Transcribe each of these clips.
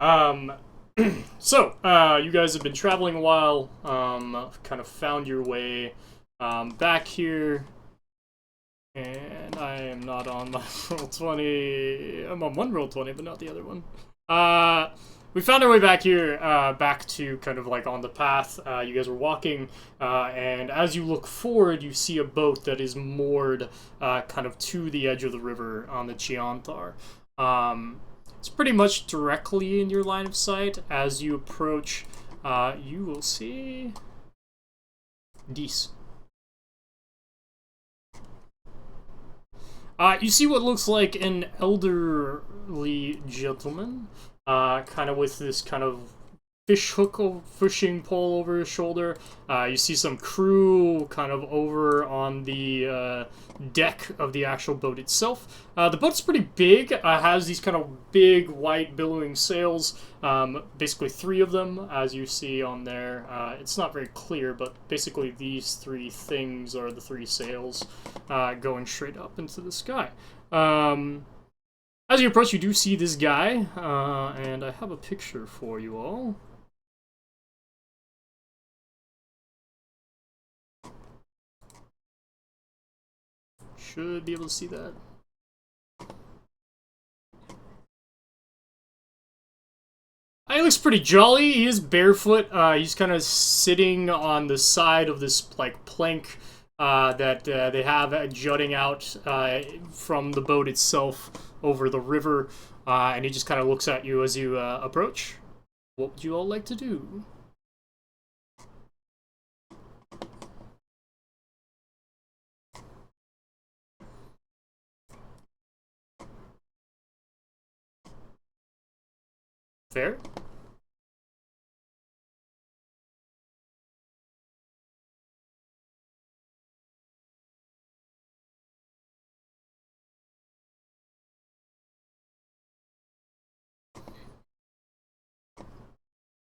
Um, so, you guys have been traveling a while, kind of found your way, back here, and I am not on my roll 20, I'm on one roll 20, but not the other one. We found our way back here, back to kind of like on the path. You guys were walking, and as you look forward, you see a boat that is moored, kind of to the edge of the river on the Chiantar. It's pretty much directly in your line of sight. As you approach, you will see Dees. You see what looks like an elderly gentleman, kind of with this kind of fishing pole over his shoulder. You see some crew kind of over on the deck of the actual boat itself. The boat's pretty big, has these kind of big white billowing sails, basically three of them, as you see on there. It's not very clear, but basically these three things are the three sails going straight up into the sky. As you approach, you do see this guy, and I have a picture for you all. Should be able to see that. He looks pretty jolly. He is barefoot. He's kind of sitting on the side of this like plank that they have jutting out from the boat itself over the river, and he just kind of looks at you as you approach. What would you all like to do? Fair?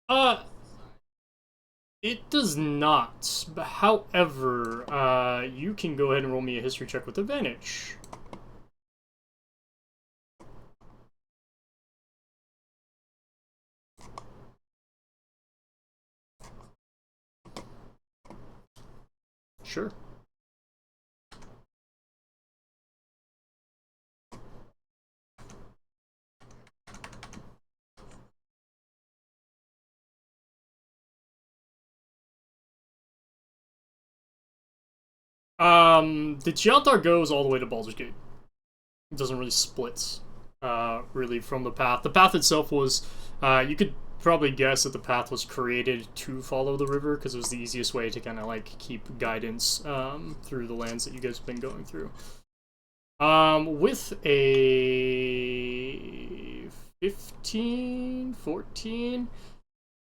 Uh, it does not. However, you can go ahead and roll me a history check with advantage. Sure. The Giantar goes all the way to Baldur's Gate. It doesn't really split, really, from the path. The path itself was, you could probably guess that the path was created to follow the river because it was the easiest way to kind of like keep guidance through the lands that you guys have been going through. With a 15, 14,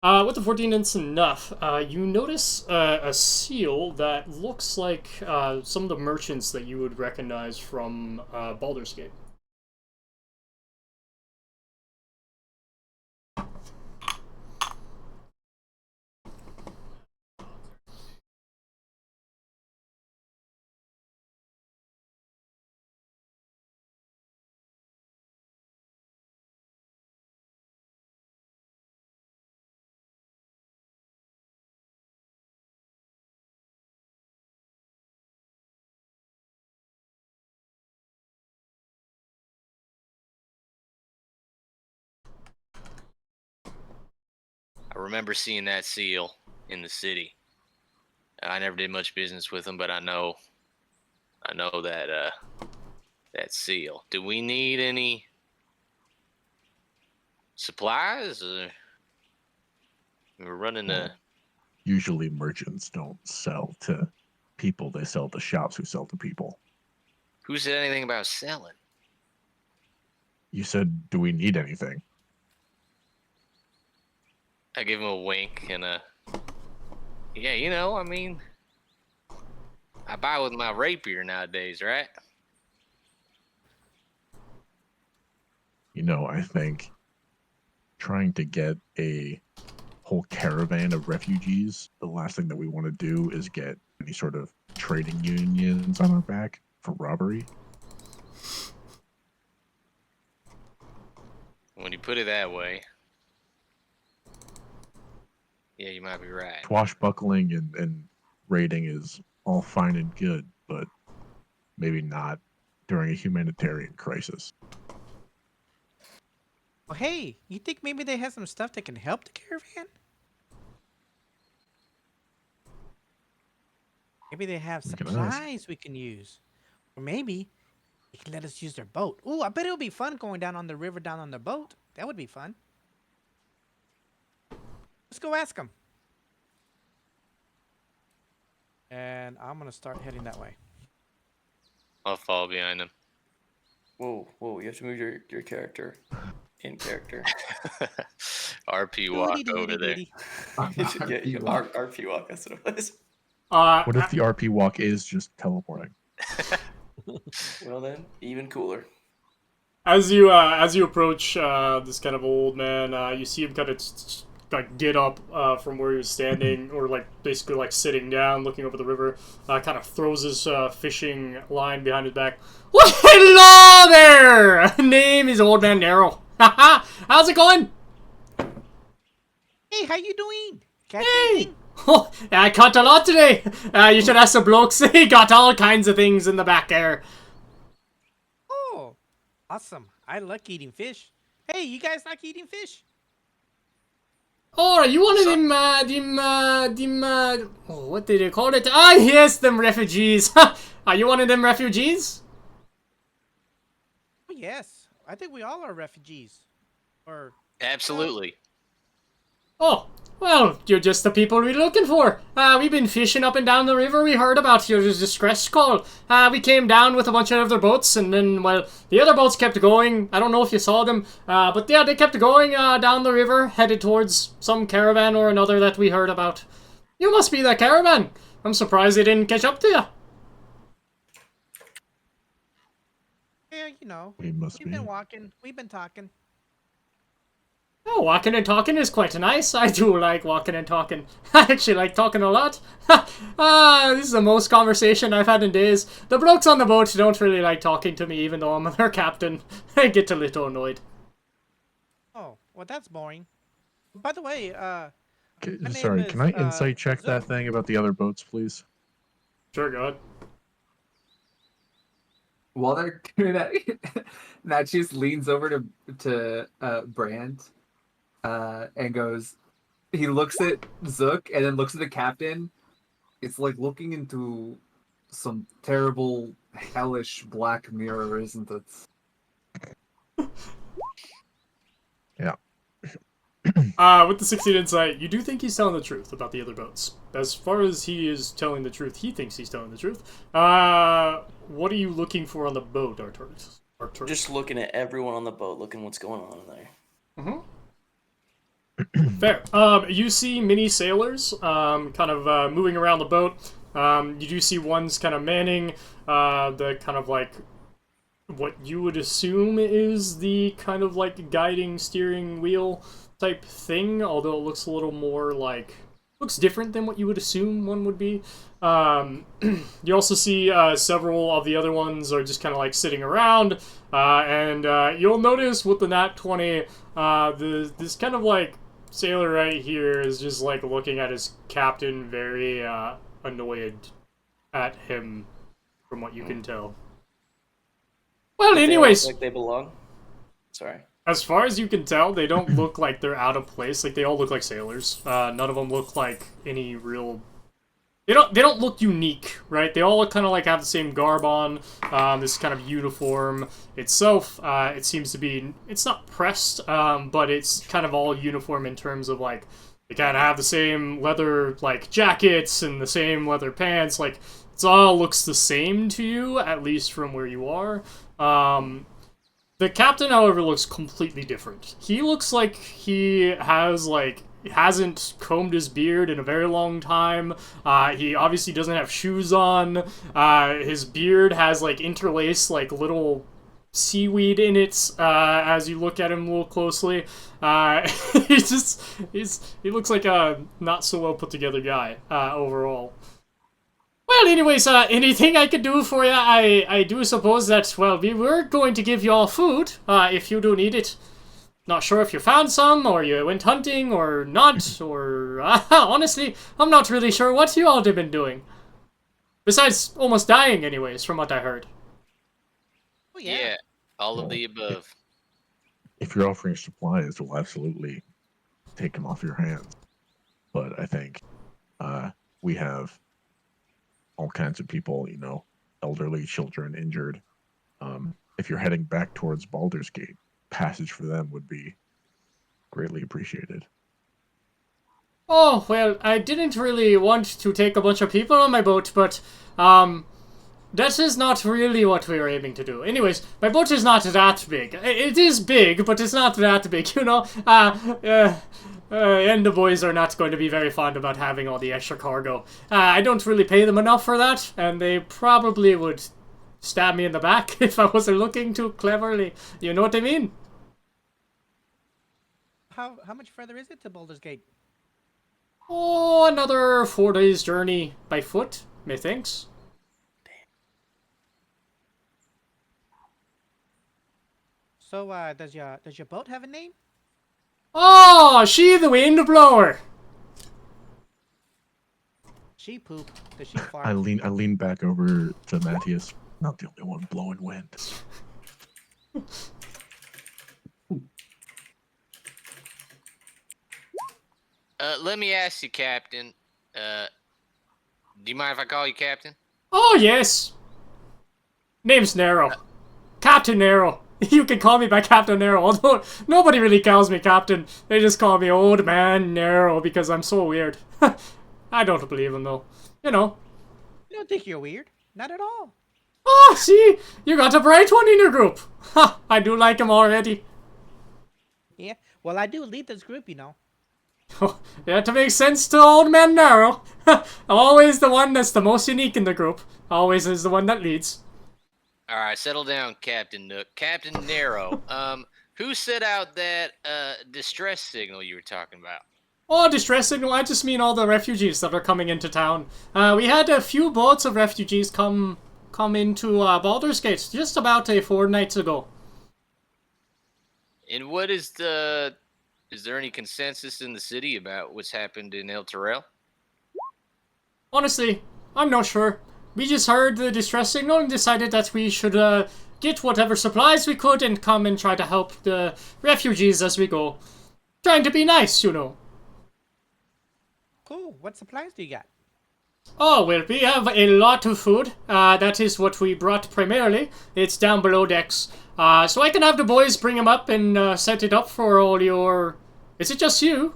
with the 14, it's enough. You notice a seal that looks like some of the merchants that you would recognize from Baldur's Gate. I remember seeing that seal in the city. I never did much business with them, but I know that that seal. Do we need any supplies? We're running a. Usually merchants don't sell to people, they sell to shops who sell to people. Who said anything about selling? You said, do we need anything? I give him a wink and a. Yeah, you know, I mean, I buy with my rapier nowadays, right? You know, I think trying to get a whole caravan of refugees, the last thing that we want to do is get any sort of trading unions on our back for robbery. When you put it that way. Yeah, you might be right. Swashbuckling and raiding is all fine and good, but maybe not during a humanitarian crisis. Well, hey, you think maybe they have some stuff that can help the caravan? Maybe they have We can ask. supplies we can use. Or maybe they can let us use their boat. Ooh, I bet it would be fun going down on the river down on their boat. That would be fun. Let's go ask them. And I'm going to start heading that way. I'll follow behind him. Whoa, you have to move your character. In character. RP walk over there. Yeah, RP walk, that's what it was. What if the RP walk is just teleporting? Well then, even cooler. As you approach this kind of old man, you see him kind of like get up from where he was standing, or like basically like sitting down, looking over the river. Kind of throws his fishing line behind his back. Well, hello there. Name is Old Man Darrow. How's it going? Hey, how you doing? Catch Hey. anything? Oh, I caught a lot today. You should ask the blokes. They got all kinds of things in the back there. Oh, awesome. I like eating fish. Hey, you guys like eating fish? Oh, are you one of oh, what did they call it? Ah, yes, them refugees. Are you one of them refugees? Oh, yes. I think we all are refugees. Or Absolutely. Oh, well, you're just the people we're looking for. We've been fishing up and down the river. We heard about your distress call. We came down with a bunch of other boats, and then, well, the other boats kept going. I don't know if you saw them, but yeah, they kept going down the river, headed towards some caravan or another that we heard about. You must be that caravan. I'm surprised they didn't catch up to you. yeah, you know, We must we've be. been walking. We've been talking. Oh, walking and talking is quite nice. I do like walking and talking. I actually like talking a lot. This is the most conversation I've had in days. The blokes on the boat don't really like talking to me, even though I'm their captain. I get a little annoyed. Oh, well, that's boring. By the way, Okay, My name sorry, is, can I insight check that Zook. thing about the other boats, please? Sure, go ahead. While they're doing that, Matthias leans over to Brant and goes. He looks at Zook and then looks at the captain. It's like looking into some terrible, hellish black mirror, isn't it? Yeah. With the 16 insight, you do think he's telling the truth about the other boats. As far as he is telling the truth, he thinks he's telling the truth. What are you looking for on the boat, Arcturus? Just looking at everyone on the boat, looking what's going on in there. Fair. You see many sailors kind of moving around the boat. You do see one's kind of manning the kind of like what you would assume is the kind of like guiding steering wheel type thing, although it looks a little more like looks different than what you would assume one would be. You also see several of the other ones are just kind of like sitting around, and you'll notice with the nat 20, this kind of like sailor right here is just like looking at his captain very annoyed at him, from what you can tell. Well, They all anyways, look like they belong. Sorry. as far as you can tell, they don't look like they're out of place. Like, they all look like sailors. None of them look like any real... They don't look unique, right? They all kind of like have the same garb on, this kind of uniform itself. It seems to be... It's not pressed, but it's kind of all uniform in terms of, like, they kind of have the same leather, like, jackets and the same leather pants. Like, it all looks the same to you, at least from where you are. The captain, however, looks completely different. He looks like he has, like, hasn't combed his beard in a very long time. He obviously doesn't have shoes on. His beard has, like, interlaced, like, little seaweed in it, as you look at him a little closely. He looks like a not so well put together guy, overall. Well, anyways, anything I could do for you, I do suppose that, well, we were going to give you all food, if you do need it. Not sure if you found some, or you went hunting, or not, or... honestly, I'm not really sure what you all have been doing. Besides almost dying anyways, from what I heard. Oh, Yeah, all of Well, the above. If you're offering supplies, we'll absolutely take them off your hands. But I think we have all kinds of people, you know, elderly, children, injured. If you're heading back towards Baldur's Gate, passage for them would be greatly appreciated. Oh, well, I didn't really want to take a bunch of people on my boat, but, that is not really what we were aiming to do. Anyways, my boat is not that big. It is big, but it's not that big, you know? And the boys are not going to be very fond about having all the extra cargo. I don't really pay them enough for that, and they probably would stab me in the back if I wasn't looking too cleverly. You know what I mean? How much further is it to Baldur's Gate? Oh, another 4 days journey by foot, methinks. So, does your boat have a name? Oh, she the wind blower. She poop. Does she fart? I lean back over to Matthias. Not the only one blowing wind. Let me ask you, Captain. Do you mind if I call you Captain? Oh, yes. Name's Nero. Captain Nero. You can call me by Captain Nero, although nobody really calls me Captain. They just call me Old Man Nero because I'm so weird. I don't believe him, though. You know. I don't think you're weird. Not at all. Oh, see? You got a bright one in your group. Ha! I do like him already. Yeah. Well, I do lead this group, you know. Yeah, to make sense to Old Man Nero. Always the one that's the most unique in the group. Always is the one that leads. All right, settle down, Captain Nook. Captain Nero, who set out that distress signal you were talking about? Oh, distress signal, I just mean all the refugees that are coming into town. We had a few boats of refugees come into Baldur's Gate just about a fortnight ago. And what is the... Is there any consensus in the city about what's happened in El Terrell? Honestly, I'm not sure. We just heard the distress signal and decided that we should get whatever supplies we could and come and try to help the refugees as we go. Trying to be nice, you know. Cool. What supplies do you got? Oh, well, we have a lot of food. That is what we brought primarily. It's down below decks. So I can have the boys bring them up and set it up for all your... Is it just you?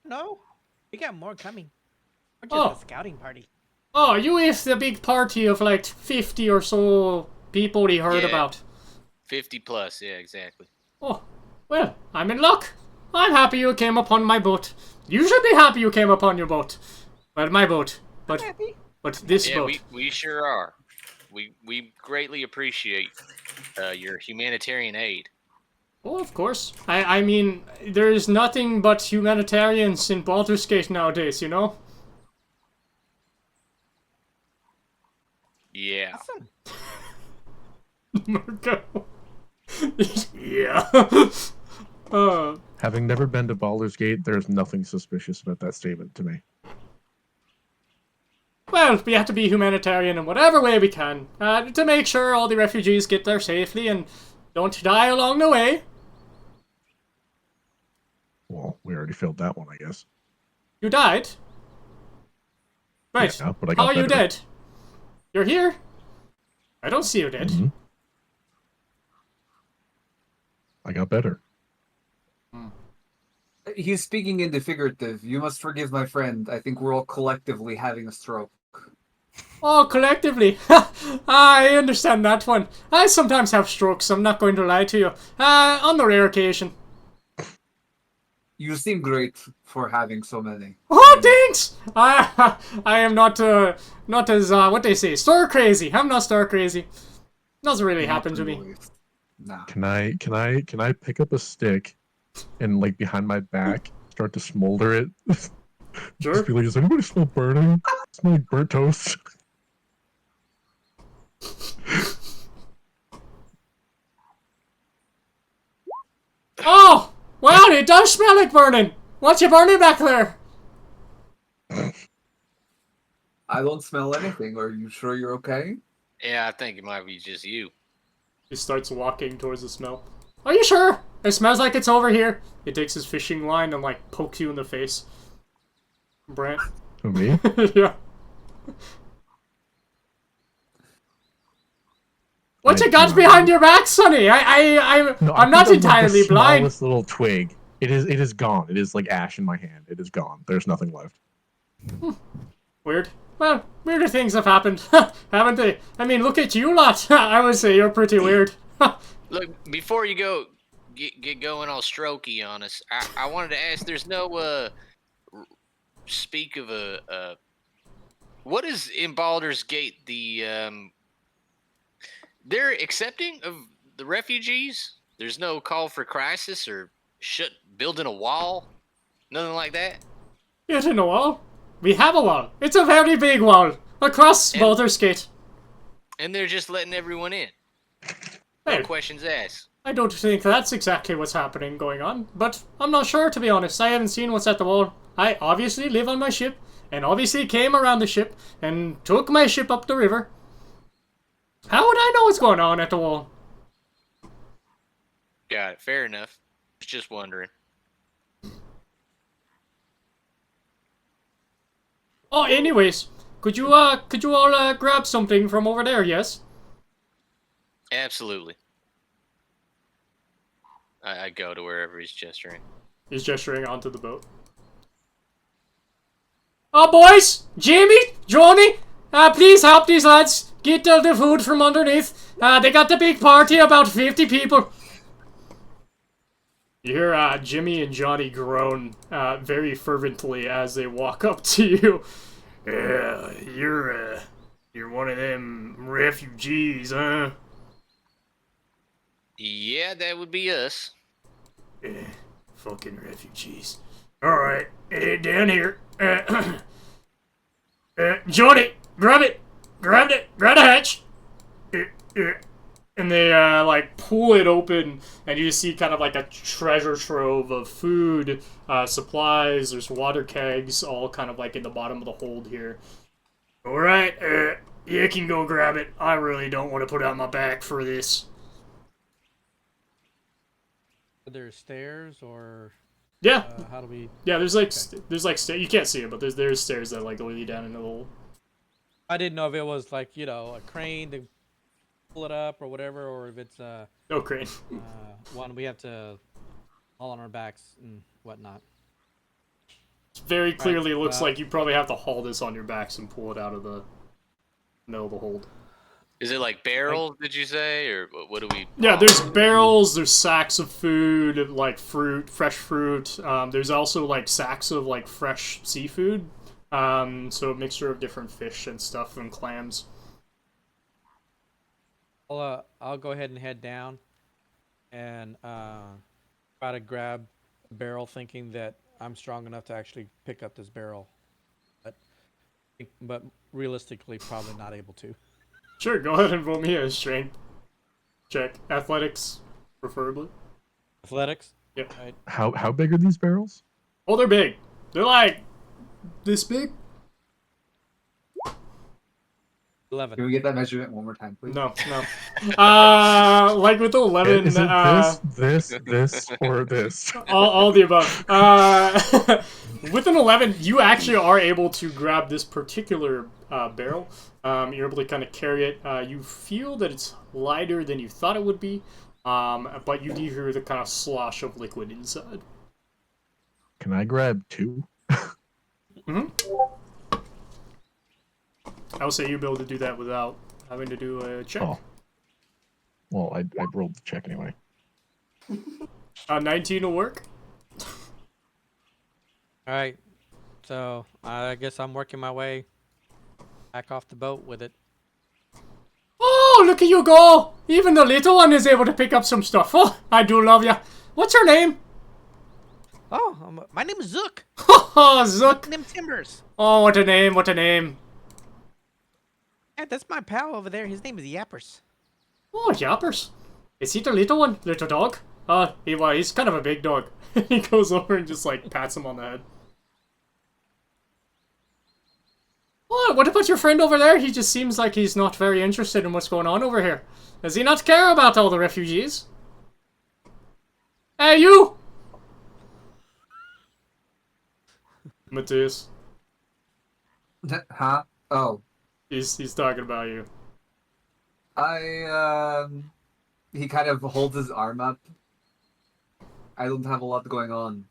No. We got more coming. We're Oh. just a scouting party. Oh, you with the big party of like 50 or so people we heard Yeah. about. 50 plus, yeah, exactly. Oh, well, I'm in luck. I'm happy you came upon my boat. You should be happy you came upon your boat. Well, my boat. But this Yeah, boat. we sure are. We greatly appreciate your humanitarian aid. Oh, of course. I mean, there's nothing but humanitarians in Baldur's Gate nowadays, you know? Yeah. Awesome. Murko. Yeah. Having never been to Baldur's Gate, there's nothing suspicious about that statement to me. Well, we have to be humanitarian in whatever way we can, to make sure all the refugees get there safely and don't die along the way. Well, we already filled that one, I guess. You died? Right. Yeah, but I How got are you better. dead? You're here? I don't see you dead. Mhm. I got better. He's speaking into figurative. You must forgive my friend. I think we're all collectively having a stroke. Oh, collectively. I understand that one. I sometimes have strokes, I'm not going to lie to you. On the rare occasion. You seem great for having so many. Oh, thanks! I am not as, what they say, star crazy. I'm not star crazy. Doesn't really happen to me. Nah. Can I pick up a stick and like behind my back start to smolder it? Sure. Just be like, does anybody smell burning? Smell like burnt toast. It does smell like burning. What's you burning back there? I don't smell anything. Are you sure you're okay? Yeah, I think it might be just you. He starts walking towards the smell. Are you sure? It smells like it's over here. He takes his fishing line and, like, pokes you in the face. Brant. Who, me? Yeah. What you got behind your back, Sonny? I'm not entirely the blind. Smallest little twig. It is gone. It is like ash in my hand. It is gone. There's nothing left. Weird. Well, weirder things have happened, haven't they? I mean, look at you lot. I would say you're pretty weird. Look, before you go get going all strokey on us, I wanted to ask. There's no speak of a what is in Baldur's Gate the they're accepting of the refugees. There's no call for crisis or building a wall, nothing like that. Building a wall? We have a wall. It's a very big wall across Baldur's Gate. And they're just letting everyone in. No Well, questions asked. I don't think that's exactly what's going on, but I'm not sure, to be honest. I haven't seen what's at the wall. I obviously live on my ship, and obviously came around the ship, and took my ship up the river. How would I know what's going on at the wall? Got it. Fair enough. Just wondering. Oh, anyways, could you all grab something from over there, yes? Absolutely. I go to wherever he's gesturing. He's gesturing onto the boat. Oh, boys! Jamie! Johnny! Please help these lads get the food from underneath. They got the big party, about 50 people. You hear Jimmy and Johnny groan very fervently as they walk up to you. Yeah, you're one of them refugees, huh? Yeah, that would be us. Yeah, fucking refugees. Alright, down here. Johnny, grab it! Grab the hatch! And they, like, pull it open, and you see kind of like a treasure trove of food, supplies, there's water kegs, all kind of like in the bottom of the hold here. Alright, you can go grab it. I really don't want to put out my back for this. Are there stairs or Yeah, how do we? yeah, there's like, you can't see it, but there's stairs that, like, lead you down into the hole. I didn't know if it was like, you know, a crane to pull it up or whatever, or if it's No crane. one we have to haul on our backs and whatnot. Very clearly looks uh, like you probably have to haul this on your backs and pull it out of the middle of the hold. Is it like barrels, did you say? Or what do we... Yeah, there's barrels, there's sacks of food, like fruit, fresh fruit. There's also like sacks of like fresh seafood. So a mixture of different fish and stuff and clams. I'll go ahead and head down and try to grab a barrel, thinking that I'm strong enough to actually pick up this barrel, but realistically probably not able to. Sure, go ahead and roll me a strength check. Athletics, preferably. Athletics. Yep. Right. How big are these barrels? Oh, they're big. They're like this big. 11. Can we get that measurement one more time, please? No. Like with the 11. Is it this, or this? All the above. With an 11, you actually are able to grab this particular barrel. You're able to kind of carry it. You feel that it's lighter than you thought it would be, but you do hear the kind of slosh of liquid inside. Can I grab two? Mm-hmm. I would say you'll be able to do that without having to do a check. Oh. Well, I rolled the check anyway. 19 will work. All right. So I guess I'm working my way back off the boat with it. Oh, look at you go! Even the little one is able to pick up some stuff. Oh, I do love ya. What's your name? Oh, my name is Zook. Oh, Zook. Them timbers. Oh, what a name, what a name. Yeah, that's my pal over there. His name is Yappers. Oh, Yappers. Is he the little one? Little dog? He's kind of a big dog. He goes over and just, like, pats him on the head. What about your friend over there? He just seems like he's not very interested in what's going on over here. Does he not care about all the refugees? Hey, you! Matthias. Huh? Oh. He's talking about you. He kind of holds his arm up. I don't have a lot going on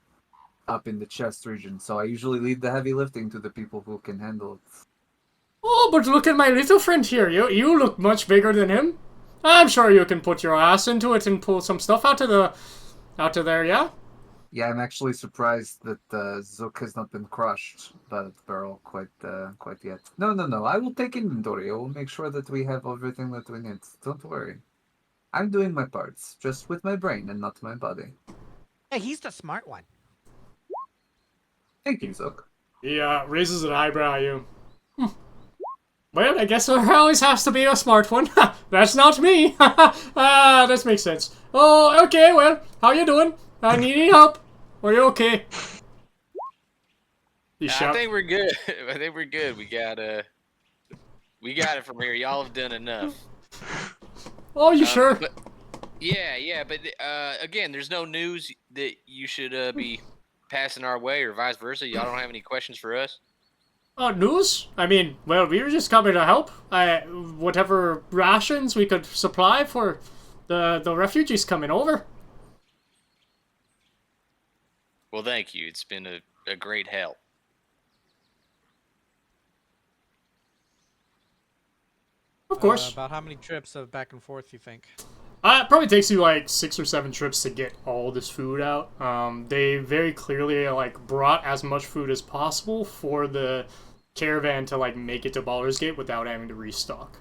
up in the chest region, so I usually leave the heavy lifting to the people who can handle it. Oh, but look at my little friend here. You look much bigger than him. I'm sure you can put your ass into it and pull some stuff out of there, yeah? Yeah, I'm actually surprised that Zook has not been crushed by the barrel quite yet. No. I will take inventory. I will make sure that we have everything that we need. Don't worry. I'm doing my parts, just with my brain and not my body. Hey, he's the smart one. Thank you, Zook. He raises an eyebrow at you. Well, I guess there always has to be a smart one. That's not me. That makes sense. Oh, okay, well, how you doing? Need any help? Are you okay? I think we're good. I think we're good. We got it from here. Y'all have done enough. Oh, you sure? But, yeah. But again, there's no news that you should be passing our way, or vice versa. Y'all don't have any questions for us? News? I mean, well, we were just coming to help. Whatever rations we could supply for the refugees coming over. Well, thank you. It's been a great help. Of course. About how many trips of back and forth you think? It probably takes you like 6 or 7 trips to get all this food out. They very clearly like brought as much food as possible for the caravan to like make it to Baldur's Gate without having to restock.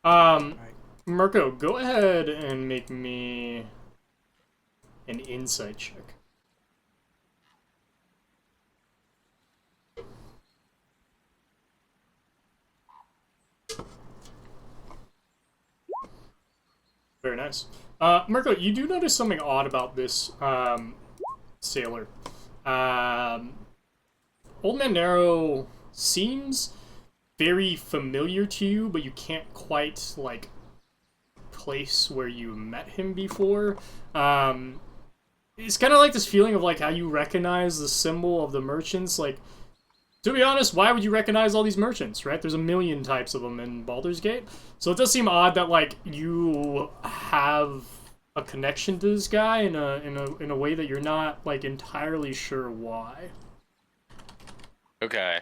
Murko, go ahead and make me an insight check. Very nice. Murko, you do notice something odd about this sailor. Old Man Narrow seems very familiar to you, but you can't quite, like, place where you met him before. It's kind of like this feeling of, like, how you recognize the symbol of the merchants. Like, to be honest, why would you recognize all these merchants, right? There's a million types of them in Baldur's Gate. So it does seem odd that, like, you have a connection to this guy in a way that you're not, like, entirely sure why. Okay.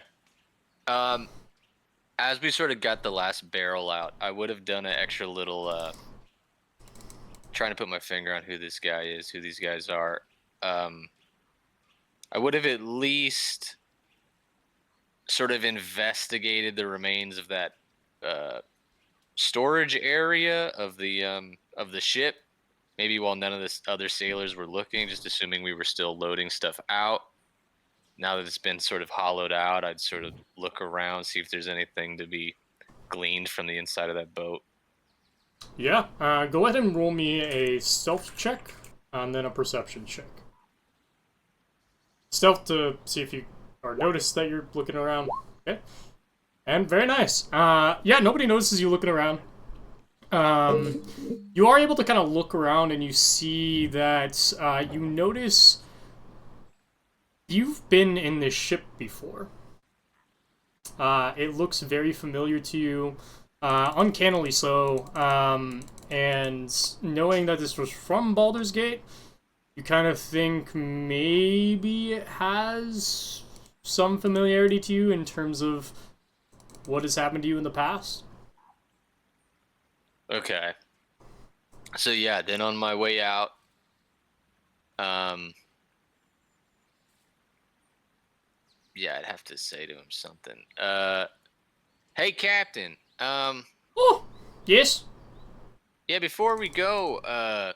As we sort of got the last barrel out, I would have done an extra little, trying to put my finger on who this guy is, who these guys are. I would have at least sort of investigated the remains of that storage area of the ship. Maybe while none of the other sailors were looking, just assuming we were still loading stuff out. Now that it's been sort of hollowed out, I'd sort of look around, see if there's anything to be gleaned from the inside of that boat. Yeah, go ahead and roll me a stealth check, and then a perception check. Stealth to see if you or notice that you're looking around. Okay. And very nice. Yeah, nobody notices you looking around. You are able to kind of look around and you see that you notice you've been in this ship before. It looks very familiar to you, uncannily so, and knowing that this was from Baldur's Gate, you kind of think maybe it has some familiarity to you in terms of what has happened to you in the past. Okay. So yeah, then on my way out, yeah, I'd have to say to him something. Hey, Captain. Oh, yes? Yeah, before we go,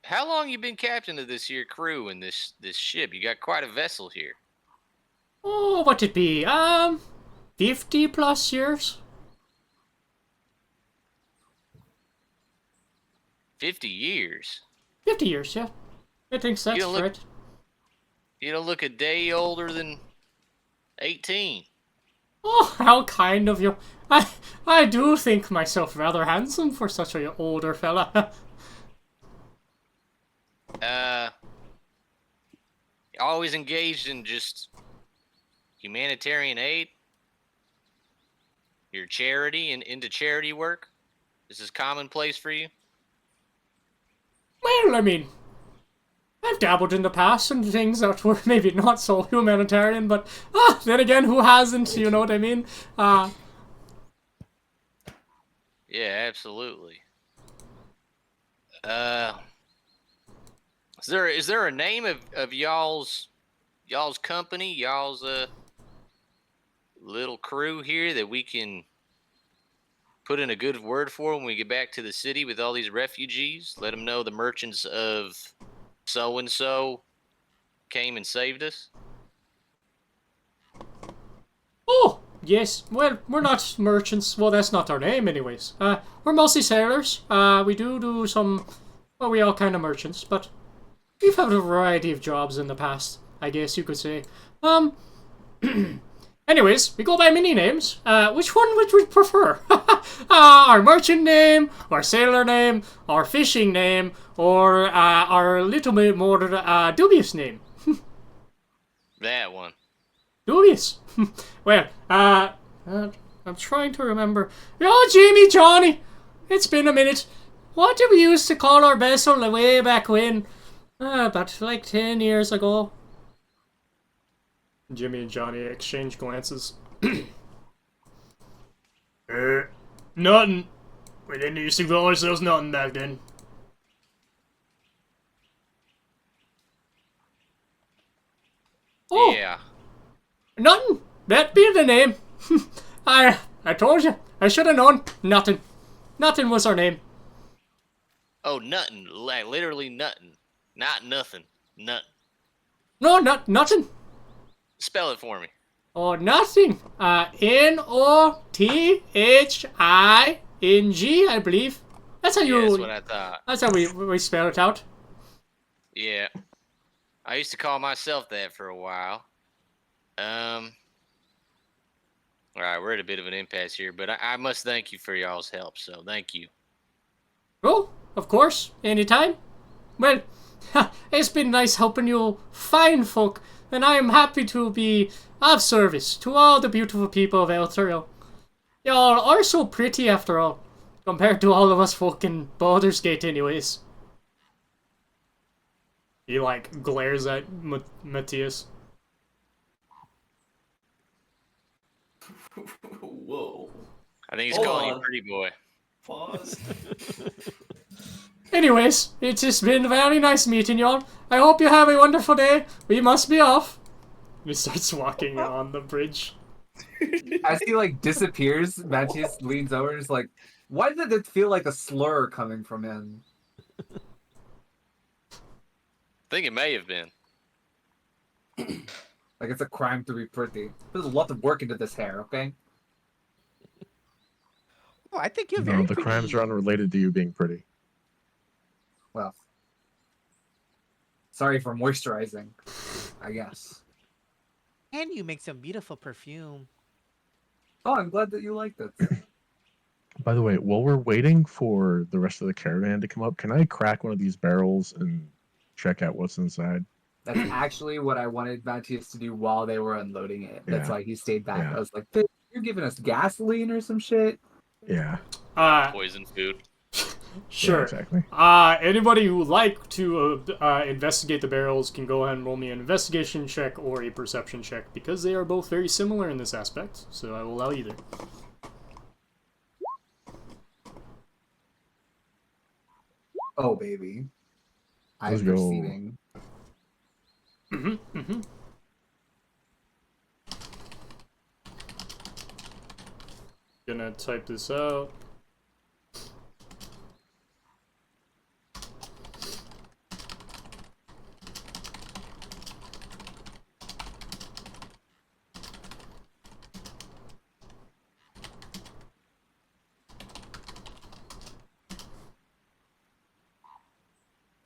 how long you been captain of this here crew and this ship? You got quite a vessel here. Oh, what it be? 50 plus years? 50 years? 50 years, yeah. I think that's You look- right. You don't look a day older than 18. Oh, how kind of you. I do think myself rather handsome for such a older fella. Always engaged in just humanitarian aid? Your charity and into charity work? This is commonplace for you? Well, I mean, I've dabbled in the past in things that were maybe not so humanitarian, but then again, who hasn't? You know what I mean? Yeah, absolutely. Is there a name of y'all's company, y'all's little crew here that we can put in a good word for when we get back to the city with all these refugees? Let them know the merchants of so and so came and saved us. Oh, yes. Well, we're not merchants. Well, that's not our name, anyways. We're mostly sailors. We do some. Well, we all kind of merchants, but we've had a variety of jobs in the past, I guess you could say. Anyways, we go by many names. Which one would we prefer? Our merchant name, our sailor name, our fishing name, or our little bit more dubious name? That one. Dubious. Well, I'm trying to remember. Oh, Jamie, Johnny, it's been a minute. What did we used to call our vessel way back when? About like 10 years ago. Jimmy and Johnny exchange glances. Nothing. We didn't used to call ourselves nothing back then. Oh, Yeah. nothing. That be the name. I told you. I should have known. Nothing. Nothing was our name. Oh, nothing. Like literally nothing. Not nothing. Nothing. No, nothing. Spell it for me. Oh, nothing. Nothinng, I believe. That's how you. Yeah, that's what I thought. That's how we spell it out. Yeah. I used to call myself that for a while. All right, we're at a bit of an impasse here, but I must thank you for y'all's help, so thank you. Oh, of course. Anytime. Well, it's been nice helping you fine folk, and I am happy to be of service to all the beautiful people of Elturel. Y'all are so pretty after all, compared to all of us folk in Baldur's Gate anyways. He, like, glares at Matthias. Whoa. I think he's Hold calling you on. pretty boy. Pause. Anyways, it's just been very nice meeting y'all. I hope you have a wonderful day. We must be off. He starts walking on the bridge. As he like disappears, Matthias leans over and is like, "Why did it feel like a slur coming from him?" I think it may have been. Like it's a crime to be pretty. There's a lot of work into this hair, okay? Oh, I think you're No, very the pretty. crimes are unrelated to you being pretty. Well, sorry for moisturizing, I guess. And you make some beautiful perfume. Oh, I'm glad that you liked it. By the way, while we're waiting for the rest of the caravan to come up, can I crack one of these barrels and check out what's inside? That's actually what I wanted Matthias to do while they were unloading it. That's Yeah. why he stayed back. Yeah. I was like, "Bitch, you're giving us gasoline or some shit?" Yeah. Poison food. Sure. Yeah, exactly. Anybody who would like to investigate the barrels can go ahead and roll me an investigation check or a perception check, because they are both very similar in this aspect, so I will allow either. Oh, baby. Let's I'm go. receiving. Gonna type this out.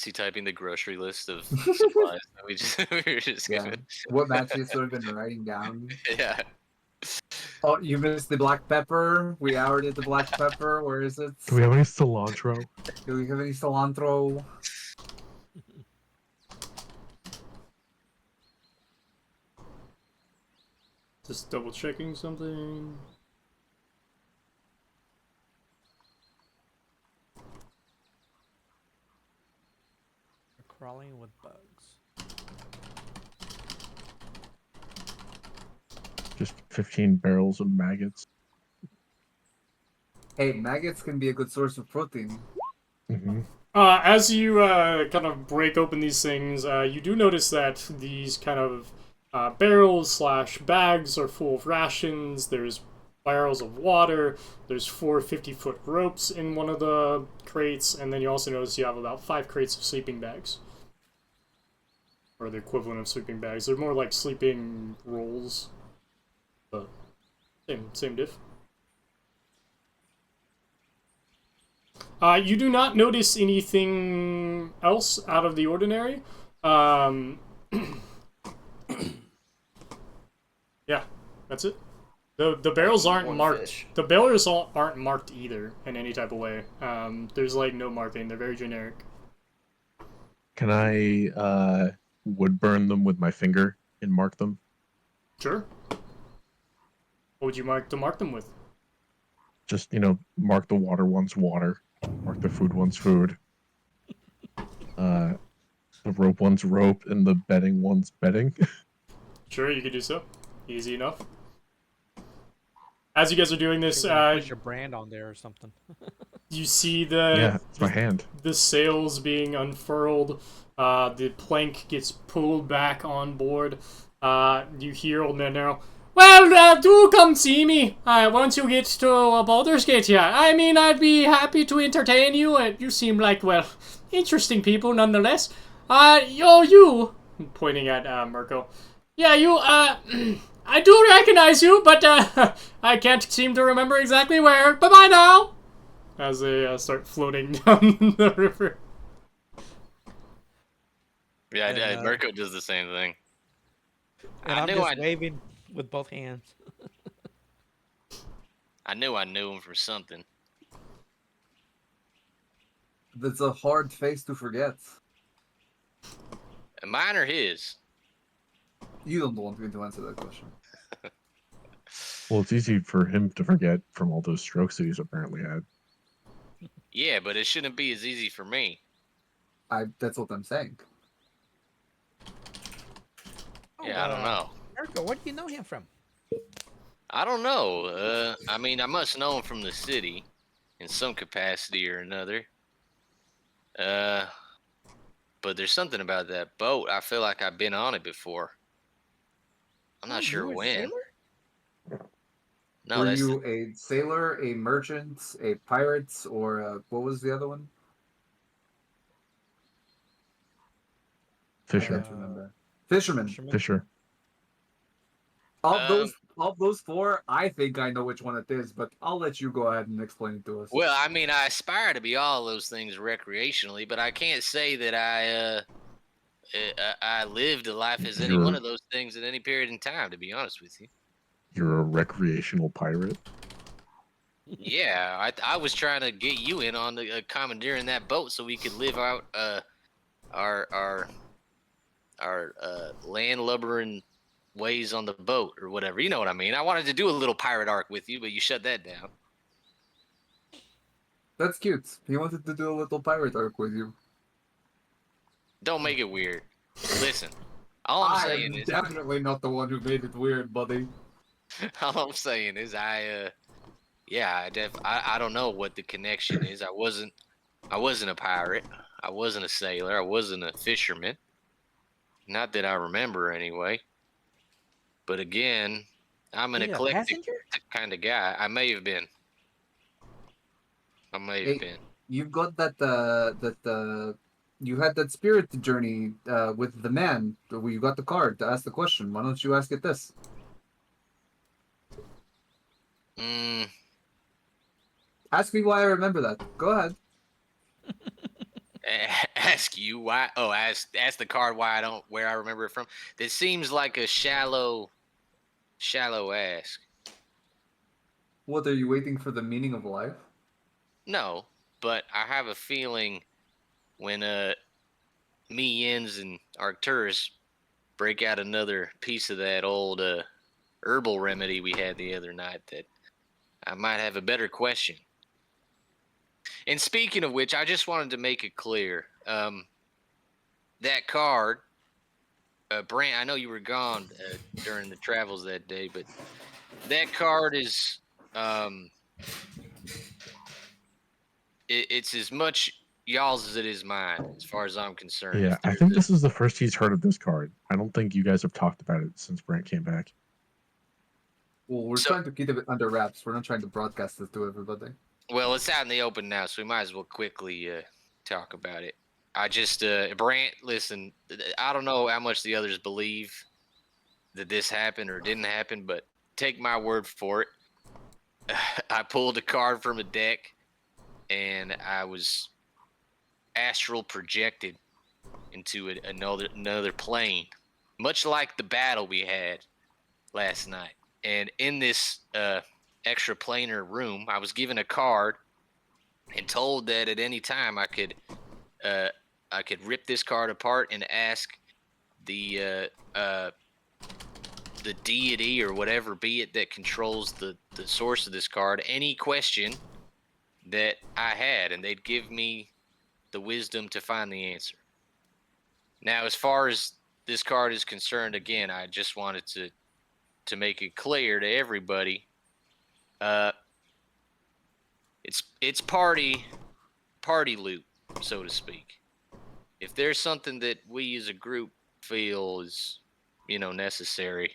Is he typing the grocery list of supplies that we were just Yeah. given? What Matthias would have been writing down. Yeah. Oh, you missed the black pepper. We already did the black pepper. Where is it? Do we have any cilantro? Do we have any cilantro? Just double checking something. Crawling with bugs. Just 15 barrels of maggots. Hey, maggots can be a good source of protein. Mm-hmm. As you kind of break open these things, you do notice that these kind of barrels / bags are full of rations. There's barrels of water. There's 4 50-foot ropes in one of the crates, and then you also notice you have about 5 crates of sleeping bags. Or the equivalent of sleeping bags. They're more like sleeping rolls. But same diff. You do not notice anything else out of the ordinary. Yeah, that's it. The barrels aren't One marked. fish. The barrels aren't marked either in any type of way. There's like no marking. They're very generic. Can I wood burn them with my finger and mark them? Sure. What would you mark them with? Just, mark the water one's water, mark the food one's food, the rope one's rope, and the bedding one's bedding. Sure, you could do so. Easy enough. As you guys are doing this, Put your brand on there or something. you see Yeah, it's my hand. the sails being unfurled. The plank gets pulled back on board. You hear Old Man Narrow. Well, do come see me once you get to Baldur's Gate here. I mean, I'd be happy to entertain you. You seem like, well, interesting people nonetheless. You, pointing at Murko. Yeah, you, I do recognize you, but I can't seem to remember exactly where. Bye-bye now! As they start floating down the river. Yeah, And, Murko does the same thing. And I'm just waving with both hands. I knew I knew him from something. That's a hard face to forget. Mine or his? You don't want me to answer that question. Well, it's easy for him to forget from all those strokes that he's apparently had. Yeah, but it shouldn't be as easy for me. That's what I'm saying. Yeah, I don't know. Murko, where do you know him from? I don't know. I mean, I must know him from the city in some capacity or another. But there's something about that boat. I feel like I've been on it before. I'm not sure when. No, Were that's you a sailor, a merchant, a pirate, or what was the other one? I Fisher. can't remember. Fisherman. Fisher. Of those 4, I think I know which one it is, but I'll let you go ahead and explain it to us. Well, I mean, I aspire to be all those things recreationally, but I can't say that I lived a life as any one of those things at any period in time, to be honest with you. You're a recreational pirate? Yeah, I was trying to get you in on the commandeering that boat so we could live out our landlubbering ways on the boat or whatever. You know what I mean? I wanted to do a little pirate arc with you, but you shut that down. That's cute. He wanted to do a little pirate arc with you. Don't make it weird. Listen, all I'm saying I'm is definitely not the one who made it weird, buddy. all I'm saying is I don't know what the connection is. I wasn't a pirate. I wasn't a sailor. I wasn't a fisherman. Not that I remember anyway. But again, I'm an You a eclectic passenger? kind of guy. I may have been. You've got that you had that spirit journey with the man. You got the card to ask the question. Why don't you ask it this? Mm, Ask me why I remember that. Go ahead. ask you why. Oh, ask the card where I remember it from. This seems like a shallow ask. What, are you waiting for the meaning of life? No, but I have a feeling when me, Yens, and Arcturus break out another piece of that old herbal remedy we had the other night, that I might have a better question. And speaking of which, I just wanted to make it clear. That card, Brant, I know you were gone during the travels that day, but that card is, it's as much y'all's as it is mine, as far as I'm concerned. Yeah, I think this is the first he's heard of this card. I don't think you guys have talked about it since Brant came back. Well, we're trying to keep it under wraps. We're not trying to broadcast this to everybody. Well, it's out in the open now, so we might as well quickly talk about it. I just, Brant, listen, I don't know how much the others believe that this happened or didn't happen, but take my word for it. I pulled a card from a deck, and I was astral projected into another plane, much like the battle we had last night. And in this extra planar room, I was given a card and told that at any time I could rip this card apart and ask the deity or whatever be it that controls the source of this card any question that I had, and they'd give me the wisdom to find the answer. Now, as far as this card is concerned, again, I just wanted to make it clear to everybody. It's party loot, so to speak. If there's something that we as a group feel is, necessary,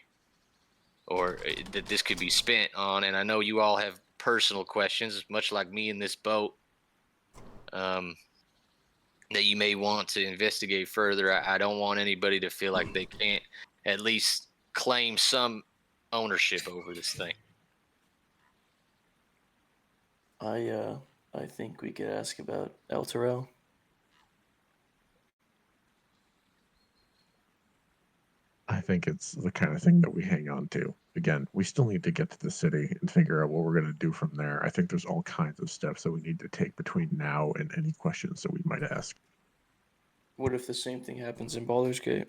or that this could be spent on, and I know you all have personal questions, much like me in this boat, that you may want to investigate further. I don't want anybody to feel like they can't at least claim some ownership over this thing. I think we could ask about El Terrell. I think it's the kind of thing that we hang on to. Again, we still need to get to the city and figure out what we're going to do from there. I think there's all kinds of steps that we need to take between now and any questions that we might ask. What if the same thing happens in Baldur's Gate?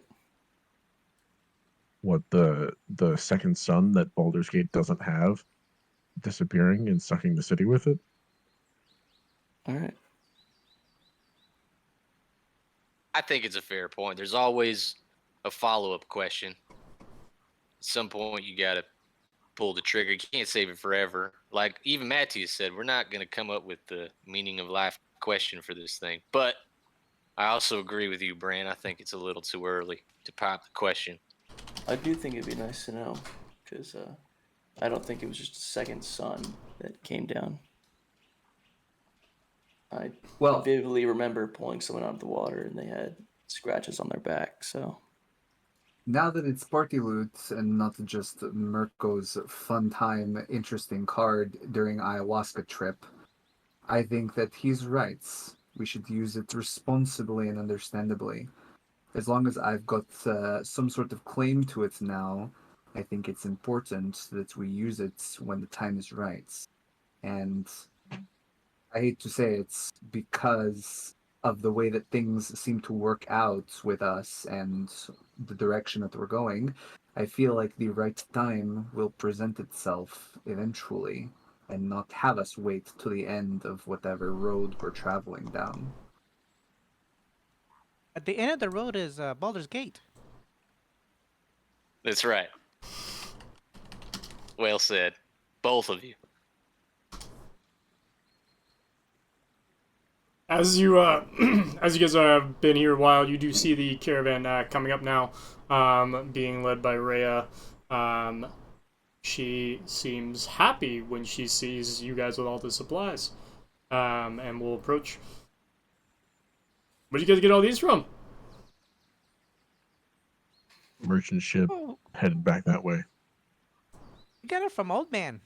What, the second son that Baldur's Gate doesn't have disappearing and sucking the city with it? All right. I think it's a fair point. There's always a follow-up question. At some point, you got to pull the trigger. You can't save it forever. Like even Matthias said, we're not going to come up with the meaning of life question for this thing. But I also agree with you, Brant. I think it's a little too early to pop the question. I do think it'd be nice to know, because I don't think it was just a second son that came down. I vividly remember pulling someone out of the water and they had scratches on their back, so... Now that it's party loot and not just Murko's fun time, interesting card during ayahuasca trip, I think that he's right. We should use it responsibly and understandably. As long as I've got some sort of claim to it now, I think it's important that we use it when the time is right. And I hate to say it's because of the way that things seem to work out with us and the direction that we're going, I feel like the right time will present itself eventually and not have us wait to the end of whatever road we're traveling down. At the end of the road is Baldur's Gate. That's right. Well said. Both of you. As you as you guys have been here a while, you do see the caravan coming up now, being led by Rhea. She seems happy when she sees you guys with all the supplies, and will approach. Where did you guys get all these from? Merchant ship Oh, headed back that way. we got it from Old Man.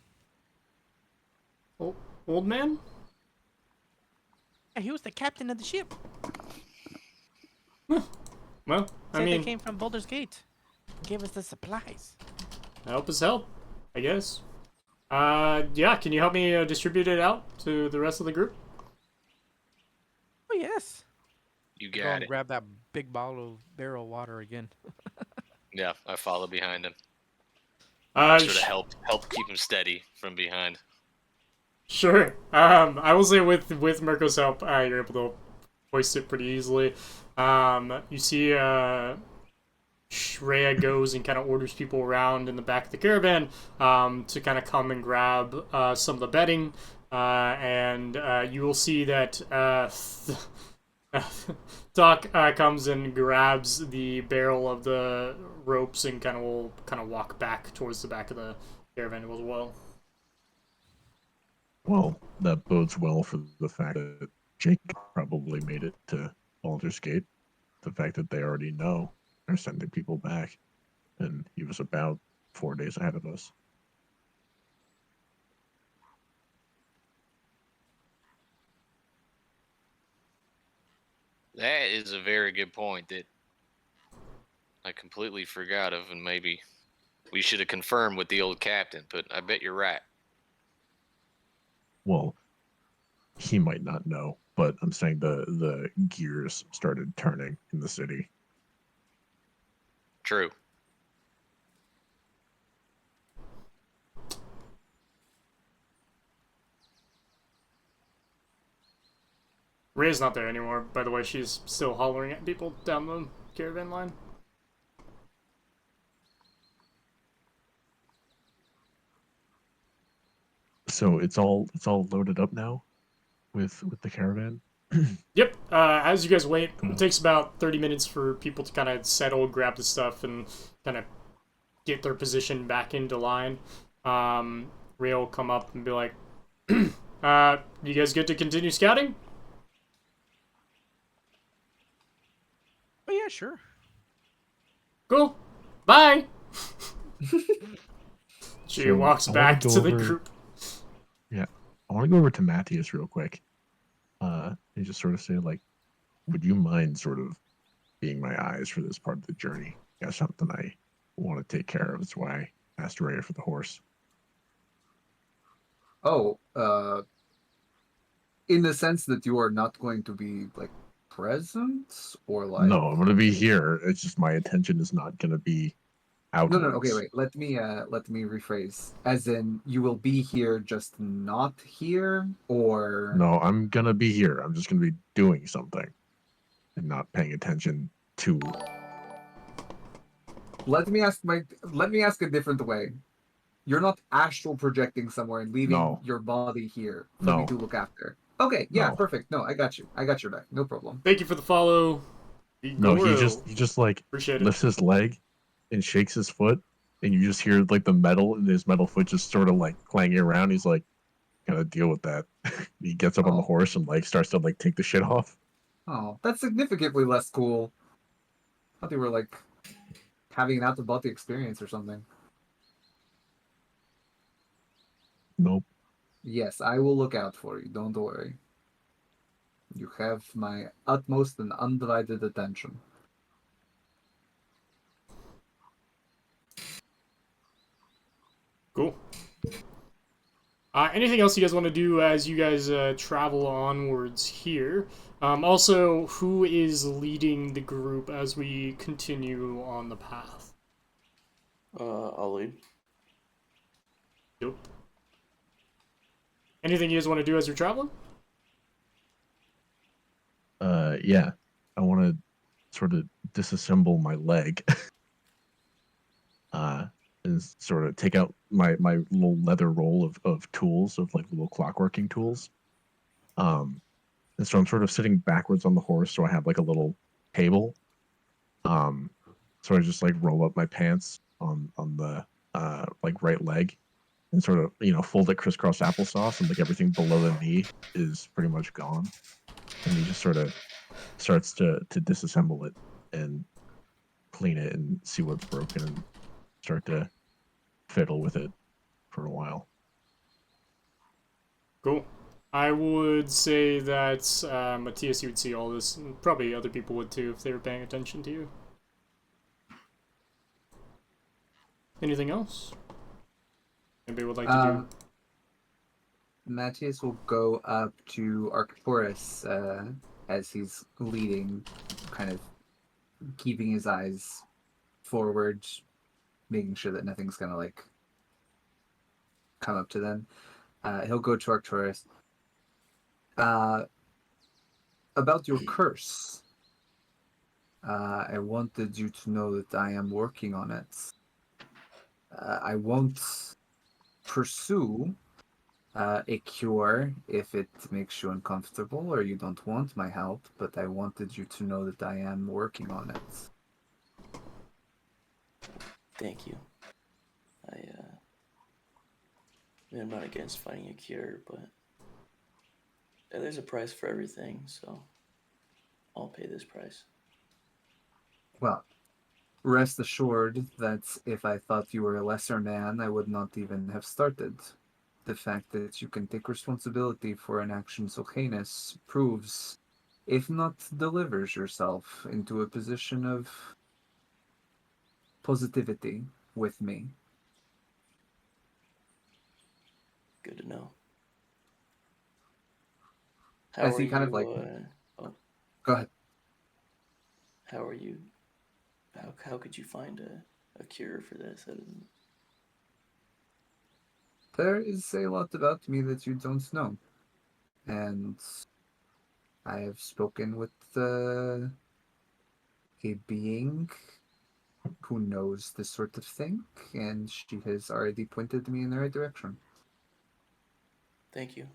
Old man? Yeah, he was the captain of the ship. Well, I Said mean, they came from Baldur's Gate. Gave us the supplies. help is help, I guess. Yeah, can you help me distribute it out to the rest of the group? Oh yes. You Go got and it. grab that big bottle of barrel water again. Yeah, I follow behind him. Uh, Sort of sh- help keep him steady from behind. sure. I will say with Murko's help, you're able to hoist it pretty easily. You see, Shreya goes and kind of orders people around in the back of the caravan to kind of come and grab some of the bedding, and you will see that Doc comes and grabs the barrel of the ropes and will walk back towards the back of the caravan as well. Well, that bodes well for the fact that Jake probably made it to Baldur's Gate. The fact that they already know they're sending people back, and he was about 4 days ahead of us. That is a very good point that I completely forgot of, and maybe we should have confirmed with the old captain, but I bet you're right. Well, he might not know, but I'm saying the gears started turning in the city. True. Rhea's not there anymore, by the way. She's still hollering at people down the caravan line. So it's all loaded up now with the caravan. Yep. As you guys wait, Cool. it takes about 30 minutes for people to kind of settle, grab the stuff, and kind of get their position back into line. Rhea will come up and be like, you guys good to continue scouting? Oh yeah, sure. Cool. Bye. She So, walks I wanna back go to the over- group. Yeah, I want to go over to Matthias real quick, and just sort of say, like, would you mind sort of being my eyes for this part of the journey? Got something I want to take care of. That's why I asked Rhea for the horse. Oh, in the sense that you are not going to be like present or like No, I'm gonna be here. It's just my attention is not gonna be outwards. No, okay, wait. Let me rephrase. As in, you will be here, just not here, or No, I'm gonna be here. I'm just gonna be doing something and not paying attention to. let me ask a different way. You're not astral projecting somewhere and leaving No. your body here for No. me to look after. Okay, yeah, No. perfect. No, I got you. I got your back. No problem. Thank you for the follow. No, he just like Appreciate it. lifts his leg and shakes his foot, and you just hear like the metal in his metal foot just sort of like clanging around. He's like, "Gotta deal with that." He gets up on the Oh. horse and like starts to like take the shit off. Oh, that's significantly less cool. I thought they were like having an out-of-body experience or something. Nope. Yes, I will look out for you. Don't worry. You have my utmost and undivided attention. Cool. Anything else you guys want to do as you guys travel onwards here? Also, who is leading the group as we continue on the path? I'll lead. Yep. Anything you guys want to do as you're traveling? Yeah. I want to sort of disassemble my leg. And sort of take out my little leather roll of tools, of like little clockworking tools. And so I'm sort of sitting backwards on the horse, so I have like a little table. So I just like roll up my pants on the like right leg and sort of, you know, fold it crisscross applesauce, and like everything below the knee is pretty much gone. And he just sort of starts to disassemble it and clean it and see what's broken and start to fiddle with it for a while. Cool. I would say that Matthias, you would see all this, and probably other people would too if they were paying attention to you. Anything else? Anybody would like to do? Matthias will go up to Arcturus as he's leading, kind of keeping his eyes forward, making sure that nothing's gonna like come up to them. He'll go to Arcturus. About your curse. I wanted you to know that I am working on it. I won't pursue a cure if it makes you uncomfortable or you don't want my help, but I wanted you to know that I am working on it. Thank you. I mean, I'm not against finding a cure, but there's a price for everything, so I'll pay this price. Well, rest assured that if I thought you were a lesser man, I would not even have started. The fact that you can take responsibility for an action so heinous proves, if not delivers yourself into a position of positivity with me. Good to know. As he kind of like... Go ahead. How are you? How could you find a cure for this? There is a lot about me that you don't know. And I have spoken with a being who knows this sort of thing, and she has already pointed me in the right direction. Thank you.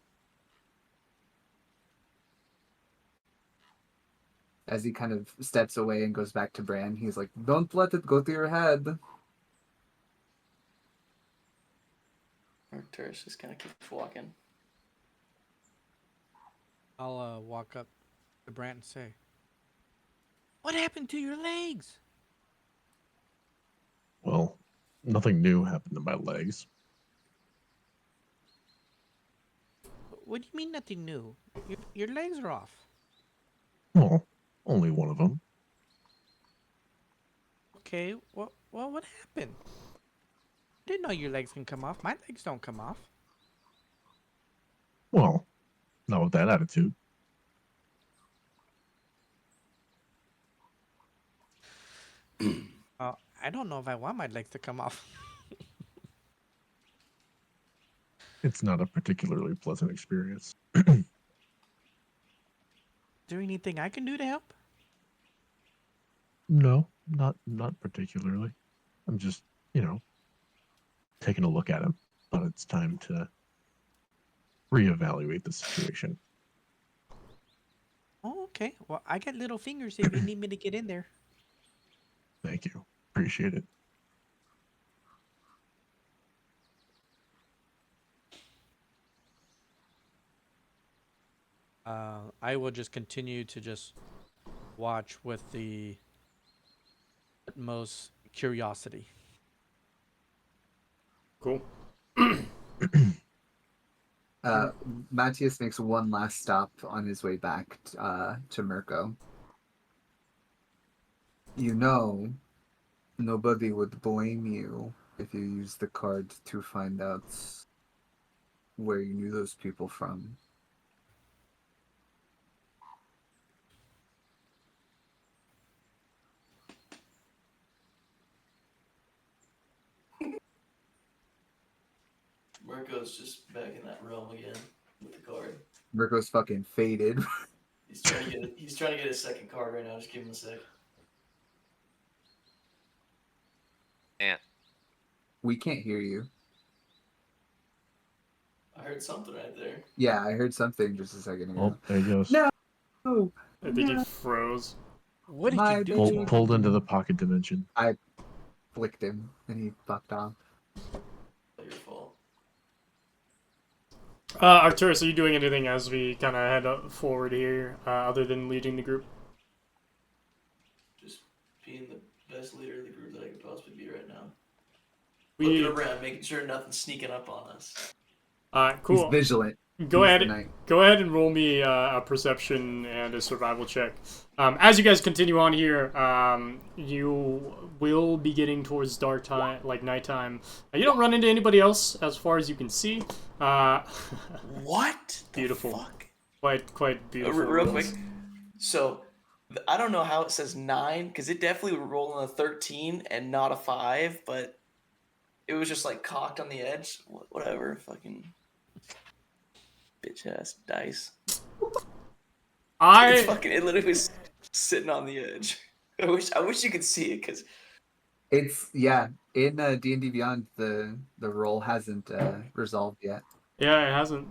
As he kind of steps away and goes back to Bran, he's like, don't let it go to your head. Arcturus just kind of keeps walking. I'll walk up to Brant and say, "What happened to your legs?" Well, nothing new happened to my legs. What do you mean nothing new? Your legs are off. Well, only one of them. Okay, well, what happened? Didn't know your legs can come off. My legs don't come off. Well, not with that attitude. I don't know if I want my legs to come off. It's not a particularly pleasant experience. Is there anything I can do to help? No, not particularly. I'm just, taking a look at him. But it's time to reevaluate the situation. Oh, okay. Well, I got little fingers if you need me to get in there. Thank you. Appreciate it. I will just continue to just watch with the utmost curiosity. Cool. Matthias makes one last stop on his way back to Murko. You know, nobody would blame you if you used the card to find out where you knew those people from. Murko's just back in that realm again with the card. Murko's fucking faded. He's trying to get his second card right now. Just give him a sec. Ant. We can't hear you. I heard something right there. Yeah, I heard something just a second ago. Oh, there he goes. No! I think he froze. What did you do to him? Pulled into the pocket dimension. I flicked him and he fucked off. Your fault. Arcturus, are you doing anything as we kind of head forward here, other than leading the group? Just being the best leader of the group that I could possibly be right now. We Looking around, making sure nothing's sneaking up on us. cool. He's vigilant. Go Use the ahead. night. Go ahead and roll me a perception and a survival check. As you guys continue on here, you will be getting towards dark time, like nighttime. You don't run into anybody else as far as you can see. What? The Beautiful. fuck? Quite beautiful. Real rolls. quick. So, I don't know how it says 9, because it definitely would roll on a 13 and not a 5, but it was just like cocked on the edge. Whatever. Fucking bitch ass dice. It's fucking, it literally was sitting on the edge. I wish you could see it, because It's in D&D Beyond the roll hasn't resolved yet. Yeah, it hasn't.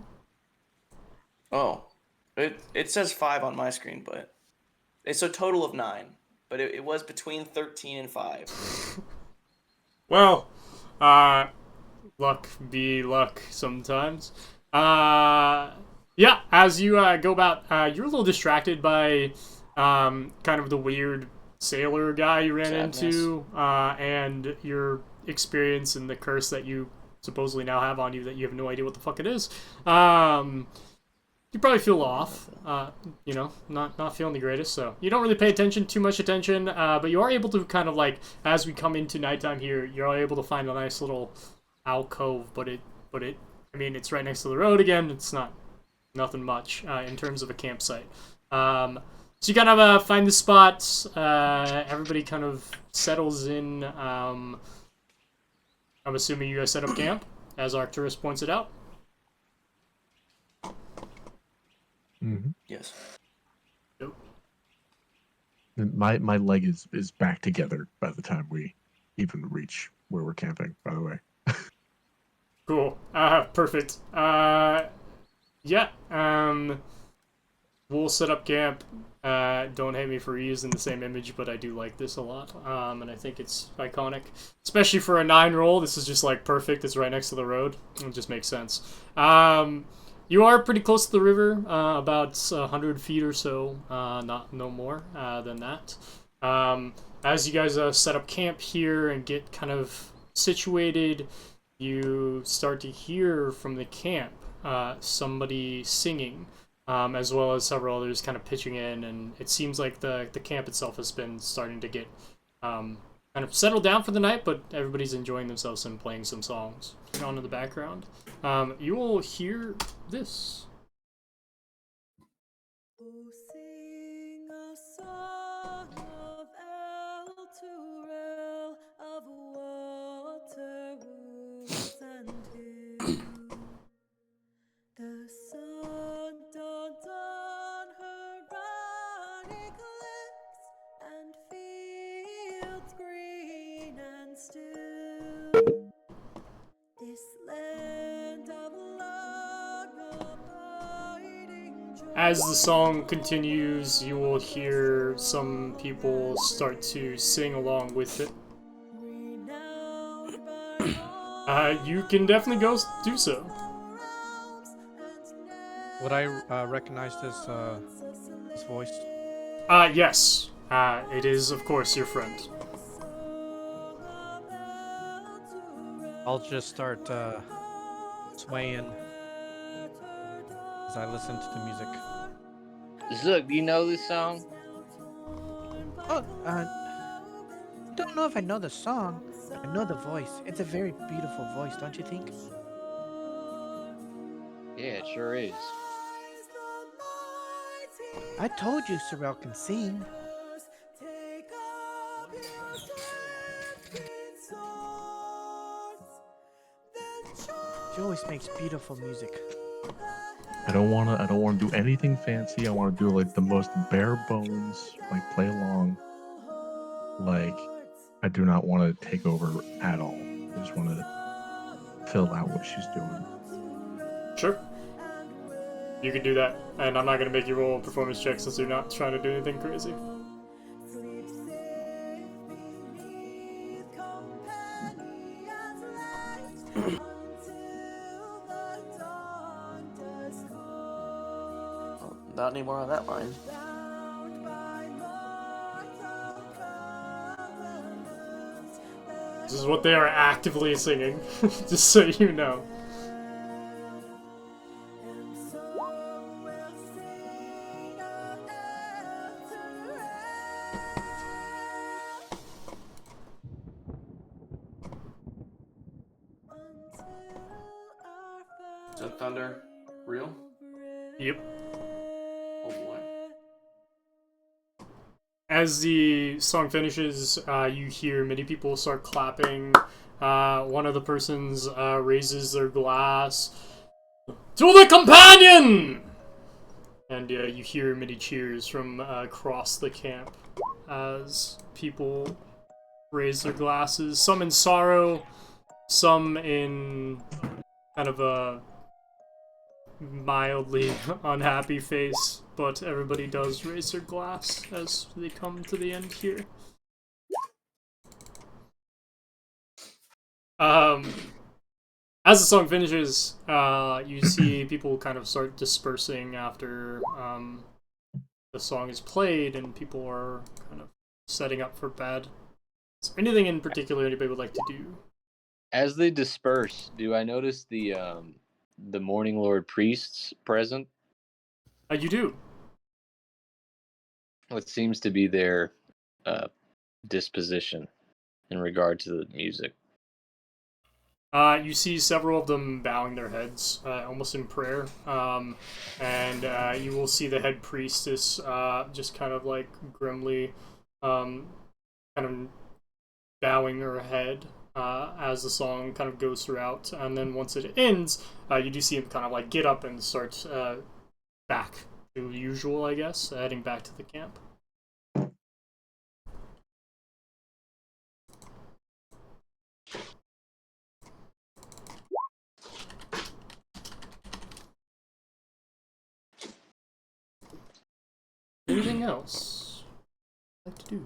it says 5 on my screen, but it's a total of 9. But it was between 13 and 5. Well, luck be luck sometimes. Yeah, as you go about, you're a little distracted by kind of the weird sailor guy you ran Sadness. into, and your experience and the curse that you supposedly now have on you that you have no idea what the fuck it is. You probably feel off, you know, not feeling the greatest, so you don't really pay too much attention, but you are able to kind of like, as we come into nighttime here, you're able to find a nice little alcove, but I mean, it's right next to the road again, it's nothing much, in terms of a campsite. So you kind of find the spots, everybody kind of settles in, I'm assuming you guys set up camp, as Arcturus points it out. Mm-hmm. Yes. My leg is back together by the time we even reach where we're camping, by the way. Cool. Perfect. Yeah. We'll set up camp. Don't hate me for using the same image, but I do like this a lot. And I think it's iconic. Especially for a 9 roll, this is just like perfect. It's right next to the road. It just makes sense. You are pretty close to the river, about 100 feet or so, no more than that. As you guys set up camp here and get kind of situated, you start to hear from the camp somebody singing, as well as several others kind of pitching in, and it seems like the camp itself has been starting to get kind of settled down for the night, but everybody's enjoying themselves and playing some songs on in the background. You will hear this. Sing a song of Elturel, of water, woods, and hills. The sun dawns on her running lips, and fields green and still. This land of long abiding joy. As the song continues, you will hear some people start to sing along with it. Renowned by You can definitely go do so. Would I recognize this voice? Yes. It is, of course, your friend. I'll just start swaying as I listen to the music. Zook, do you know this song? Oh, don't know if I know the song, but I know the voice. It's a very beautiful voice, don't you think? Yeah, it sure is. I told you Sorrel can sing. She always makes beautiful music. I don't wanna do anything fancy. I wanna do like the most bare bones, like play along. Like I do not want to take over at all. I just want to fill out what she's doing. Sure. You can do that, and I'm not going to make you roll a performance check since you're not trying to do anything crazy. Not anymore on that line. This is what they are actively singing, just so you know. That thunder real? Yep. Oh boy. As the song finishes, you hear many people start clapping. One of the persons raises their glass. To the companion! And you hear many cheers from across the camp as people raise their glasses. Some in sorrow, some in kind of a mildly unhappy face, but everybody does raise their glass as they come to the end here. As the song finishes, you see people kind of start dispersing after the song is played and people are kind of setting up for bed. Is there anything in particular anybody would like to do? As they disperse, do I notice the Morning Lord priests present? You do. What seems to be their disposition in regard to the music? You see several of them bowing their heads, almost in prayer, and you will see the head priestess just kind of like grimly kind of bowing her head as the song kind of goes throughout, and then once it ends, you do see him kind of like get up and start back to usual, I guess, heading back to the camp. Anything else I'd like to do?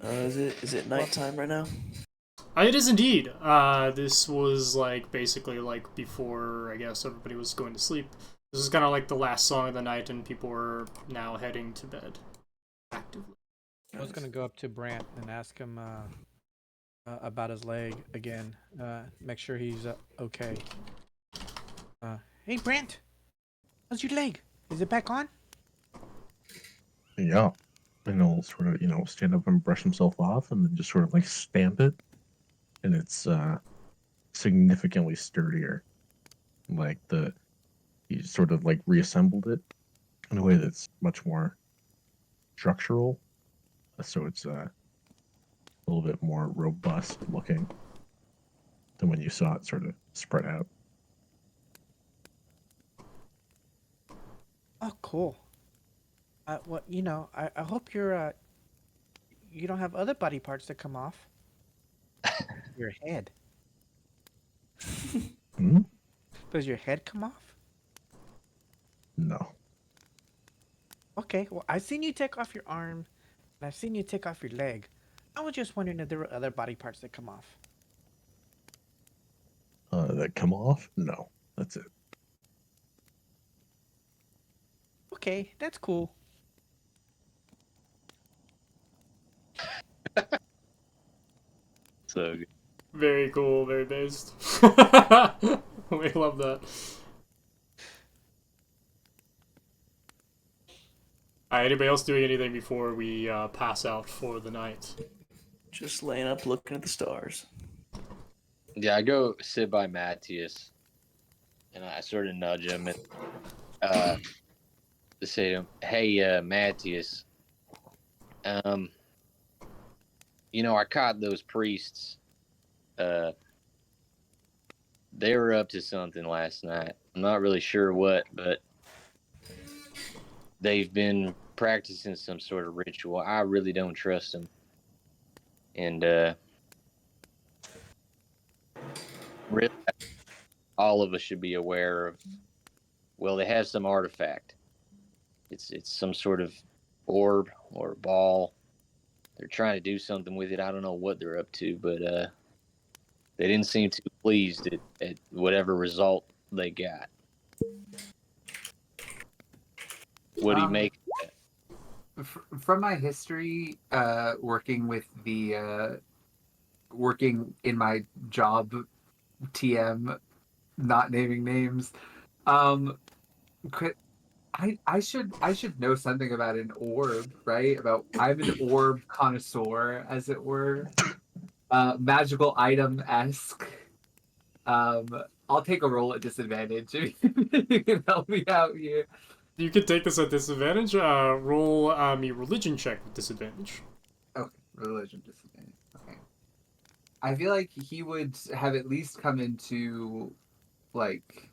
Is it nighttime right now? It is indeed. This was like basically like before I guess everybody was going to sleep. This is kind of like the last song of the night, and people are now heading to bed actively. I was gonna go up to Brant and ask him about his leg again. Make sure he's okay. Hey, Brant. How's your leg? Is it back on? Yeah. And he'll sort of, stand up and brush himself off and then just sort of like stamp it. And it's significantly sturdier. Like he sort of like reassembled it in a way that's much more structural. So it's a little bit more robust looking than when you saw it sort of spread out. Oh, cool. Well, I hope you're you don't have other body parts that come off. Your head. Hmm? Does your head come off? No. Okay, well, I've seen you take off your arm, and I've seen you take off your leg. I was just wondering if there were other body parts that come off. That come off? No. That's it. Okay, that's cool. So good. Very cool, very based. We love that. Anybody else doing anything before we pass out for the night? Just laying up looking at the stars. Yeah, I go sit by Matthias, and I sort of nudge him and to say to him, "Hey, Matthias, I caught those priests. They were up to something last night. I'm not really sure what, but they've been practicing some sort of ritual. I really don't trust them. And really, all of us should be aware of. Well, they have some artifact. It's some sort of orb or ball. They're trying to do something with it. I don't know what they're up to, but they didn't seem too pleased at whatever result they got. What do you make of that? From my history, working in my job, TM, not naming names, I should know something about an orb, right? I'm an orb connoisseur, as it were, magical item-esque. I'll take a roll at disadvantage if you can help me out here. You could take this at disadvantage. Roll a religion check with disadvantage. Okay, religion disadvantage. Okay. I feel like he would have at least come into like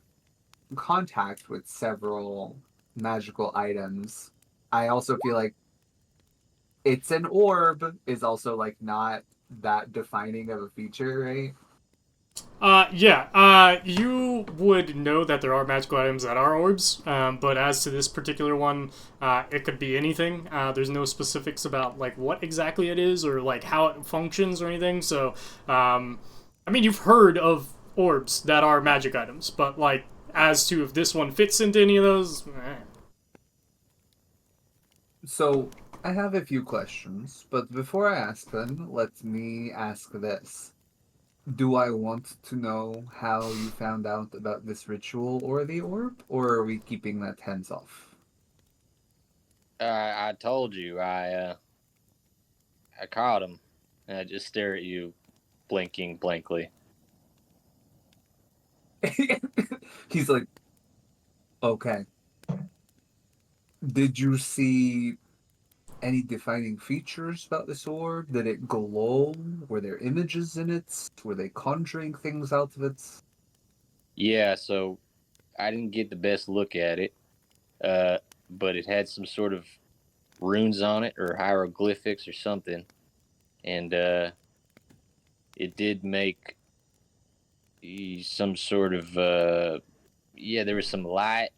contact with several magical items. I also feel like it's an orb is also like not that defining of a feature, right? Yeah, you would know that there are magical items that are orbs, but as to this particular one, it could be anything. There's no specifics about, like, what exactly it is or, like, how it functions or anything, so, I mean, you've heard of orbs that are magic items, but, like, as to if this one fits into any of those, So I have a few questions, but before I ask them, let me ask this. Do I want to know how you found out about this ritual or the orb, or are we keeping that hands off? I told you I caught him, and I just stare at you, blinking blankly. He's like, okay. Did you see any defining features about this orb? Did it glow? Were there images in it? Were they conjuring things out of it? Yeah, so I didn't get the best look at it, but it had some sort of runes on it or hieroglyphics or something, and it did make some sort of yeah, there was some light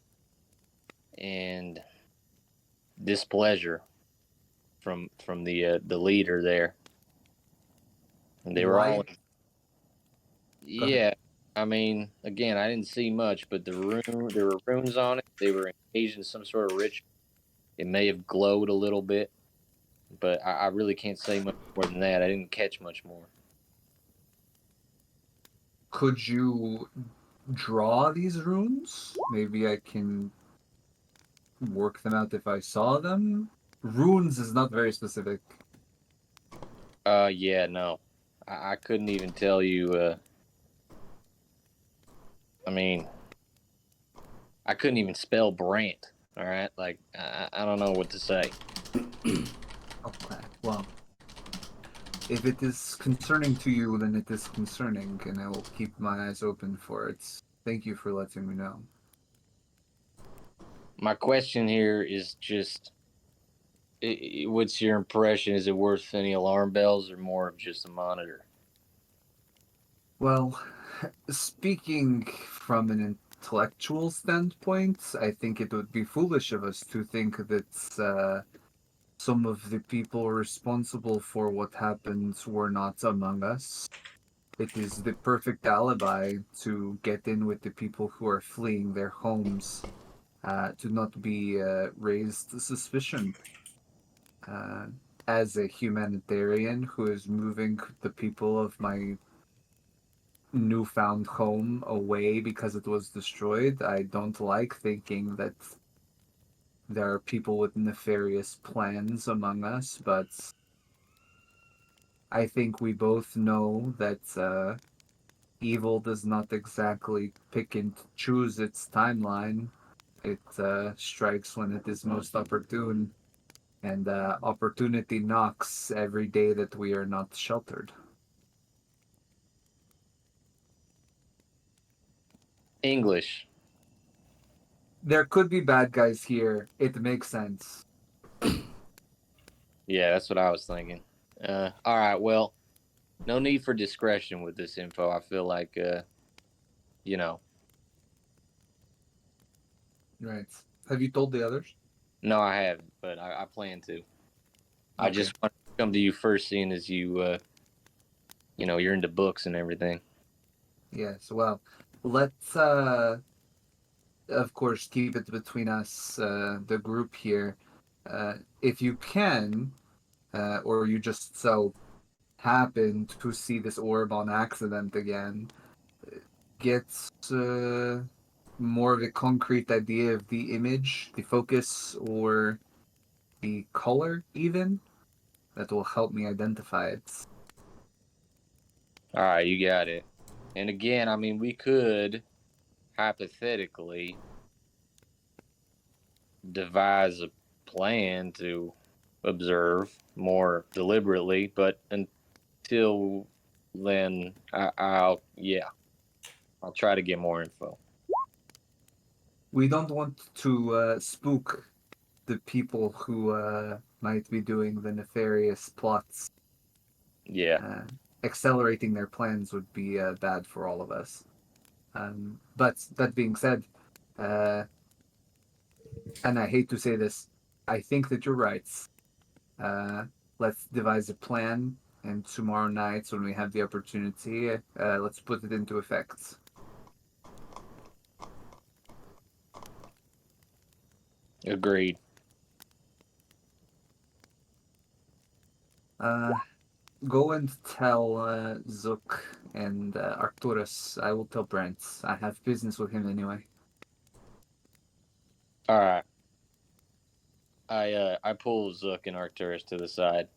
and displeasure from the leader there, and they were all Light? Go ahead. yeah. I mean, again, I didn't see much, but there were runes on it. They were engaged in some sort of ritual. It may have glowed a little bit, but I really can't say much more than that. I didn't catch much more. Could you draw these runes? Maybe I can work them out if I saw them. Runes is not very specific. Yeah, no, I couldn't even tell you. I mean, I couldn't even spell Brant. All right, like I don't know what to say. Okay, well, if it is concerning to you, then it is concerning, and I will keep my eyes open for it. Thank you for letting me know. My question here is just, what's your impression? Is it worth any alarm bells or more of just a monitor? Well, speaking from an intellectual standpoint, I think it would be foolish of us to think that some of the people responsible for what happened were not among us. It is the perfect alibi to get in with the people who are fleeing their homes, to not be raised suspicion. As a humanitarian who is moving the people of my newfound home away because it was destroyed, I don't like thinking that there are people with nefarious plans among us, but I think we both know that evil does not exactly pick and choose its timeline. It strikes when it is most opportune, and opportunity knocks every day that we are not sheltered. English. There could be bad guys here. It makes sense. Yeah, that's what I was thinking. All right, well, no need for discretion with this info. I feel like, you know, Right. Have you told the others? no, I haven't, but I plan to. I Okay. just want to come to you first, seeing as you, you know, you're into books and everything. Yes, well, let's, of course, keep it between us, the group here. If you can, or you just so happen to see this orb on accident again, get more of a concrete idea of the image, the focus, or the color, even, that will help me identify it. All right, you got it. And again, I mean, we could hypothetically devise a plan to observe more deliberately, but until then, I'll try to get more info. We don't want to spook the people who might be doing the nefarious plots. Yeah. Accelerating their plans would be bad for all of us. But that being said, and I hate to say this, I think that you're right. Let's devise a plan, and tomorrow night, when we have the opportunity, let's put it into effect. Agreed. Go and tell Zook and Arcturus. I will tell Brant. I have business with him anyway. All right. I pull Zook and Arcturus to the side,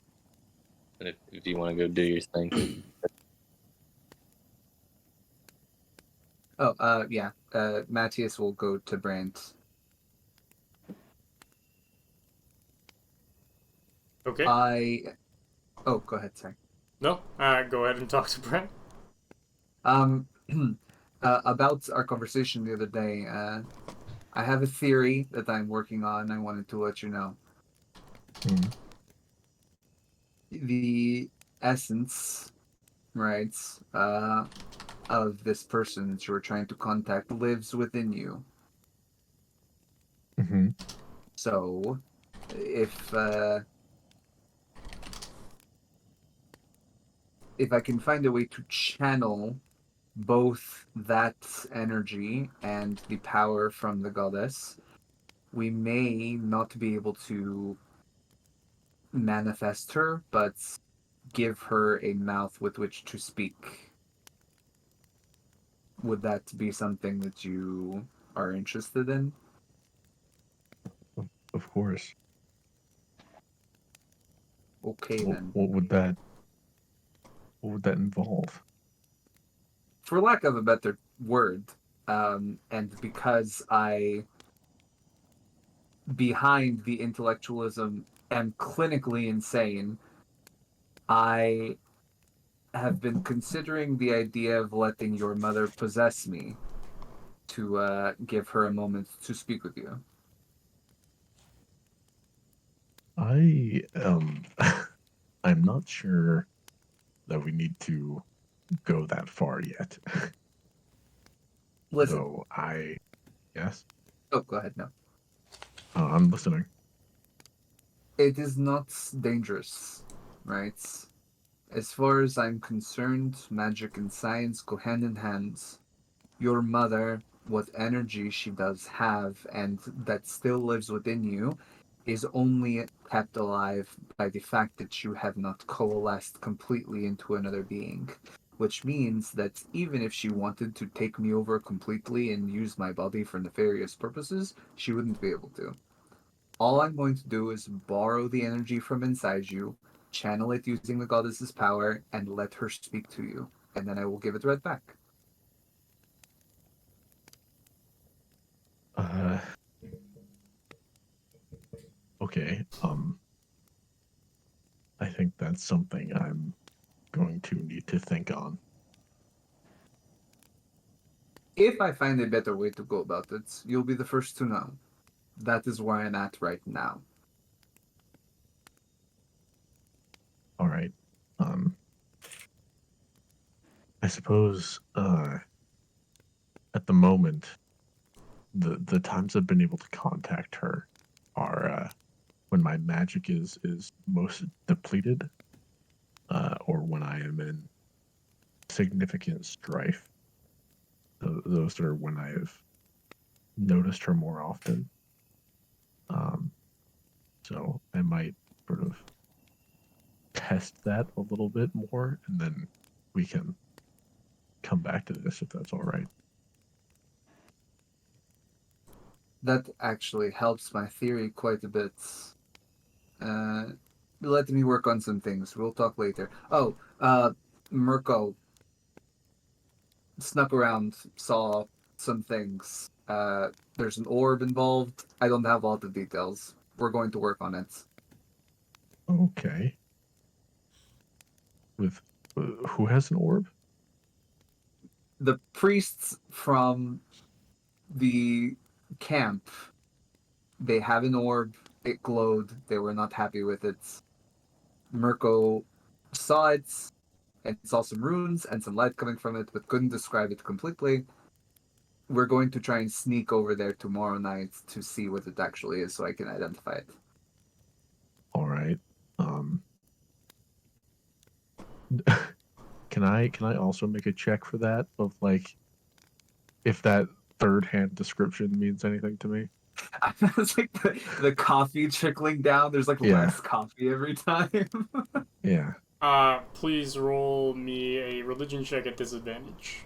and if you want to go do your thing. Yeah. Matthias will go to Brant. Okay. Oh, go ahead, sorry. No, go ahead and talk to Brent. About our conversation the other day, I have a theory that I'm working on. I wanted to let you know. The essence, right, of this person that you were trying to contact lives within you. Mm-hmm. So, if I can find a way to channel both that energy and the power from the goddess, we may not be able to manifest her, but give her a mouth with which to speak. Would that be something that you are interested in? Of course. Okay, then. What would that involve? For lack of a better word, and because behind the intellectualism, am clinically insane, I have been considering the idea of letting your mother possess me to give her a moment to speak with you. I'm not sure that we need to go that far yet. Listen. Though yes. Oh, go ahead. No. I'm listening. It is not dangerous, right? As far as I'm concerned, magic and science go hand in hand. Your mother, what energy she does have, and that still lives within you, is only kept alive by the fact that you have not coalesced completely into another being. Which means that even if she wanted to take me over completely and use my body for nefarious purposes, she wouldn't be able to. All I'm going to do is borrow the energy from inside you, channel it using the goddess's power, and let her speak to you. And then I will give it right back. Okay. I think that's something I'm going to need to think on. If I find a better way to go about it, you'll be the first to know. That is where I'm at right now. All right. I suppose at the moment, the times I've been able to contact her are when my magic is most depleted, or when I am in significant strife. Those are when I have noticed her more often. So I might sort of test that a little bit more, and then we can come back to this if that's all right. That actually helps my theory quite a bit. Let me work on some things. We'll talk later. Oh, Murko. snuck around, saw some things. There's an orb involved. I don't have all the details. We're going to work on it. Okay. With who has an orb? The priests from the camp, they have an orb. It glowed. They were not happy with it. Murko saw it and saw some runes and some light coming from it, but couldn't describe it completely. We're going to try and sneak over there tomorrow night to see what it actually is, so I can identify it. All right. Can I also make a check for that of like if that third hand description means anything to me? It's like the coffee trickling down. There's like Yeah. less coffee every time. Yeah. Please roll me a religion check at disadvantage.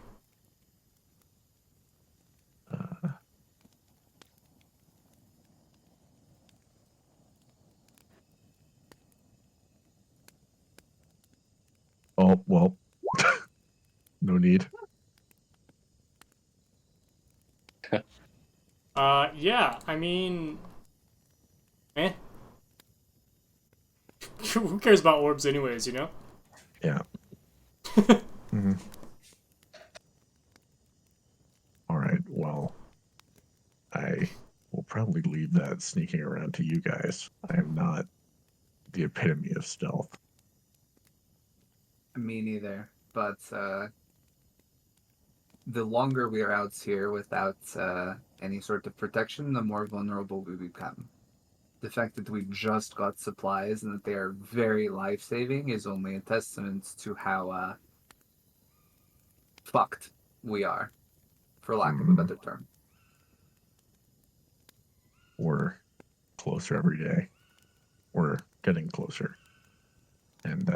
Oh, well. No need. Yeah, I mean... Eh. Who cares about orbs anyways, you know? Yeah. Mhm. All right. Well, I will probably leave that sneaking around to you guys. I am not the epitome of stealth. Me neither. But the longer we are out here without any sort of protection, the more vulnerable we become. The fact that we just got supplies and that they are very life-saving is only a testament to how fucked we are, for lack of a better term. We're closer every day. We're getting closer. And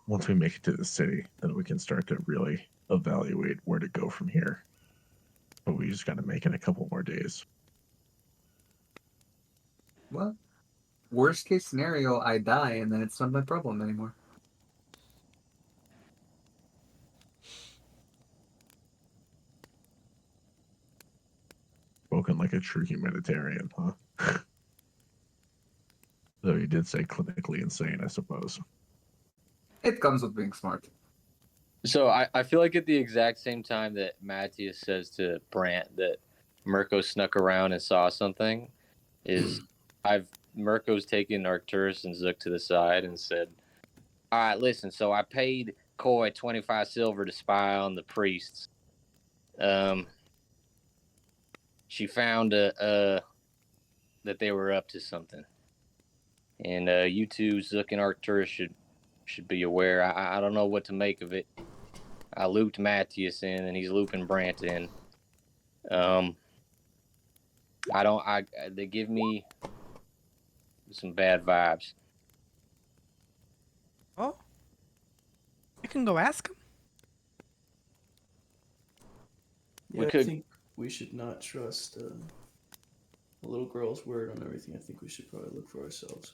once we make it to the city, then we can start to really evaluate where to go from here. But we just got to make it a couple more days. Well, worst case scenario, I die and then it's not my problem anymore. Spoken like a true humanitarian, huh? Though you did say clinically insane, I suppose. It comes with being smart. So I feel like at the exact same time that Matthias says to Brant that Murko snuck around and saw something, is Murko's taken Arcturus and Zook to the side and said, "All right, listen. So I paid Coy 25 silver to spy on the priests. She found that they were up to something, and you two, Zook and Arcturus, should be aware. I don't know what to make of it. I looped Matthias in, and he's looping Brant in. They give me some bad vibes." Oh, you can go ask him. Yeah, could- I think we should not trust a little girl's word on everything. I think we should probably look for ourselves.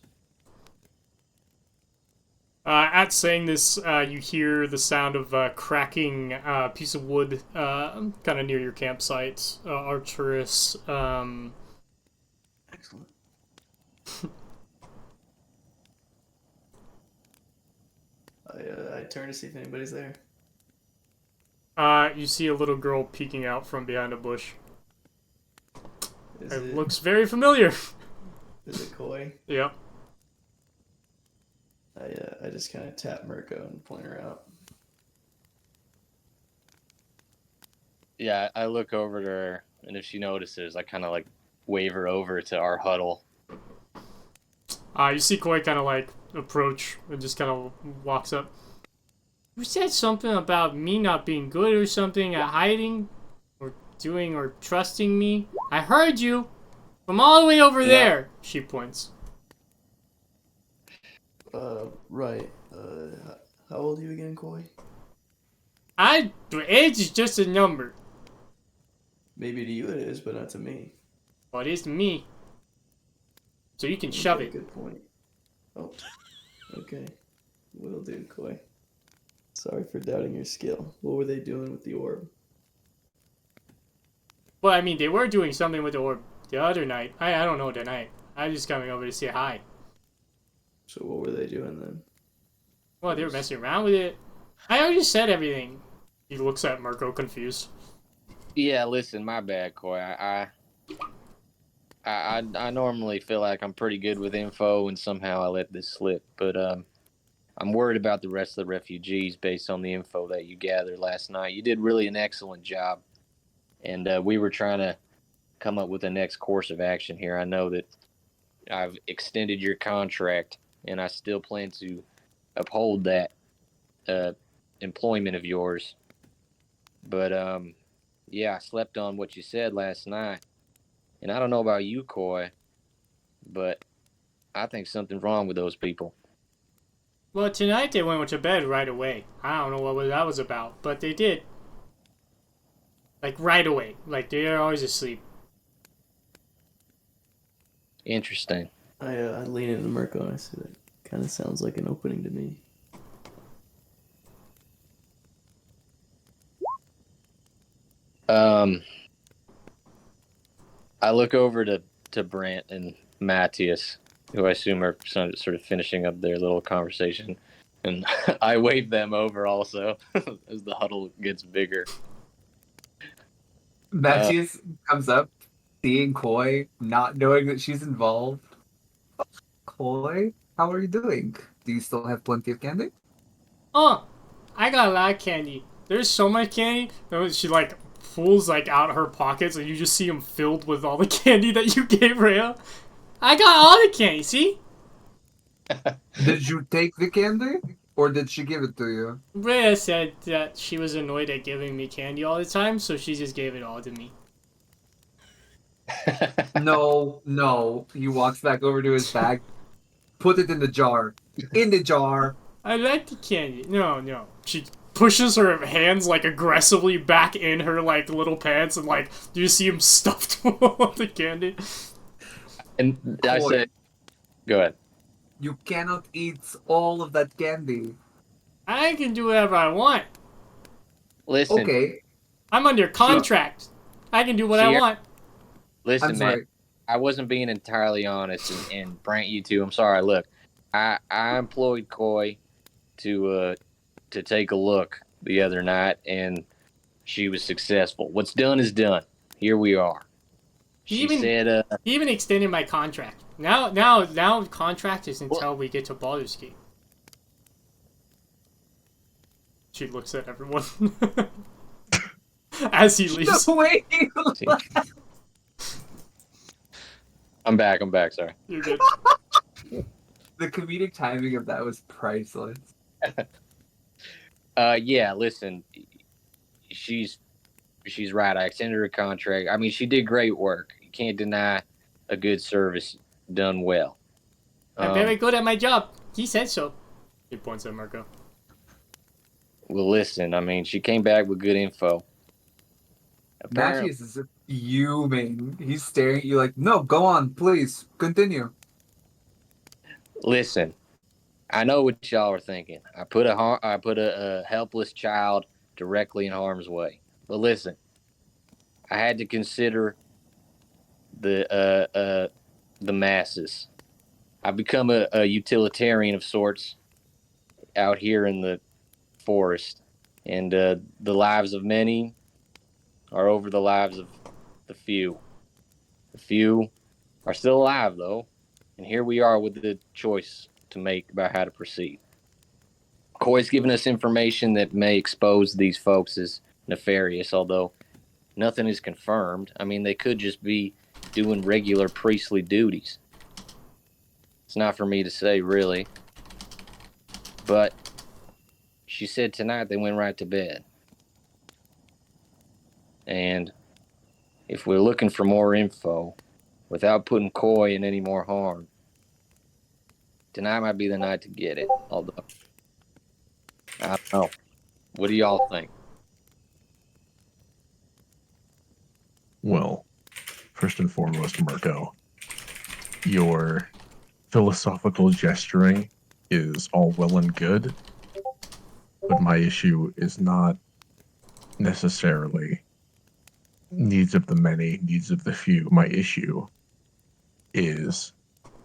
At saying this, you hear the sound of a cracking piece of wood kind of near your campsite. Arcturus. Excellent. I turn to see if anybody's there. You see a little girl peeking out from behind a bush. Is It it looks very familiar. is it Coy? Yep. I just kind of tap Murko and point her out. Yeah, I look over to her, and if she notices, I kind of like wave her over to our huddle. You see Koi kind of like approach and just kind of walks up. You said something about me not being good or something at hiding or doing or trusting me. I heard you from all the way over there. She points. Right. How old are you again, Coy? Age is just a number. Maybe to you it is, but not to me. Well, it is to me. So you can shove Okay, it. Good point. Oh, okay. Will do, Coy. Sorry for doubting your skill. What were they doing with the orb? Well, I mean, they were doing something with the orb the other night. I don't know tonight. I was just coming over to say hi. So what were they doing then? Well, they were messing around with it. I already said everything. He looks at Murko confused. Yeah, listen, my bad, Coy. I normally feel like I'm pretty good with info, and somehow I let this slip. But I'm worried about the rest of the refugees based on the info that you gathered last night. You did really an excellent job, and we were trying to come up with the next course of action here. I know that I've extended your contract, and I still plan to uphold that employment of yours. But yeah, I slept on what you said last night. And I don't know about you, Coy, but I think something's wrong with those people. Well, tonight they went to bed right away. I don't know what that was about, but they did. Like, right away. Like, they're always asleep. Interesting. I lean into Murko and I say that kind of sounds like an opening to me. I look over to Brant and Matthias, who I assume are sort of finishing up their little conversation, and I wave them over also as the huddle gets bigger. Matthias comes up, seeing Coy, not knowing that she's involved. Coy, how are you doing? Do you still have plenty of candy? Oh, I got a lot of candy. There's so much candy. She, like, pulls, like, out her pockets, and you just see them filled with all the candy that you gave Rhea. I got all the candy, see? Did you take the candy? Or did she give it to you? Rhea said that she was annoyed at giving me candy all the time, so she just gave it all to me. No. He walks back over to his bag. Put it in the jar. In the jar. I like the candy. No. She pushes her hands, like, aggressively back in her, like, little pants, and, like, you see him stuffed full of the candy. And I Coy, said, go ahead. you cannot eat all of that candy. I can do whatever I want. Listen, Okay. I'm under contract. I can do what I See, want. listen, I'm man. sorry. I wasn't being entirely honest, and Brant, you too. I'm sorry. Look, I employed Coy to take a look the other night, and she was successful. What's done is done. Here we are. She said, He even extended my contract. Now contract is until we get to Baldur's Gate. She looks at everyone as he leaves. Wait. I'm back. Sorry. You're good. The comedic timing of that was priceless. Yeah, listen, she's right. I extended her contract. I mean, she did great work. You can't deny a good service done well. I'm very good at my job. He said so. He points at Murko. Well, listen, I mean, she came back with good info. Apparently, Matthias is fuming. He's staring at you like, no, go on, please, continue. listen, I know what y'all are thinking. I put a helpless child directly in harm's way. But listen, I had to consider the masses. I've become a utilitarian of sorts out here in the forest, and the lives of many are over the lives of the few. The few are still alive, though, and here we are with the choice to make about how to proceed. Coy's given us information that may expose these folks as nefarious, although nothing is confirmed. I mean, they could just be doing regular priestly duties. It's not for me to say, really. But she said tonight they went right to bed. And if we're looking for more info, without putting Coy in any more harm, tonight might be the night to get it. Although, I don't know. What do y'all think? Well, first and foremost, Murko, your philosophical gesturing is all well and good, But my issue is not necessarily needs of the many, needs of the few. My issue is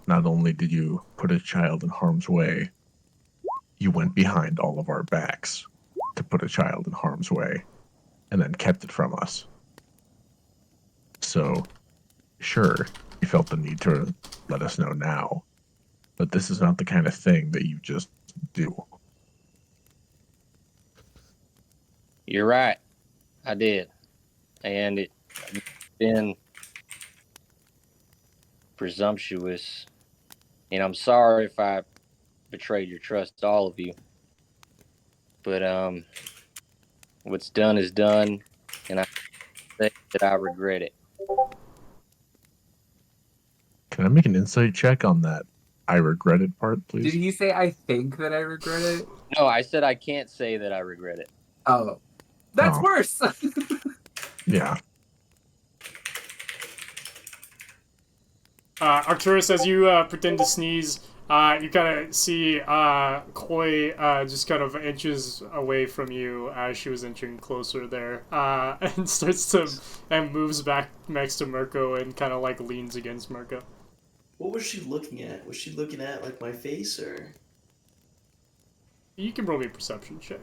not only did you put a child in harm's way, you went behind all of our backs to put a child in harm's way and then kept it from us. So, sure, you felt the need to let us know now, but this is not the kind of thing that you just do. You're right. I did. And it's been presumptuous. And I'm sorry if I betrayed your trust, all of you. But what's done is done, and I say that I regret it. Can I make an insight check on that I regret it part, please? Did he say I think that I regret it? No, I said I can't say that I regret it. Oh. That's Oh. worse. Yeah. Arcturus, as you pretend to sneeze, you kind of see Koi just kind of inches away from you as she was inching closer there, and starts to and moves back next to Murko and kind of like leans against Murko. What was she looking at? Was she looking at like my face or? You can roll me a perception check.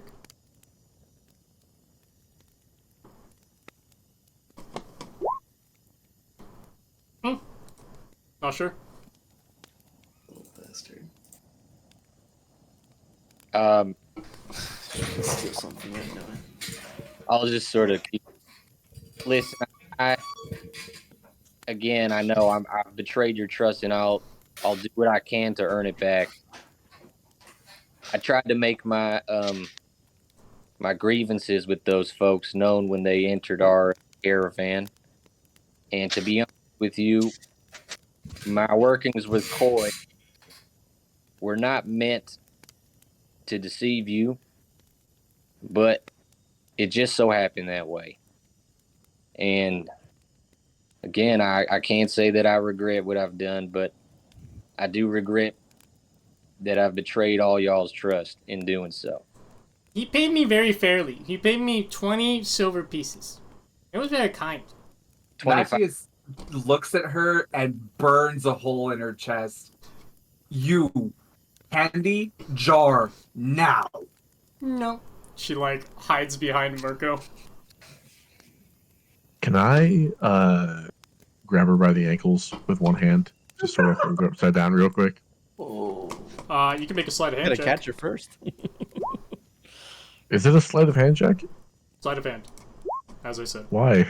Not sure. Little bastard. Steal something right now. I'll just sort of listen. I know I've betrayed your trust, and I'll do what I can to earn it back. I tried to make my my grievances with those folks known when they entered our caravan, and to be honest with you, my workings with Koi were not meant to deceive you, but it just so happened that way. And again, I can't say that I regret what I've done, but I do regret that I've betrayed all y'all's trust in doing so. He paid me very fairly. He paid me 20 silver pieces. It was very kind. 25. Matthias looks at her and burns a hole in her chest. You, candy jar now. No. She like hides behind Murko. Can I grab her by the ankles with one hand? Just sort of hold her upside down real quick. Oh. You can make a sleight of hand Gotta check. catch her first. Is it a sleight of hand check? Sleight of hand. As I said. Why?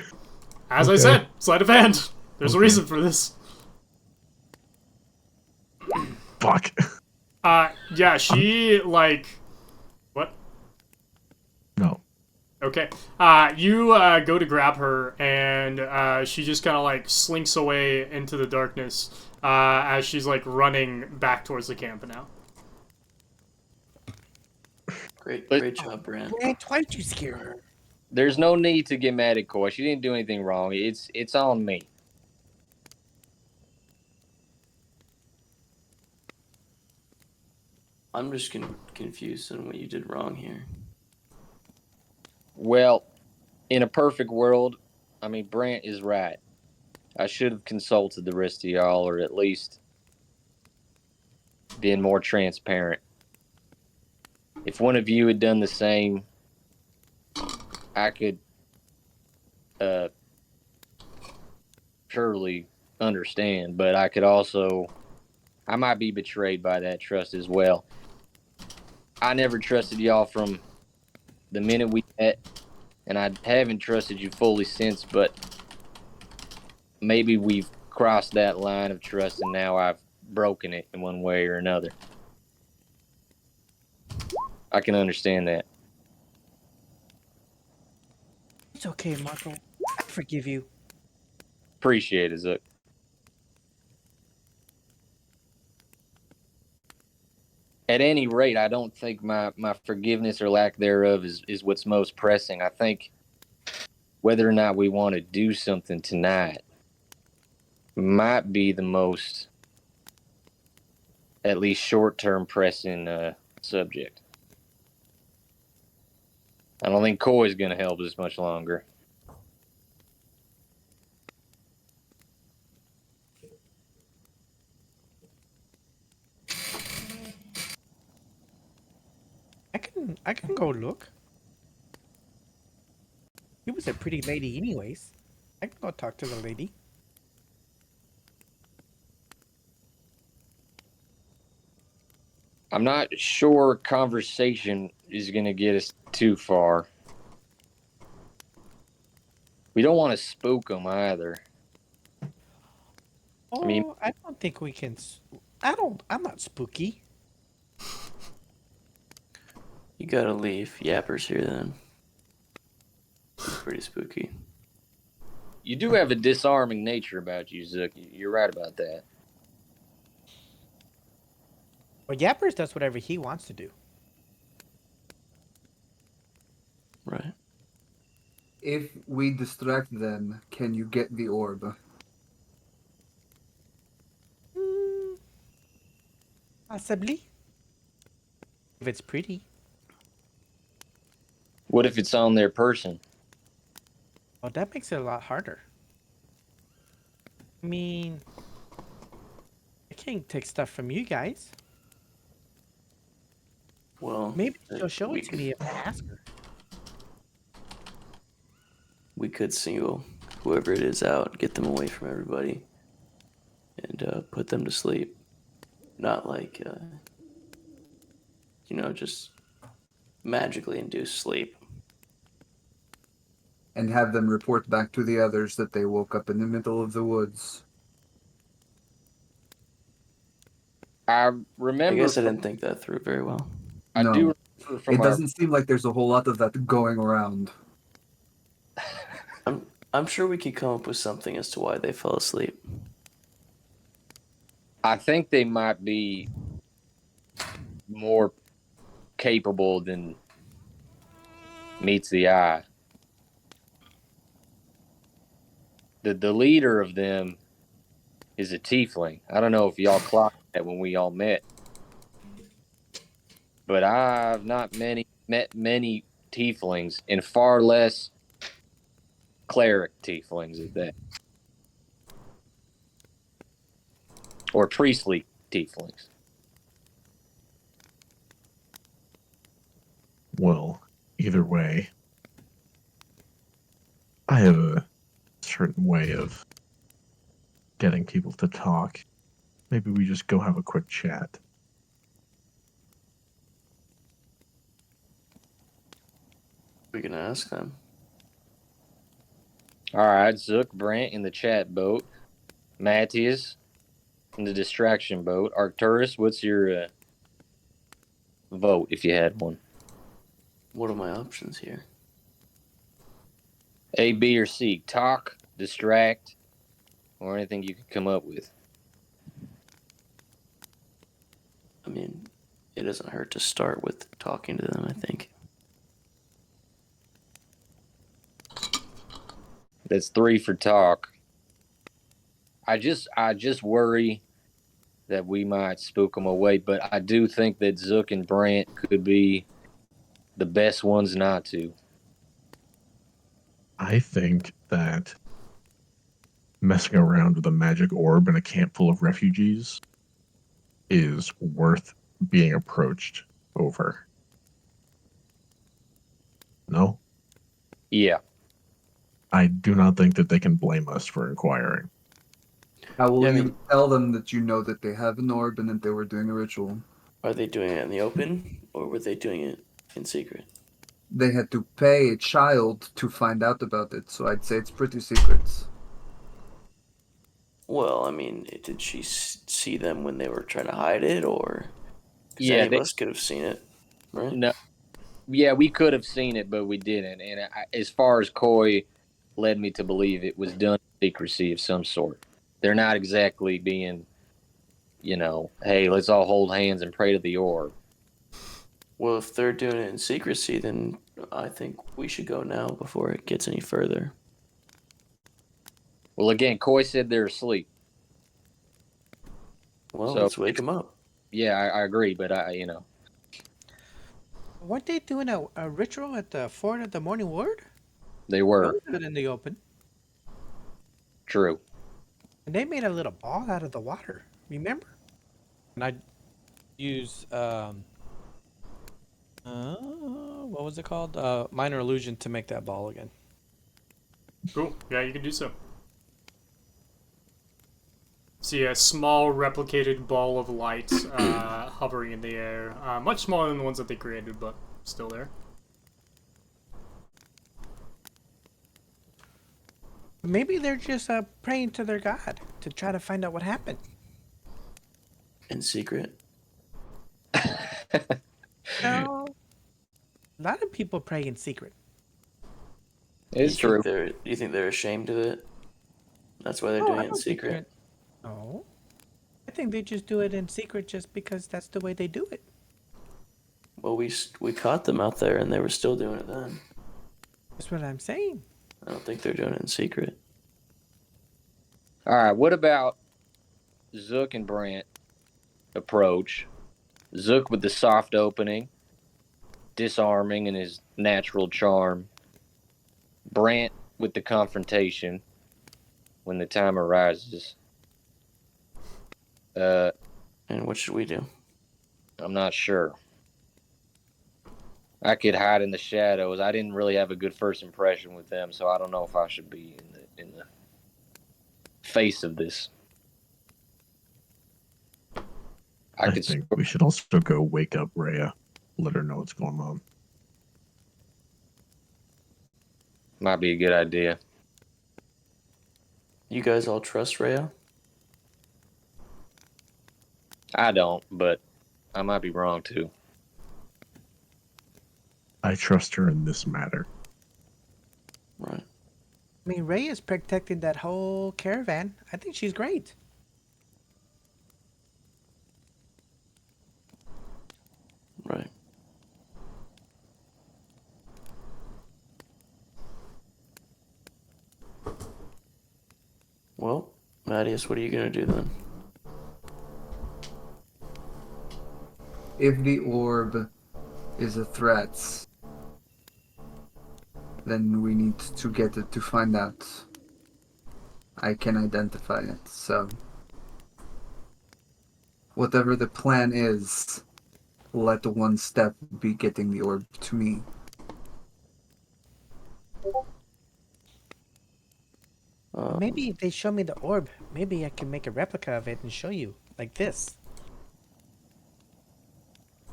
As I Okay. said, sleight of hand. There's a Okay. reason for this. Fuck. Yeah, she like what? No. Okay. You go to grab her, and she just kind of like slinks away into the darkness as she's like running back towards the camp now. Great job, Brant. Brant, why did you scare her? There's no need to get mad at Koi. She didn't do anything wrong. It's on me. I'm just confused on what you did wrong here. Well, in a perfect world, I mean, Brant is right. I should have consulted the rest of y'all, or at least been more transparent. If one of you had done the same, I could surely understand, but I could also, I might be betrayed by that trust as well. I never trusted y'all from the minute we met, and I haven't trusted you fully since, but maybe we've crossed that line of trust, and now I've broken it in one way or another. I can understand that. It's okay, Marco. I forgive you. Appreciate it, Zook. At any rate, I don't think my forgiveness or lack thereof is what's most pressing. I think whether or not we want to do something tonight might be the most, at least short-term pressing subject. I don't think Koi's going to help us much longer. I can go look. He was a pretty lady anyways. I can go talk to the lady. I'm not sure conversation is going to get us too far. We don't want to spook them either. Oh, mean- I don't think we can. I'm not spooky. You gotta leave Yappers here then. It's pretty spooky. You do have a disarming nature about you, Zook. You're right about that. Well, Yappers does whatever he wants to do. Right. If we distract them, can you get the orb? Possibly. If it's pretty. What if it's on their person? Well, that makes it a lot harder. I mean, I can't take stuff from you guys. Well, Maybe she'll show we it to me if I ask her. We could single whoever it is out, get them away from everybody, and put them to sleep. Not like, just magically induce sleep. And have them report back to the others that they woke up in the middle of the woods. I I remember. guess I didn't think that through very well. I No. do remember from It our. doesn't seem like there's a whole lot of that going around. I'm sure we could come up with something as to why they fell asleep. I think they might be more capable than meets the eye. The leader of them is a tiefling. I don't know if y'all clocked that when we all met, but I've not met many tieflings, and far less cleric tieflings at that, or priestly tieflings. Well, either way, I have a certain way of getting people to talk. Maybe we just go have a quick chat. We're gonna ask them. All right, Zook, Brant in the chat boat, Matthias in the distraction boat. Arcturus, what's your vote if you had one? What are my options here? A, B, or C? Talk, distract, or anything you could come up with. I mean, it doesn't hurt to start with talking to them, I think. That's 3 for talk. I just worry that we might spook them away, but I do think that Zook and Brant could be the best ones not to. I think that messing around with a magic orb in a camp full of refugees is worth being approached over. No? Yeah. I do not think that they can blame us for inquiring. How will Yeah, I you mean- tell them that you know that they have an orb and that they were doing a ritual? Are they doing it in the open, or were they doing it in secret? They had to pay a child to find out about it, so I'd say it's pretty secret. Well, I mean, did she see them when they were trying to hide it, or? 'Cause Yeah, any of us could have seen it, right? No. Yeah, we could have seen it, but we didn't. And as far as Koi led me to believe, it was done in secrecy of some sort. They're not exactly being, hey, let's all hold hands and pray to the orb. Well, if they're doing it in secrecy, then I think we should go now before it gets any further. Well, again, Koi said they're asleep. Well, So- let's wake them up. Yeah, I agree, but weren't they doing a ritual at the Fort of the Morning Word? They That were. was good in the open. True. And they made a little ball out of the water. Remember? And I use what was it called? Minor illusion to make that ball again. Cool. Yeah, you can do so. See a small replicated ball of light hovering in the air. Much smaller than the ones that they created, but still there. Maybe they're just praying to their god to try to find out what happened. In secret. No. A lot of people pray in secret. It's true. You think they're ashamed of it? That's why they're Oh, doing I it in don't think they're- secret. No. I think they just do it in secret just because that's the way they do it. Well, we caught them out there, and they were still doing it then. That's what I'm saying. I don't think they're doing it in secret. All right. What about Zook and Brant approach? Zook with the soft opening, disarming in his natural charm. Brant with the confrontation when the time arises. And what should we do? I'm not sure. I could hide in the shadows. I didn't really have a good first impression with them, so I don't know if I should be in the face of this. I think we should also go wake up Rhea, let her know what's going on. Might be a good idea. You guys all trust Rhea? I don't, but I might be wrong too. I trust her in this matter. Right. I mean, Ray is protecting that whole caravan. I think she's great. Right. Well, Matthias, what are you going to do then? If the orb is a threat, then we need to get it to find out. I can identify it, so whatever the plan is, let the one step be getting the orb to me. Maybe if they show me the orb, maybe I can make a replica of it and show you, like this.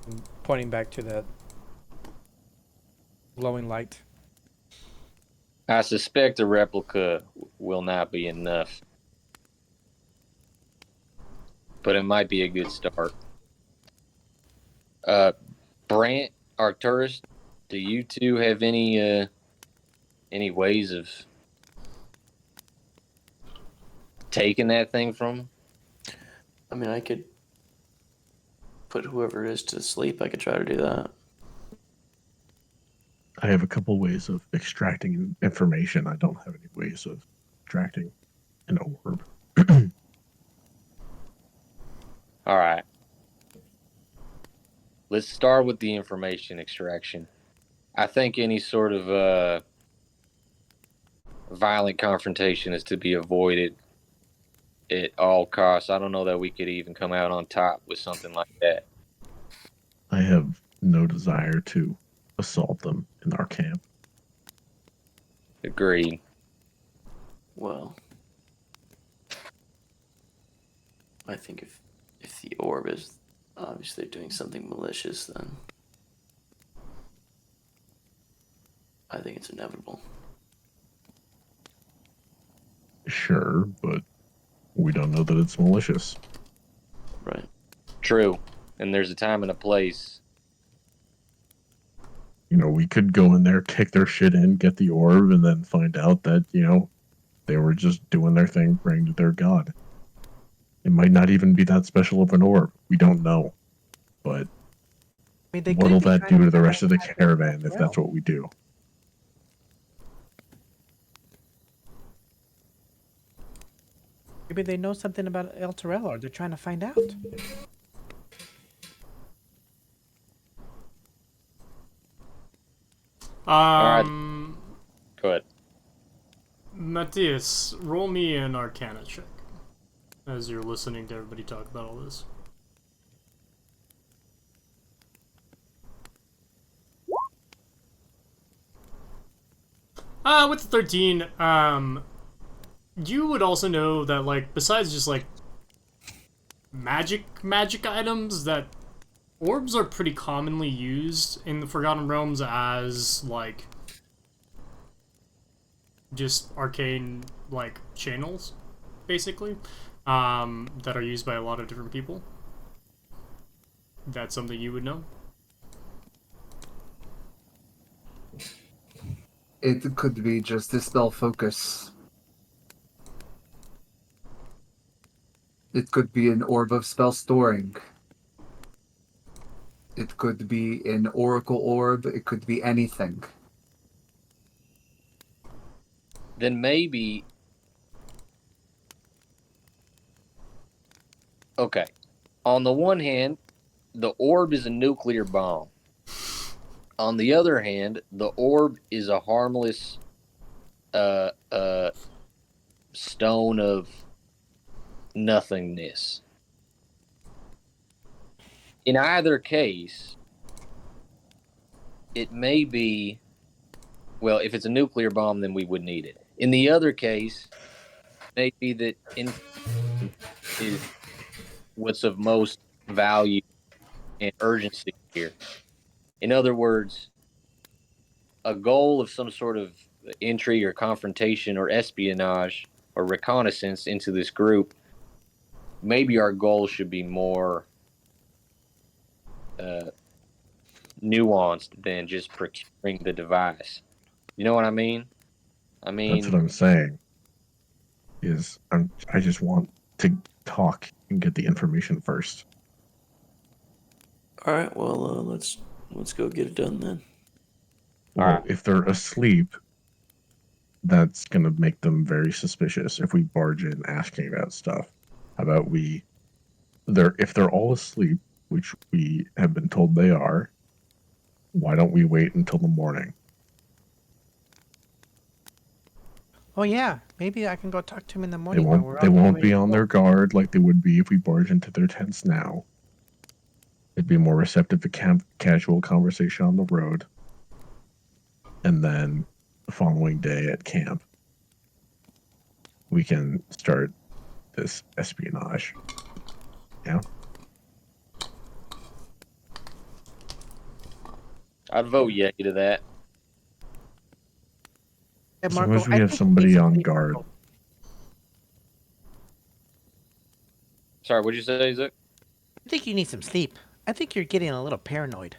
I'm pointing back to that glowing light. I suspect a replica will not be enough, but it might be a good start. Brant, Arcturus, do you two have any ways of taking that thing from him? I mean, I could put whoever it is to sleep. I could try to do that. I have a couple ways of extracting information. I don't have any ways of extracting an orb. All right. Let's start with the information extraction. I think any sort of violent confrontation is to be avoided at all costs. I don't know that we could even come out on top with something like that. I have no desire to assault them in our camp. Agreed. Well, I think if the orb is obviously doing something malicious, then I think it's inevitable. Sure, but we don't know that it's malicious. Right. True. And there's a time and a place. You know, we could go in there, kick their shit in, get the orb, and then find out that, you know, they were just doing their thing, praying to their god. It might not even be that special of an orb. We don't know. But I mean, they what could will be that trying do to to the find rest of the out caravan if well. that's what we do? Maybe they know something about El Torello, or they're trying to find out. right. Um, Go ahead. Matthias, roll me an Arcana check as you're listening to everybody talk about all this. With the 13, you would also know that, like, besides just, like, magic items, that orbs are pretty commonly used in the Forgotten Realms as, like, just arcane, like, channels, basically, that are used by a lot of different people. That's something you would know. It could be just dispel focus. It could be an orb of spell storing. It could be an oracle orb. It could be anything. Then maybe. Okay. On the one hand, the orb is a nuclear bomb. On the other hand, the orb is a harmless stone of nothingness. In either case, it may be, well, if it's a nuclear bomb, then we would need it. In the other case, maybe that is what's of most value and urgency here. In other words, a goal of some sort of intrigue or confrontation or espionage or reconnaissance into this group, maybe our goal should be more nuanced than just procuring the device. You know what I mean? That's what I'm saying. I just want to talk and get the information first. All right, well, let's go get it done then. Well, if they're asleep, that's gonna make them very suspicious if we barge in asking about stuff. How about if they're all asleep, which we have been told they are, why don't we wait until the morning? Oh yeah, maybe I can go talk to him in the morning. They won't be on their guard like they would be if we barge into their tents now. They'd be more receptive to casual conversation on the road. And then the following day at camp, we can start this espionage. Yeah? I'd vote yay to that. Hey, As long Murko, as we I have think somebody he's on asleep, guard. Murko. Sorry, what'd you say, Zook? I think you need some sleep. I think you're getting a little paranoid.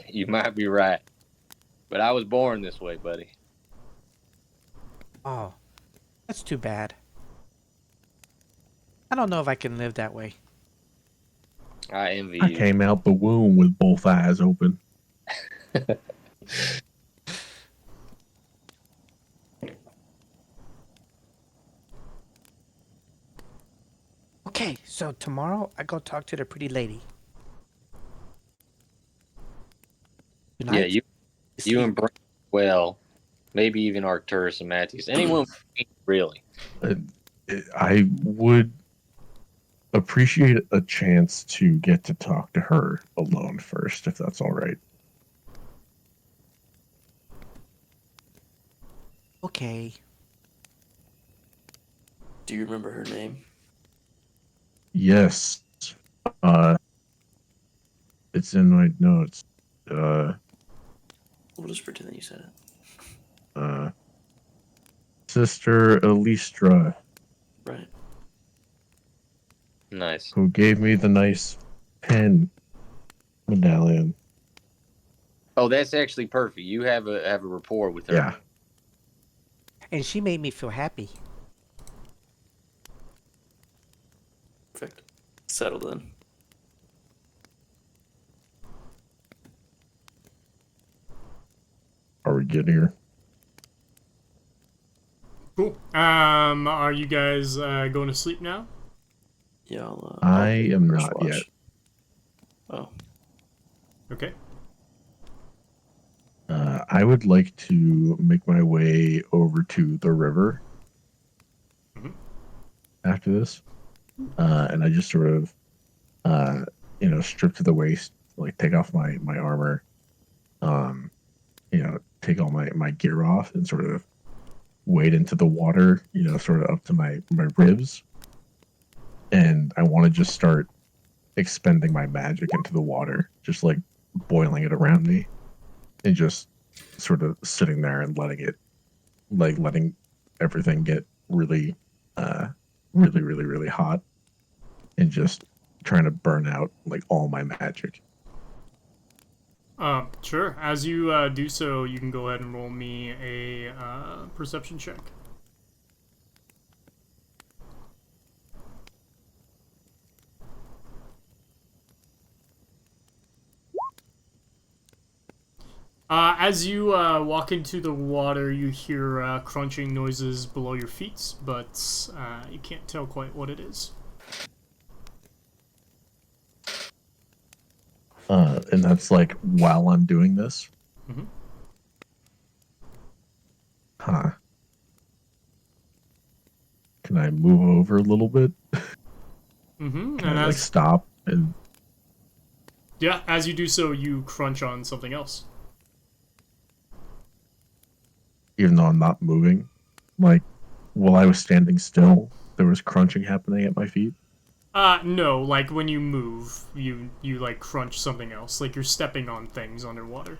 You might be right. But I was born this way, buddy. Oh, that's too bad. I don't know if I can live that way. I envy I you. came out the womb with both eyes open. Okay, so tomorrow I go talk to the pretty lady. Good Yeah, night. you Sleep. and Brant, well, maybe even Arcturus and Matthias. Anyone really. I would appreciate a chance to get to talk to her alone first, if that's all right. Okay. Do you remember her name? Yes. It's in my notes. We'll just pretend that you said it. Sister Elistra, Right. Nice. who gave me the nice pen medallion. Oh, that's actually perfect. You have a rapport with her. Yeah. And she made me feel happy. Perfect. Settled then. Are we good here? Cool. Are you guys going to sleep now? Yeah, I I'll take am first not watch. yet. Oh, Okay. I would like to make my way over to the river Mhm. after this, and I just sort of, strip to the waist, like take off my armor, take all my gear off, and sort of wade into the water, sort of up to my ribs, and I want to just start expending my magic into the water, just like boiling it around me, and just sort of sitting there and letting everything get really, really hot, and just trying to burn out like all my magic. Sure. As you do so, you can go ahead and roll me a perception check. As you walk into the water, you hear crunching noises below your feet, but you can't tell quite what it is. And that's like while I'm doing this. Mhm. Huh. Can I move over a little bit? Mm-hmm. Can And I like stop and yeah, as you do so, you crunch on something else. even though I'm not moving, like while I was standing still, there was crunching happening at my feet. No, like when you move, you like crunch something else, like you're stepping on things underwater.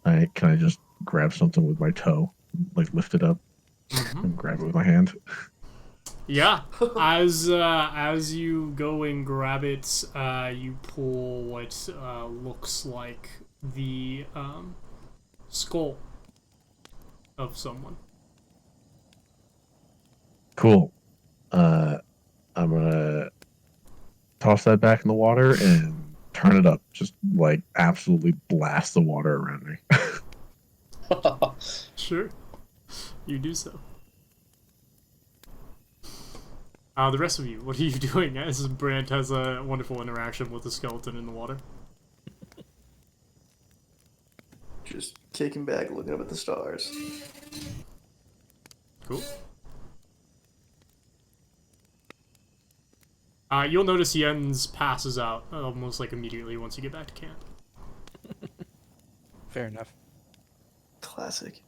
Can I just grab something with my toe, like lift it up and grab it with my hand? Yeah. As you go and grab it, you pull what looks like the skull of someone. Cool. I'm gonna toss that back in the water and turn it up. Just like absolutely blast the water around me. Sure. You do so. The rest of you, what are you doing as Brant has a wonderful interaction with the skeleton in the water? Just kicking back, looking up at the stars. Cool. You'll notice Jens passes out almost like immediately once you get back to camp. Fair enough. Classic.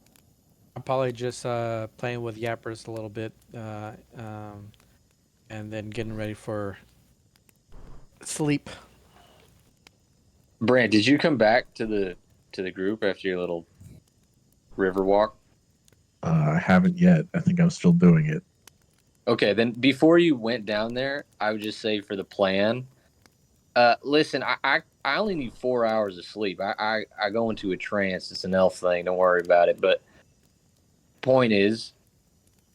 I'm probably just playing with yappers a little bit, and then getting ready for sleep. Brant, did you come back to the group after your little river walk? I haven't yet. I think I'm still doing it. Okay, then before you went down there, I would just say for the plan, listen, I only need 4 hours of sleep. I go into a trance. It's an elf thing. Don't worry about it. But point is,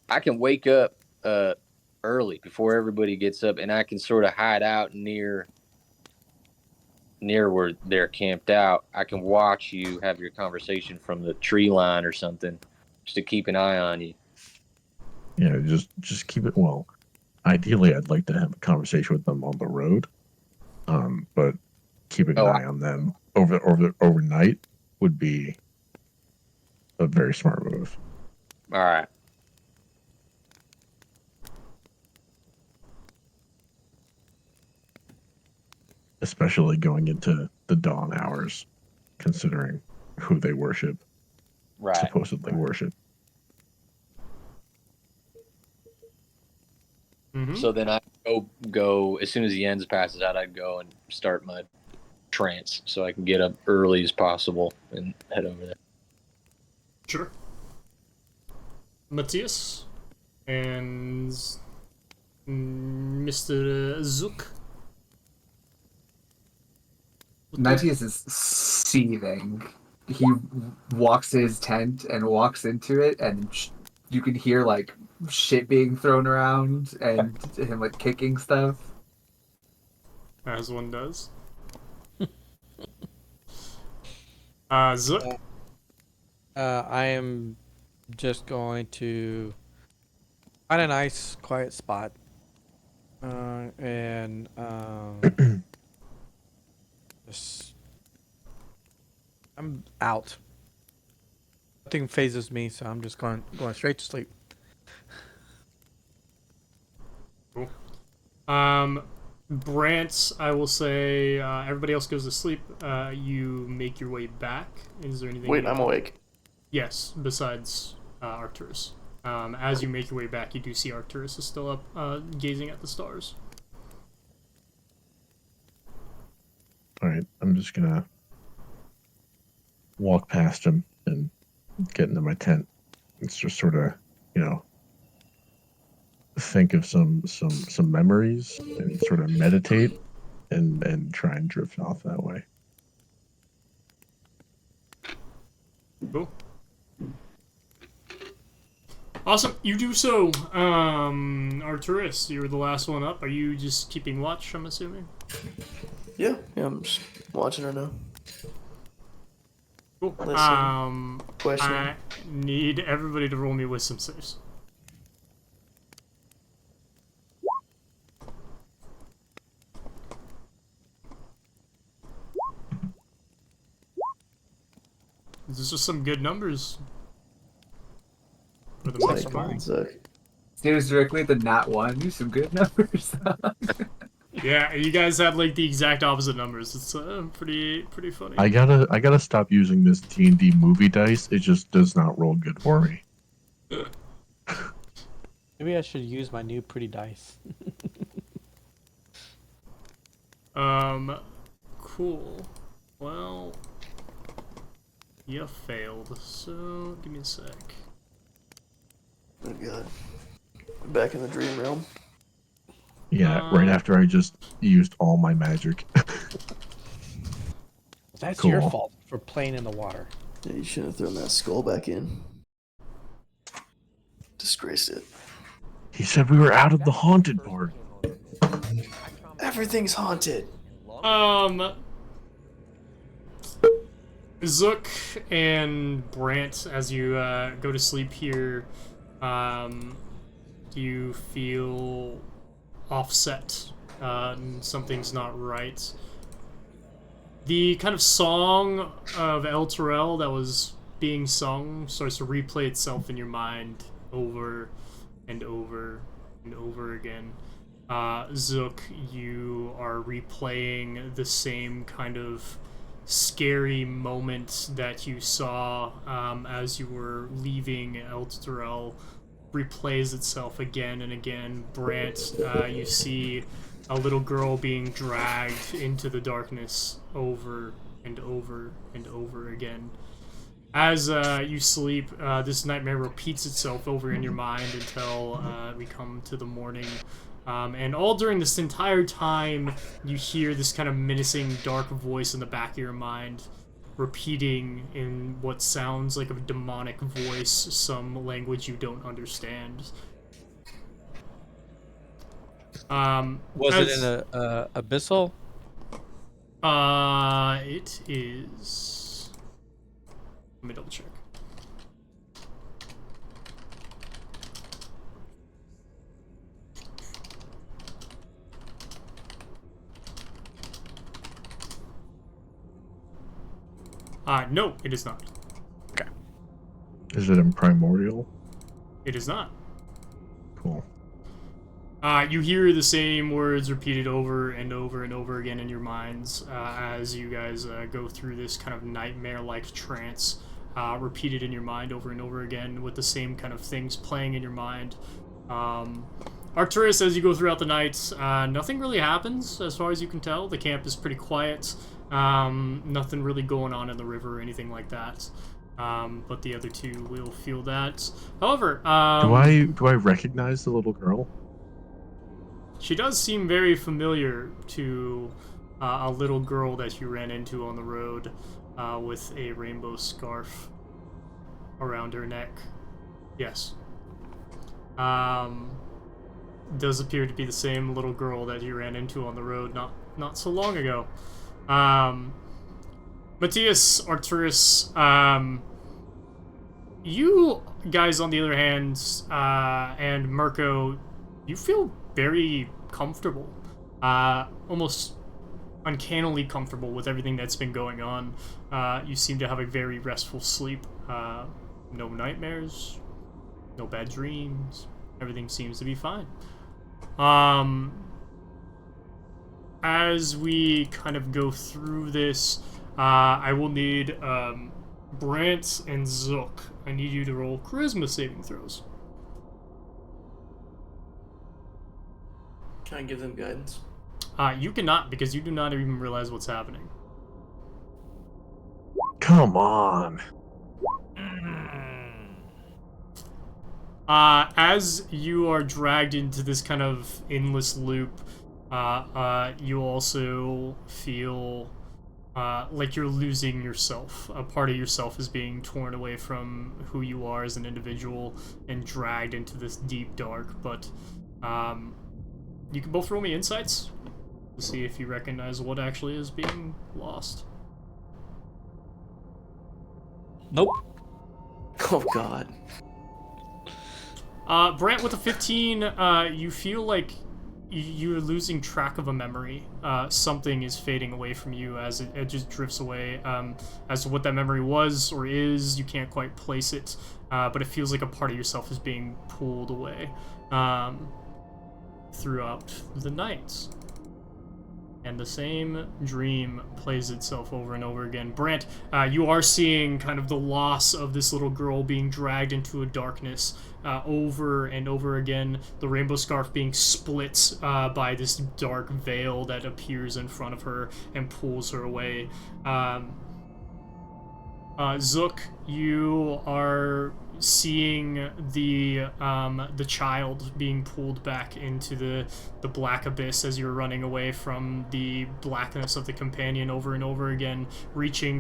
I can wake up early before everybody gets up, and I can sort of hide out near where they're camped out. I can watch you have your conversation from the tree line or something, just to keep an eye on you. Yeah, just keep it. Well, ideally, I'd like to have a conversation with them on the road. But keeping an eye on them overnight would be a very smart move. All right. Especially going into the dawn hours, considering who they worship, supposedly worship. Mm-hmm. So then I go as soon as the ends passes out. I'd go and start my trance so I can get up early as possible and head over there. Sure. Matthias and Mr. Zook. Matthias is seething. He walks to his tent and walks into it, and you can hear like shit being thrown around and him like kicking stuff. As one does. Zook. I am just going to find a nice quiet spot, and just I'm out. Nothing phases me, so I'm just going straight to sleep. Cool. Brant, I will say, everybody else goes to sleep. You make your way back. Is there anything? Wait, I'm awake. Yes, besides Arcturus. As you make your way back, you do see Arcturus is still up, gazing at the stars. All right, I'm just gonna walk past him and get into my tent. It's just sort of, think of some memories and sort of meditate and try and drift off that way. Cool. Awesome, you do so. Arcturus, you were the last one up. Are you just keeping watch, I'm assuming? Yeah, I'm just watching her now. Cool. Listen. Question. I need everybody to roll me wisdom saves. This is just some good numbers. For the most part. Stares directly at the nat 1. Do some good numbers. Yeah, you guys had like the exact opposite numbers. It's pretty funny. I gotta stop using this D&D movie dice. It just does not roll good for me. Maybe I should use my new pretty dice. Cool. Well, you failed. So give me a sec. Oh god. I'm back in the dream realm. Yeah, right after I just used all my magic. That's Cool. your fault for playing in the water. Yeah, you shouldn't have thrown that skull back in. Disgraced it. He said we were out of the haunted part. Everything's haunted. Zook and Brant, as you go to sleep here, do you feel offset? Something's not right. The kind of song of El Terrell that was being sung starts to replay itself in your mind over and over and over again. Zook, you are replaying the same kind of scary moment that you saw as you were leaving El Terrell replays itself again and again. Brant, you see a little girl being dragged into the darkness over and over and over again. As you sleep, this nightmare repeats itself over in your mind until we come to the morning. And all during this entire time, you hear this kind of menacing, dark voice in the back of your mind, repeating in what sounds like a demonic voice some language you don't understand. Was it in a abyssal? It is. Let me double check. No, it is not. Okay. Is it in Primordial? It is not. Cool. You hear the same words repeated over and over and over again in your minds as you guys go through this kind of nightmare-like trance, repeated in your mind over and over again with the same kind of things playing in your mind. Arcturus, as you go throughout the night, nothing really happens as far as you can tell. The camp is pretty quiet. Nothing really going on in the river or anything like that. But the other two will feel that. However, do I recognize the little girl? She does seem very familiar to a little girl that you ran into on the road with a rainbow scarf around her neck. Yes. Does appear to be the same little girl that you ran into on the road not so long ago. Matthias, Arcturus, you guys on the other hand, and Murko, you feel very comfortable, almost uncannily comfortable with everything that's been going on. You seem to have a very restful sleep. No nightmares, no bad dreams. Everything seems to be fine. As we kind of go through this, I will need Brant and Zook. I need you to roll charisma saving throws. Can I give them guidance? You cannot, because you do not even realize what's happening. Come on. As you are dragged into this kind of endless loop, you also feel like you're losing yourself. A part of yourself is being torn away from who you are as an individual and dragged into this deep dark. But you can both roll me insights to see if you recognize what actually is being lost. Nope. Oh God. Brant, with a 15, you feel like you're losing track of a memory. Something is fading away from you as it just drifts away. As to what that memory was or is, you can't quite place it, but it feels like a part of yourself is being pulled away throughout the night. And the same dream plays itself over and over again. Brant, you are seeing kind of the loss of this little girl being dragged into a darkness over and over again. The rainbow scarf being split by this dark veil that appears in front of her and pulls her away. Zook, you are seeing the child being pulled back into the black abyss as you're running away from the blackness of the companion over and over again,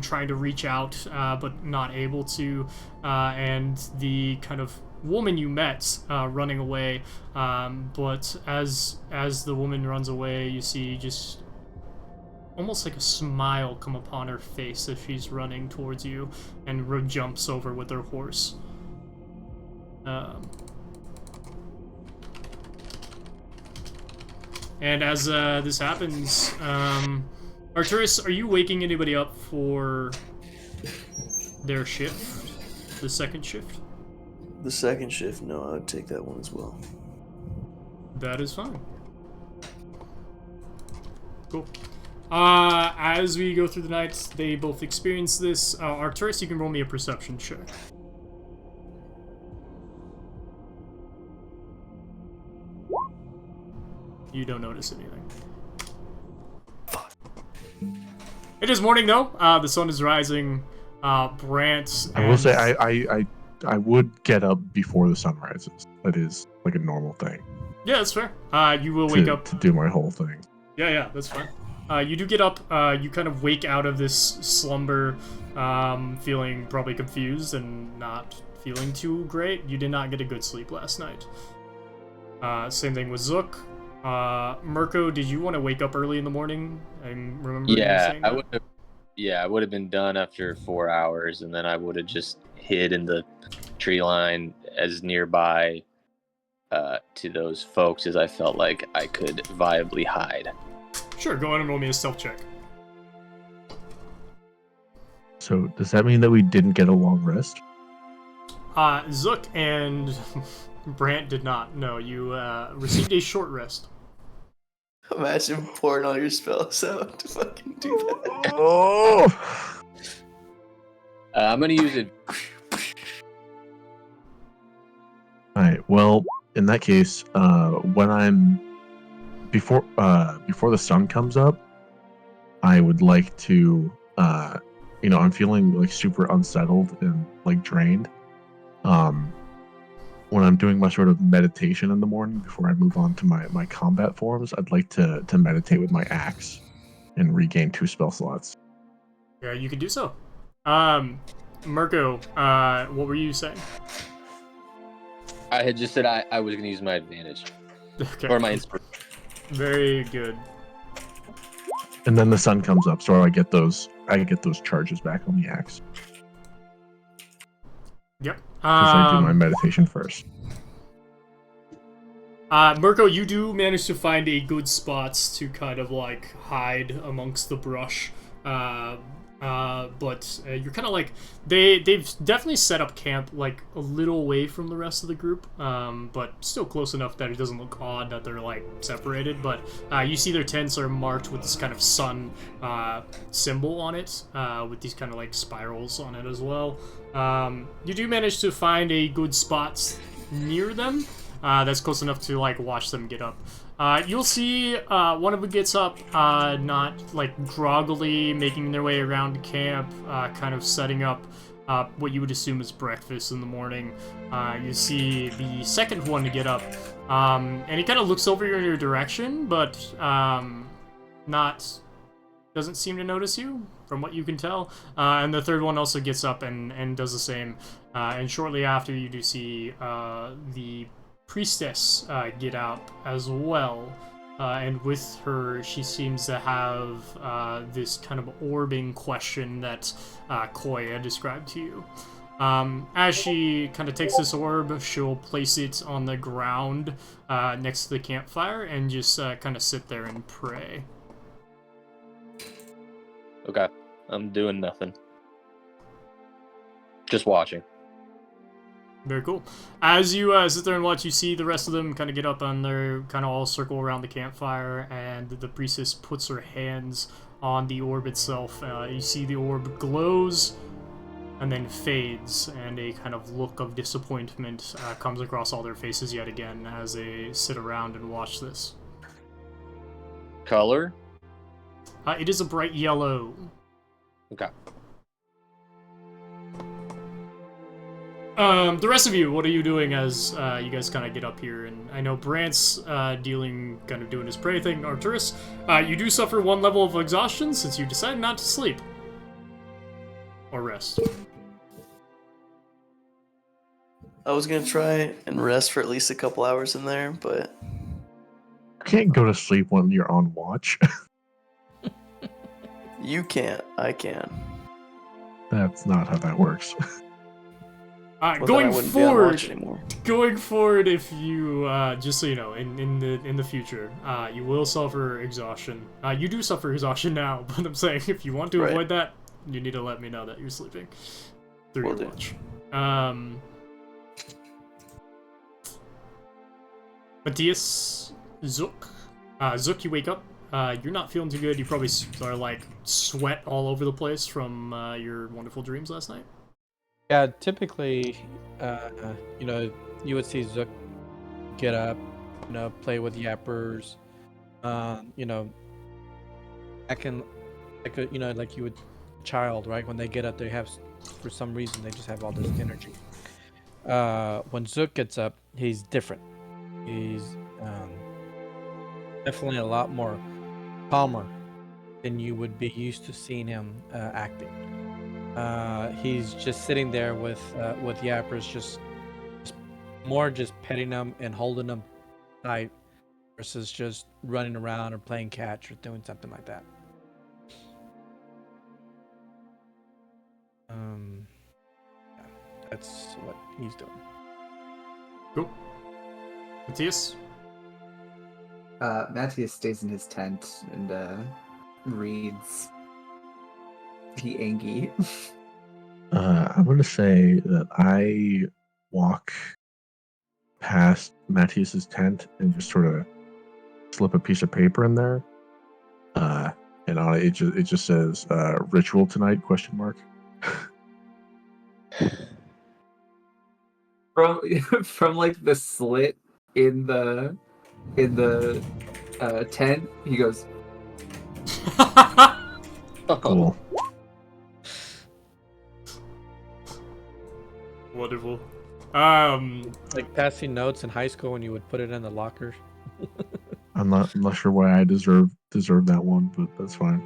trying to reach out, but not able to, and the kind of woman you met running away, but as the woman runs away, you see just almost like a smile come upon her face as she's running towards you and jumps over with her horse. And as this happens, Arcturus, are you waking anybody up for their shift? The second shift? The second shift, no, I would take that one as well. That is fine. Cool. As we go through the night, they both experience this. Arcturus, you can roll me a perception check. You don't notice anything. It is morning, though. The sun is rising. Brant. I will say I would get up before the sun rises. That is like a normal thing. Yeah, that's fair. You will wake up to do my whole thing. Yeah, that's fine. You do get up. You kind of wake out of this slumber, feeling probably confused and not feeling too great. You did not get a good sleep last night. Same thing with Zook. Murko, did you want to wake up early in the morning? I remember you saying that? I would have been done after 4 hours, and then I would have just hid in the tree line as nearby to those folks as I felt like I could viably hide. Sure, go ahead and roll me a stealth check. So does that mean that we didn't get a long rest? Zook and Brant did not. No, you received a short rest. Imagine pouring all your spells out to fucking do that. Oh! I'm gonna use it. Alright, well, in that case, when I'm before the sun comes up, I would like to I'm feeling like super unsettled and like drained. When I'm doing my sort of meditation in the morning before I move on to my combat forms, I'd like to meditate with my axe and regain 2 spell slots. Yeah, you can do so. Murko, what were you saying? I had just said I was going to use my advantage. Okay. Or my inspiration. Very good. And then the sun comes up, so I get those charges back on the axe. Yep. Because I do my meditation first. Murko, you do manage to find a good spot to kind of like hide amongst the brush. But you're kind of like they've definitely set up camp like a little away from the rest of the group, but still close enough that it doesn't look odd that they're like separated. But you see their tents are marked with this kind of sun symbol on it, with these kind of like spirals on it as well. You do manage to find a good spot near them. That's close enough to like watch them get up. You'll see one of them gets up, not like groggily making their way around camp, kind of setting up what you would assume is breakfast in the morning. You see the second one to get up, and he kind of looks over in your direction, but doesn't seem to notice you, from what you can tell. And the third one also gets up and does the same. And shortly after, you do see the priestess get up as well, and with her she seems to have this kind of orbing question that Koya described to you. As she kind of takes this orb, she'll place it on the ground next to the campfire and just kind of sit there and pray. Okay, I'm doing nothing. Just watching. Very cool. As you sit there and watch, you see the rest of them kind of get up and they're kind of all circle around the campfire, and the priestess puts her hands on the orb itself. You see the orb glows and then fades, and a kind of look of disappointment comes across all their faces yet again as they sit around and watch this. Color? It is a bright yellow. Okay. The rest of you, what are you doing as you guys kind of get up here? And I know Brant's doing his prey thing. Arcturus, you do suffer 1 level of exhaustion since you decided not to sleep. Or rest. I was gonna try and rest for at least a couple hours in there, but You can't go to sleep when you're on watch. you can't. I can. That's not how that works. Well, then I Going wouldn't be on forward, watch anymore. if you just so you know, in the future, you will suffer exhaustion. You do suffer exhaustion now, but I'm saying if you want to Right. avoid that, you need to let me know that you're sleeping through Will your do. watch. Matthias, Zook, Zook, you wake up. You're not feeling too good. You probably are like sweat all over the place from your wonderful dreams last night. Yeah, typically, you would see Zook get up, play with yappers, acting like you would child, right? When they get up, they have, for some reason, they just have all this energy. When Zook gets up, he's different. He's definitely a lot more calmer than you would be used to seeing him acting. He's just sitting there with yappers, just petting them and holding them tight, versus just running around or playing catch or doing something like that. Yeah, that's what he's doing. Cool. Matthias? Matthias stays in his tent and reads the Angie. I'm going to say that I walk past Matthias's tent and just sort of slip a piece of paper in there. And on it, it just says "ritual tonight?" ? From like the slit in the tent, he goes, Cool. Wonderful. Like passing notes in high school when you would put it in the locker. I'm not sure why I deserve that one, but that's fine.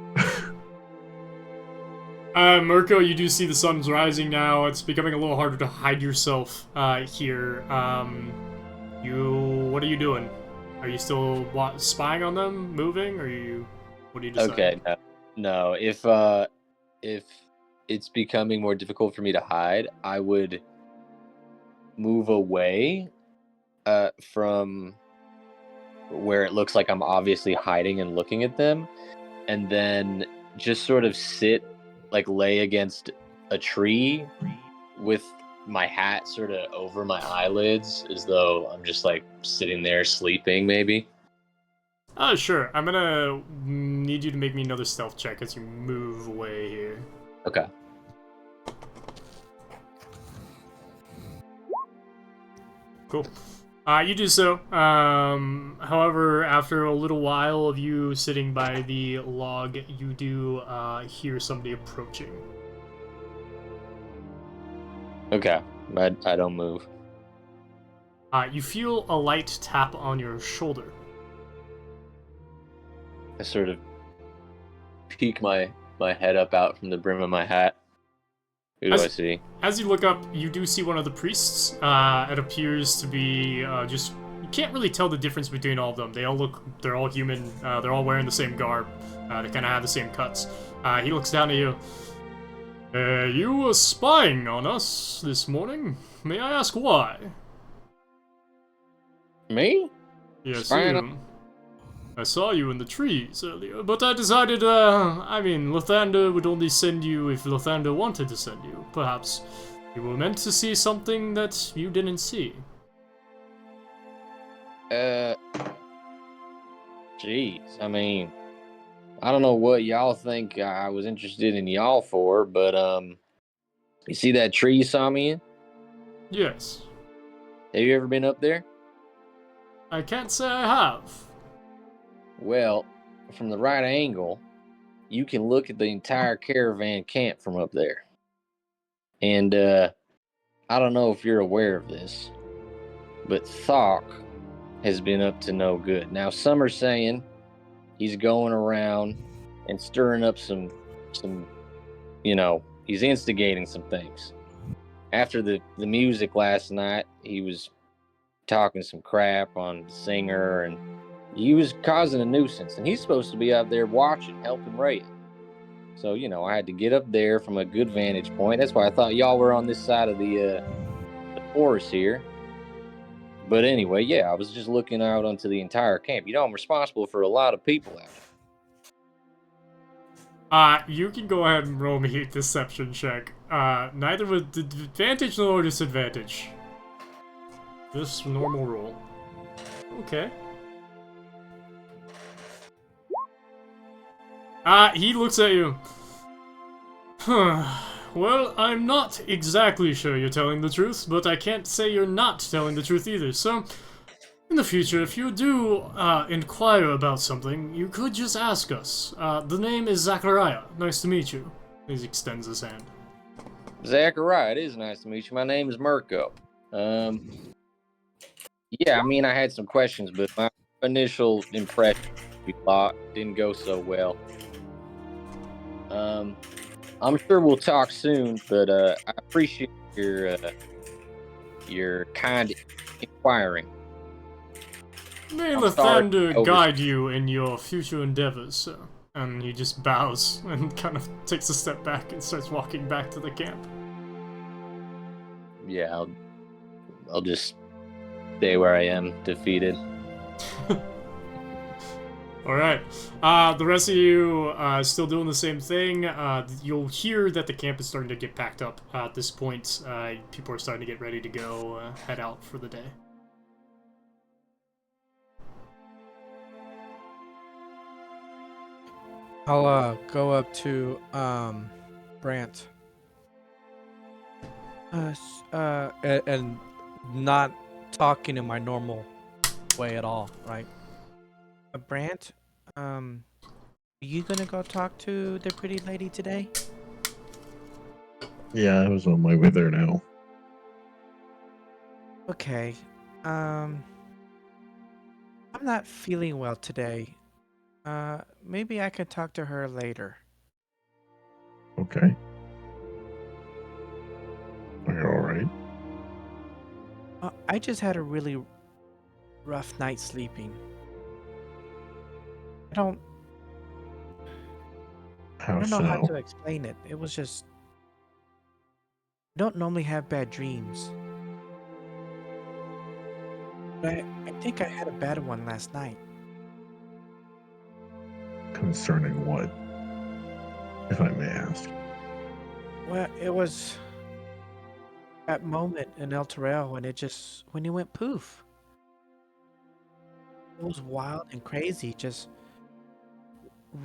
Murko, you do see the sun's rising now. It's becoming a little harder to hide yourself here. What are you doing? Are you still spying on them, moving, or what are you deciding? Okay, no. If it's becoming more difficult for me to hide, I would move away from where it looks like I'm obviously hiding and looking at them, and then just sort of sit, like lay against a tree with my hat sort of over my eyelids as though I'm just like sitting there sleeping, maybe. Sure. I'm gonna need you to make me another stealth check as you move away here. Okay. Cool. You do so. However, after a little while of you sitting by the log, you do hear somebody approaching. Okay. I don't move. You feel a light tap on your shoulder. I sort of peek my head up out from the brim of my hat. Who do I see? As you look up, you do see one of the priests. It appears to be just... You can't really tell the difference between all of them. They're all human. They're all wearing the same garb. They kind of have the same cuts. He looks down at you. You were spying on us this morning. May I ask why? Me? Yes, Spying you. I saw you in the trees earlier, but I decided, Lathander would only send you if Lathander wanted to send you. Perhaps you were meant to see something that you didn't see. Jeez. I mean, I don't know what y'all think I was interested in y'all for, but, you see that tree you saw me in? Yes. Have you ever been up there? I can't say I have. Well, from the right angle, you can look at the entire caravan camp from up there. And, I don't know if you're aware of this, but Thok has been up to no good. Now, some are saying he's going around and stirring up some, he's instigating some things. After the music last night, he was talking some crap on the singer, and he was causing a nuisance, and he's supposed to be out there watching, helping Ray. So, I had to get up there from a good vantage point. That's why I thought y'all were on this side of the forest here. But anyway, yeah, I was just looking out onto the entire camp. I'm responsible for a lot of people out there. You can go ahead and roll me a deception check. Neither with advantage nor disadvantage. Just normal roll. Okay. He looks at you. Well, I'm not exactly sure you're telling the truth, but I can't say you're not telling the truth either, so... In the future, if you do, inquire about something, you could just ask us. The name is Zachariah. Nice to meet you. He extends his hand. Zachariah, it is nice to meet you. My name is Murko. Yeah, I had some questions, but my initial impression didn't go so well. I'm sure we'll talk soon, but I appreciate your kind inquiring. May Lathander guide you in your future endeavors, sir. And he just bows and kind of takes a step back and starts walking back to the camp. Yeah, I'll just stay where I am, defeated. Alright. The rest of you still doing the same thing. You'll hear that the camp is starting to get packed up at this point. People are starting to get ready to go, head out for the day. I'll go up to Brant. And not talking in my normal way at all, right? Brant, are you gonna go talk to the pretty lady today? Yeah, I was on my way there now. Okay. I'm not feeling well today. Maybe I could talk to her later. Okay. Are you alright? I just had a really rough night sleeping. I don't How know how so? to explain it. It was just... I don't normally have bad dreams. But I think I had a bad one last night. Concerning what, if I may ask? Well, it was that moment in El Terrell when it went poof. It was wild and crazy, just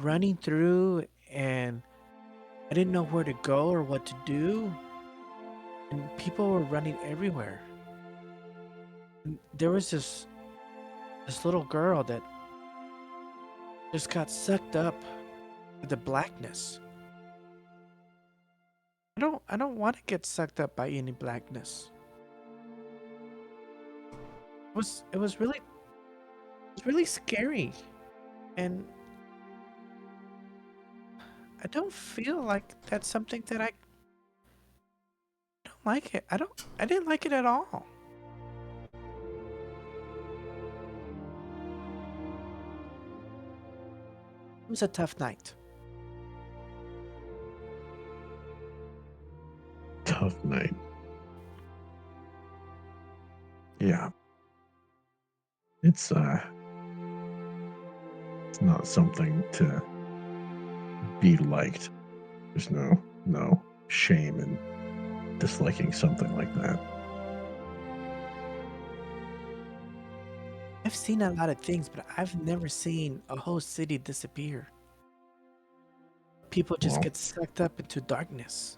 running through, and I didn't know where to go or what to do. And people were running everywhere. And there was this little girl that just got sucked up with the blackness. I don't want to get sucked up by any blackness. It was really scary. And I don't feel like that's something that I don't like it. I didn't like it at all. It was a tough night. Tough night. Yeah. It's not something to be liked. There's no shame in disliking something like that. I've seen a lot of things, but I've never seen a whole city disappear. People just Well, get sucked up into darkness.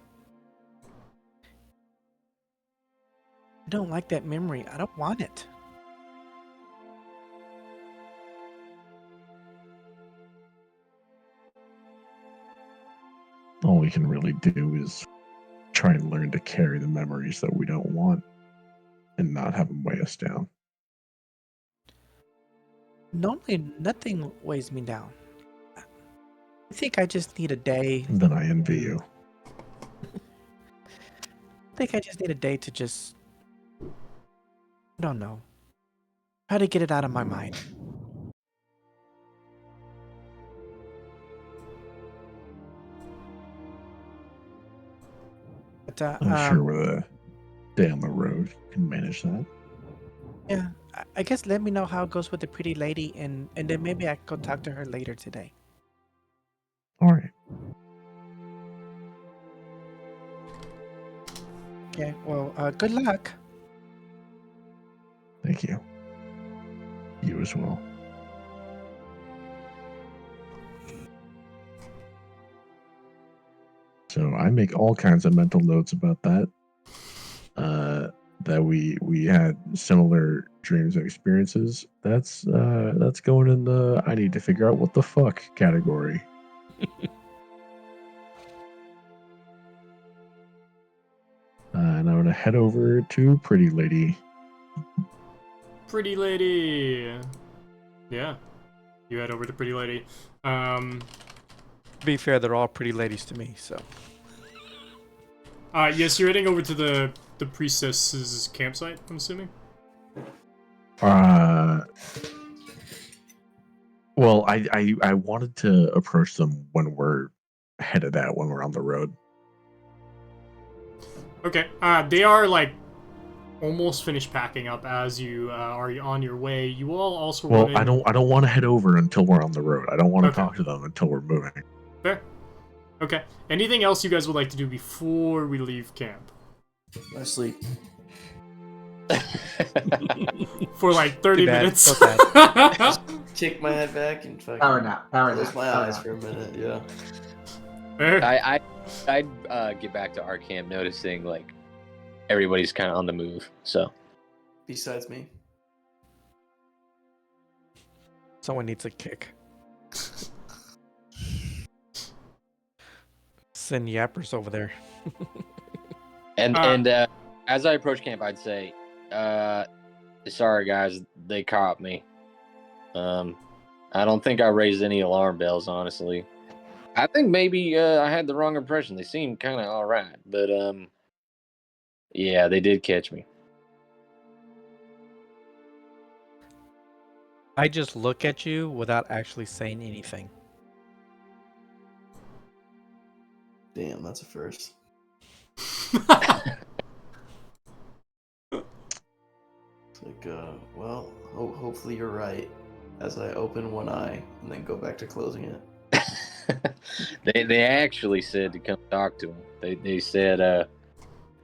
I don't like that memory. I don't want it. all we can really do is try and learn to carry the memories that we don't want and not have them weigh us down. Normally, nothing weighs me down. I think I just need a day. And then I envy you. I think I just need a day to just, I don't know, try to get it out of my mind. But, I'm sure with a day on the road, you can manage that. yeah, I guess let me know how it goes with the pretty lady, and then maybe I can go talk to her later today. All right. Okay, well, good luck. Thank you. You as well. So I make all kinds of mental notes about that. That we had similar dreams and experiences. That's going in the I need to figure out what the fuck category. And I'm gonna head over to Pretty Lady. Pretty lady. Yeah. You head over to Pretty Lady. To be fair, they're all pretty ladies to me, so. Yes, you're heading over to the priestess's campsite, I'm assuming? Well, I wanted to approach them when we're headed out, when we're on the road. Okay. They are, like, almost finished packing up as you are on your way. You all also Well, run in... I don't want to head over until we're on the road. I don't want to Okay. talk to them until we're moving. Fair. Okay. Anything else you guys would like to do before we leave camp? I sleep. For like 30 Too bad. minutes. So sad. Kick my head back and fucking Power nap. Power close nap. my power eyes nap. for a minute. Yeah. Fair. I'd get back to our camp, noticing like everybody's kind of on the move. So Besides me. Someone needs a kick. Send yappers over there. and as I approach camp, I'd say, "Sorry guys, they caught me. I don't think I raised any alarm bells, honestly. I think maybe I had the wrong impression. They seemed kind of all right, but yeah, they did catch me." I just look at you without actually saying anything. Damn, that's a first. It's like, well, hopefully you're right. As I open one eye and then go back to closing it. They actually said to come talk to him. They said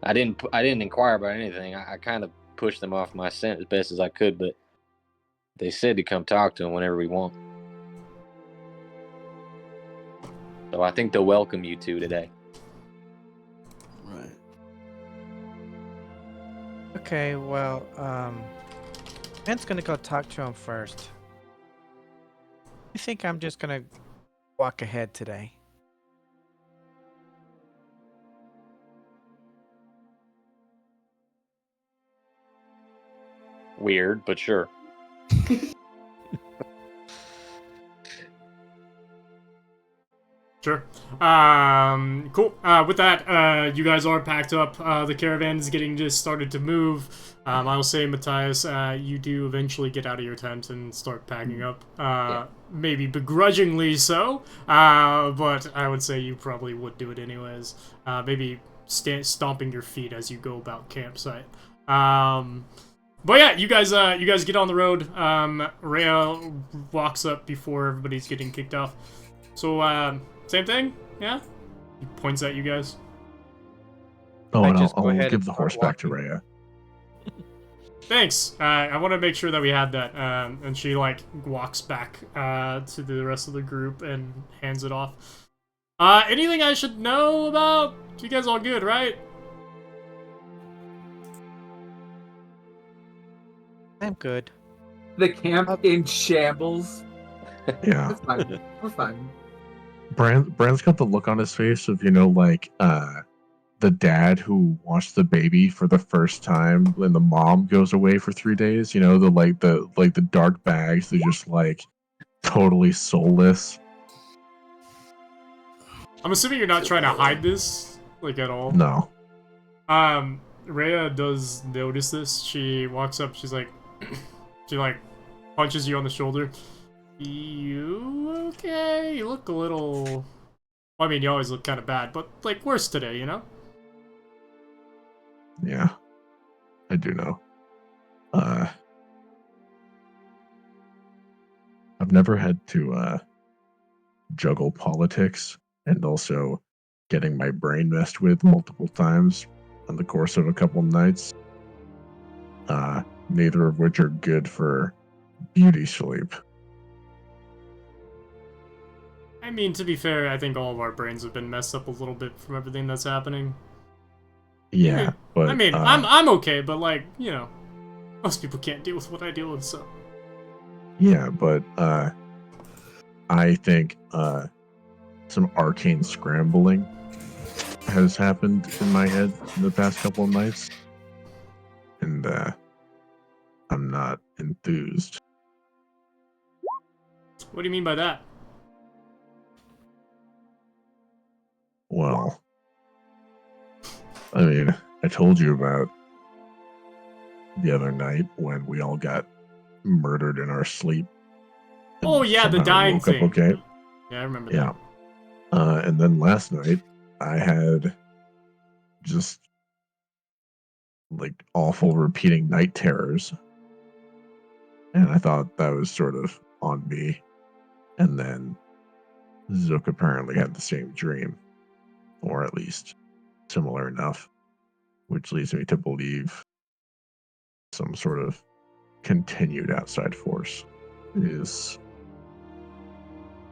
I didn't inquire about anything. I kind of pushed them off my scent as best as I could, but they said to come talk to him whenever we want. So I think they'll welcome you two today. Right. Okay, well, Ben's gonna go talk to him first. I think I'm just gonna walk ahead today. Weird, but sure. Sure. Cool. With that, you guys are packed up. The caravan is getting just started to move. I'll say, Matthias, you do eventually get out of your tent and start packing up. Maybe begrudgingly so, but I would say you probably would do it anyways. Maybe stomping your feet as you go about campsite. But yeah, you guys get on the road. Rhea walks up before everybody's getting kicked off. So, same thing? Yeah? He points at you guys. Oh, I and just go I'll ahead give and the start horse back to walking. Rhea. Thanks. I want to make sure that we had that. And she, like, walks back to the rest of the group and hands it off. Anything I should know about? You guys all good, right? I'm good. The camp in shambles. Yeah. It's fine. We're fine. Brand's got the look on his face of, the dad who watched the baby for the first time when the mom goes away for 3 days. The dark bags. They're just totally soulless. I'm assuming you're not trying to hide this, at all. No. Rhea does notice this. She walks up, she's like, she punches you on the shoulder. You okay? You look a little... Well, I mean, you always look kind of bad, but, worse today, you know? Yeah. I do know. I've never had to, juggle politics and also getting my brain messed with multiple times on the course of a couple nights. Neither of which are good for beauty sleep. I mean, to be fair, I think all of our brains have been messed up a little bit from everything that's happening. Yeah, but I'm okay, but most people can't deal with what I deal with, so. yeah, but I think some arcane scrambling has happened in my head in the past couple of nights, and I'm not enthused. What do you mean by that? Well, I mean, I told you about the other night when we all got murdered in our sleep. and Oh yeah, the somehow dying woke up thing. okay. Yeah, I remember Yeah. that. And then last night, I had just awful repeating night terrors. And I thought that was sort of on me. And then Zook apparently had the same dream, or at least similar enough, which leads me to believe some sort of continued outside force is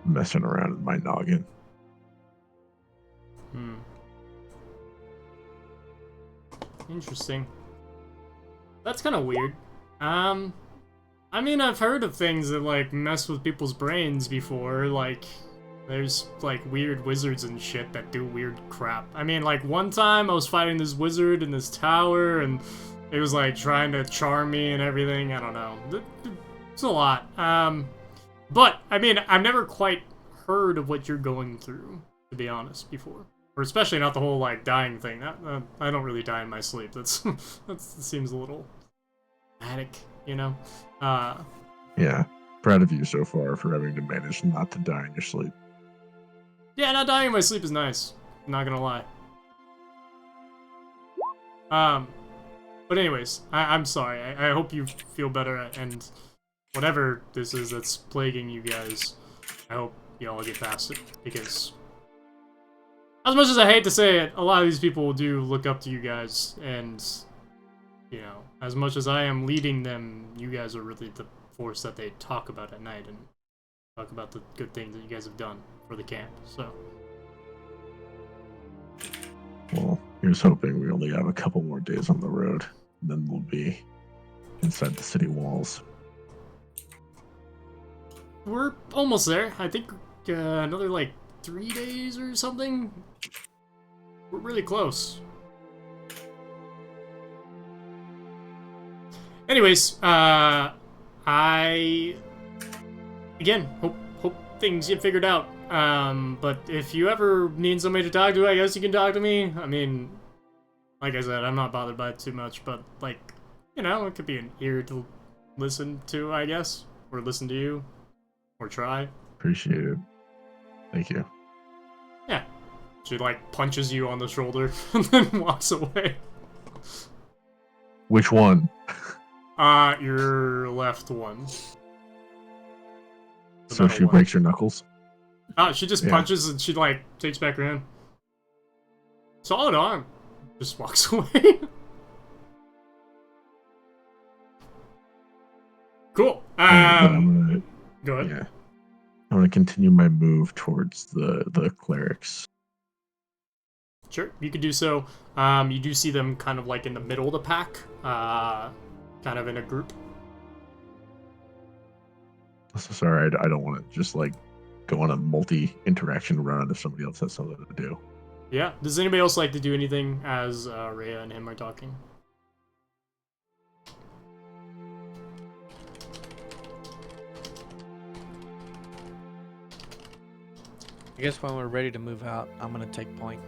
messing around in my noggin. Interesting. That's kind of weird. I mean, I've heard of things that, mess with people's brains before, there's, weird wizards and shit that do weird crap. I mean, one time I was fighting this wizard in this tower, and it was, trying to charm me and everything, I don't know. It's a lot. But, I mean, I've never quite heard of what you're going through, to be honest, before. Or especially not the whole, dying thing. I don't really die in my sleep. That seems a little dramatic, you know? Yeah, proud of you so far for having to manage not to die in your sleep. Yeah, not dying in my sleep is nice. I'm not gonna lie. But anyways, I'm sorry. I hope you feel better, and whatever this is that's plaguing you guys, I hope you all get past it, because as much as I hate to say it, a lot of these people do look up to you guys, and, you know, as much as I am leading them, you guys are really the force that they talk about at night, and talk about the good things that you guys have done for the camp, so. Well, here's hoping we only have a couple more days on the road, and then we'll be inside the city walls. We're almost there. I think another, like, 3 days or something. We're really close. Anyways, I again hope things get figured out. But if you ever need somebody to talk to, I guess you can talk to me. I mean, like I said, I'm not bothered by it too much, but, like, you know, it could be an ear to listen to, I guess, or listen to you, or try. Appreciate it. Thank you. Yeah. She, like, punches you on the shoulder and then walks away. Which one? Your left one. The So metal she one. breaks your knuckles? She just Yeah. punches and she, like, takes back her hand. Solid arm. Just walks away. Cool. I'm gonna, Go ahead. yeah. I'm gonna continue my move towards the clerics. Sure, you could do so. You do see them kind of like in the middle of the pack, kind of in a group. So sorry, I don't want to just like go on a multi-interaction run if somebody else has something to do. Yeah. Does anybody else like to do anything as Rhea and him are talking? I guess when we're ready to move out, I'm gonna take point.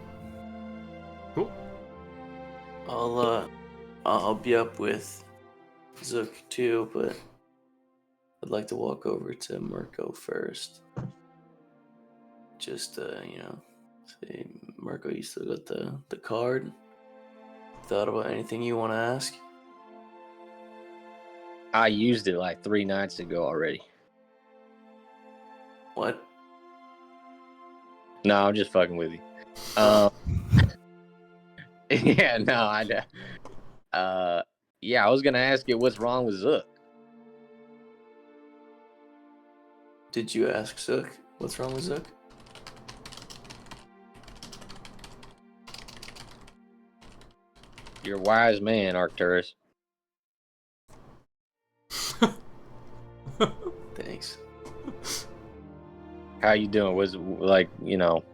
Cool. I'll be up with Zook too, but I'd like to walk over to Murko first. Just you know, say, Murko, you still got the card? Thought about anything you want to ask? I used it like 3 nights ago already. What? No, I'm just fucking with you. Yeah, no, yeah, I was gonna ask you what's wrong with Zook. Did you ask Zook? What's wrong with Zook? You're a wise man, Arcturus. Thanks. How you doing? Was like, you know,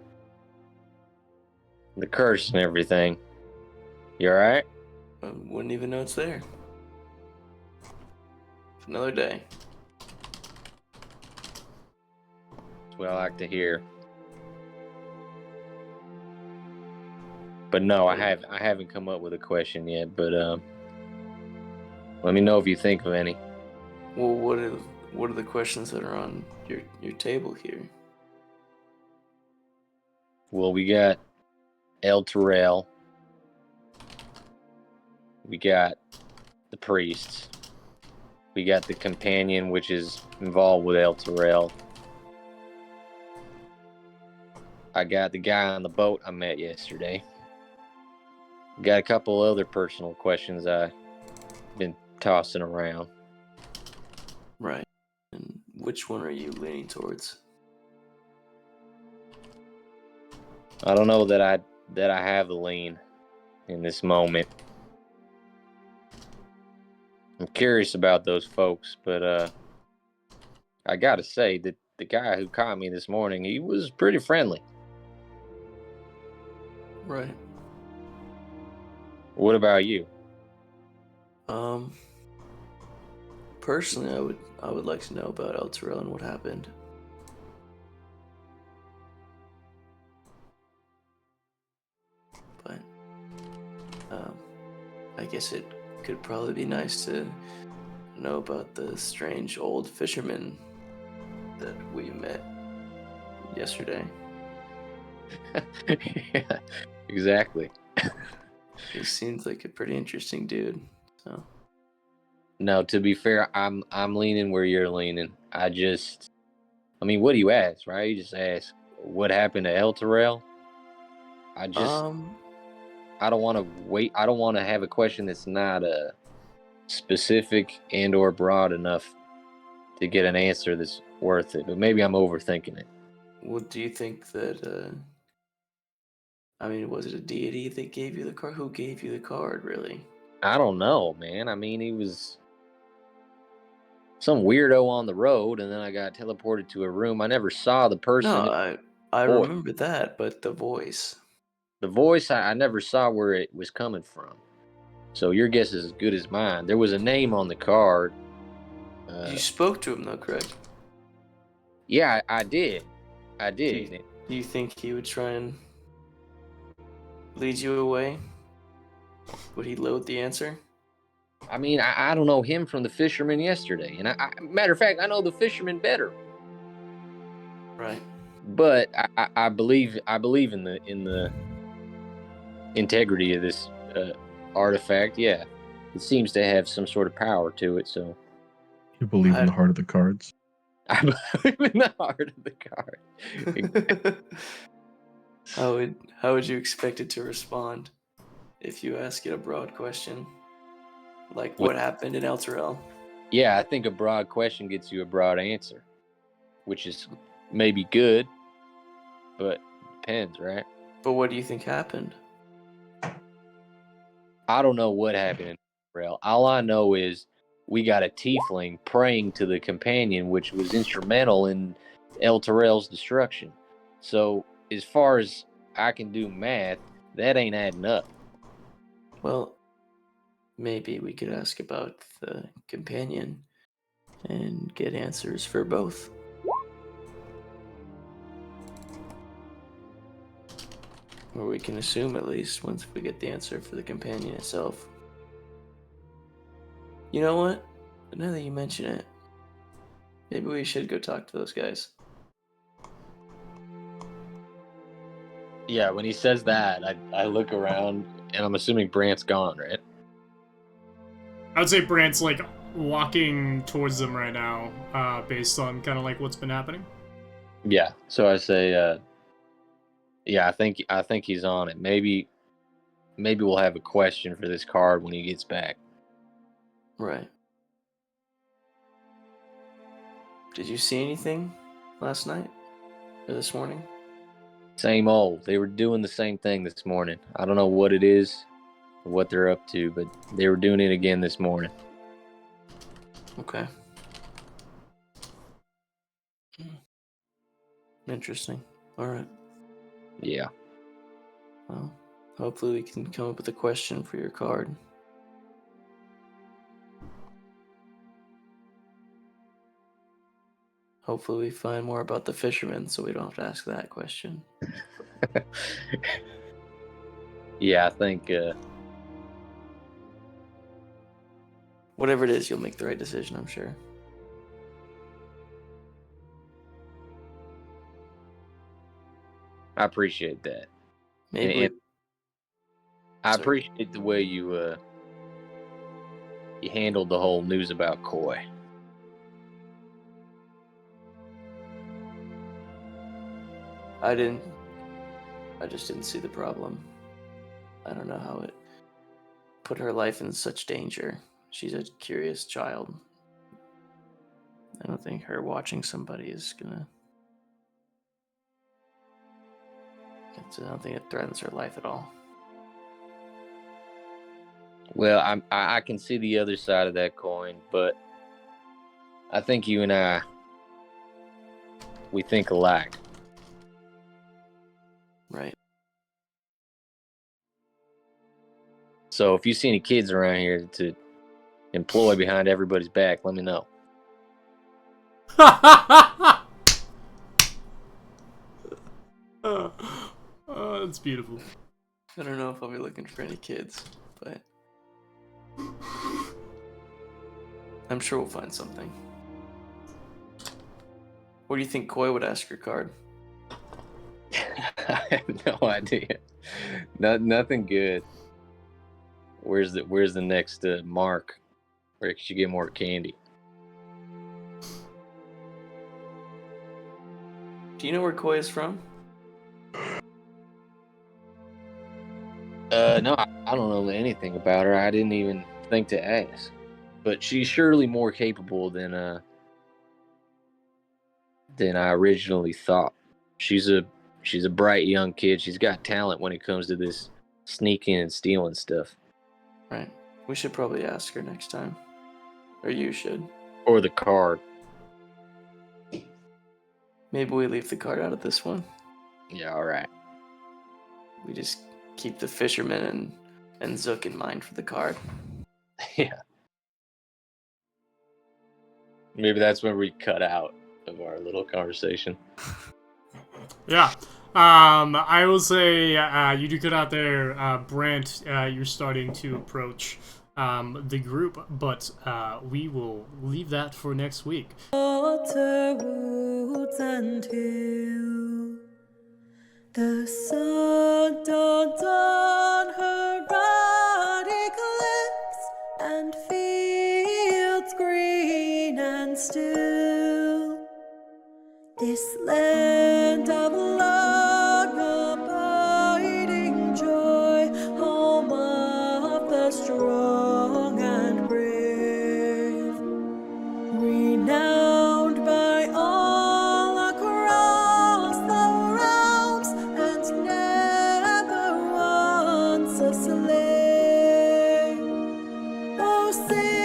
the curse and everything. You alright? I wouldn't even know it's there. Another day. That's what I like to hear. But no, I haven't come up with a question yet. But let me know if you think of any. Well, what are the questions that are on your table here? Well, we got El Terrell. We got the priests. We got the companion, which is involved with El Terrell. I got the guy on the boat I met yesterday. Got a couple other personal questions I've been tossing around. Right. And which one are you leaning towards? I don't know that I have a lean in this moment. I'm curious about those folks, but I gotta say that the guy who caught me this morning, he was pretty friendly. Right. What about you? Personally, I would like to know about El Terrell and what happened. But I guess it could probably be nice to know about the strange old fisherman that we met yesterday. Yeah, exactly. He seems like a pretty interesting dude. So No, to be fair, I'm leaning where you're leaning. I mean, what do you ask, right? You just ask what happened to El Terrell. I don't want to wait. I don't want to have a question that's not specific and or broad enough to get an answer that's worth it. But maybe I'm overthinking it. well, do you think that? I mean, was it a deity that gave you the card? Who gave you the card, really? I don't know, man. I mean, he was some weirdo on the road, and then I got teleported to a room. I never saw the person. No, I voice. remember that, but the voice. The voice, I never saw where it was coming from. So your guess is as good as mine. There was a name on the card. You spoke to him, though, correct? Yeah, I did. I did. Do you think he would try and lead you away? Would he load the answer? I mean, I don't know him from the fisherman yesterday, and matter of fact, I know the fisherman better. Right. But I believe in the integrity of this artifact. Yeah, it seems to have some sort of power to it. So You believe in the heart of the cards? I believe in the heart of the card. How would you expect it to respond if you ask it a broad question? Like what happened in El Terrell? Yeah, I think a broad question gets you a broad answer, which is maybe good, but depends, right? But what do you think happened? I don't know what happened in Terrell. All I know is we got a tiefling praying to the companion, which was instrumental in El Terrell's destruction. So as far as I can do math, that ain't adding up. Well, maybe we could ask about the companion and get answers for both. Or we can assume, at least, once we get the answer for the companion itself. You know what? Now that you mention it, maybe we should go talk to those guys. Yeah, when he says that, I look around, and I'm assuming Brant's gone, right? I would say Brant's like walking towards them right now, based on kind of like what's been happening. Yeah. So I say, yeah, I think he's on it. Maybe we'll have a question for this card when he gets back. Right. Did you see anything last night or this morning? Same old. They were doing the same thing this morning. I don't know what it is, or what they're up to, but they were doing it again this morning. Okay. Interesting. All right. Yeah. Well, hopefully we can come up with a question for your card. Hopefully we find more about the fisherman so we don't have to ask that question. Yeah, I think Whatever it is, you'll make the right decision, I'm sure. I appreciate that. Maybe. And I Sorry. appreciate the way you handled the whole news about Koi. I just didn't see the problem. I don't know how it put her life in such danger. She's a curious child. I don't think her watching somebody is gonna... I don't think it threatens her life at all. Well, I can see the other side of that coin, but I think you and I, we think alike. Right. So if you see any kids around here to employ behind everybody's back, let me know. Oh, that's beautiful. I don't know if I'll be looking for any kids, but I'm sure we'll find something. What do you think Koi would ask your card? I have no idea. Nothing good. Where's the next mark? Where could you get more candy? Do you know where Koi is from? No, I don't know anything about her. I didn't even think to ask. But she's surely more capable than I originally thought. She's a bright young kid. She's got talent when it comes to this sneaking and stealing stuff. Right. We should probably ask her next time. Or you should. Or the card. Maybe we leave the card out of this one. Yeah, all right. We just keep the fisherman and Zook in mind for the card. Yeah. Maybe that's when we cut out of our little conversation. Yeah. I will say you do get out there, Brant. You're starting to approach the group, but we will leave that for next week. Water woods and hill. The sun dawned on her ruddy cliffs and fields green and still. This land of long abiding joy, home of the strong and brave, renowned by all across the realms, and never once a slave. Oh, sing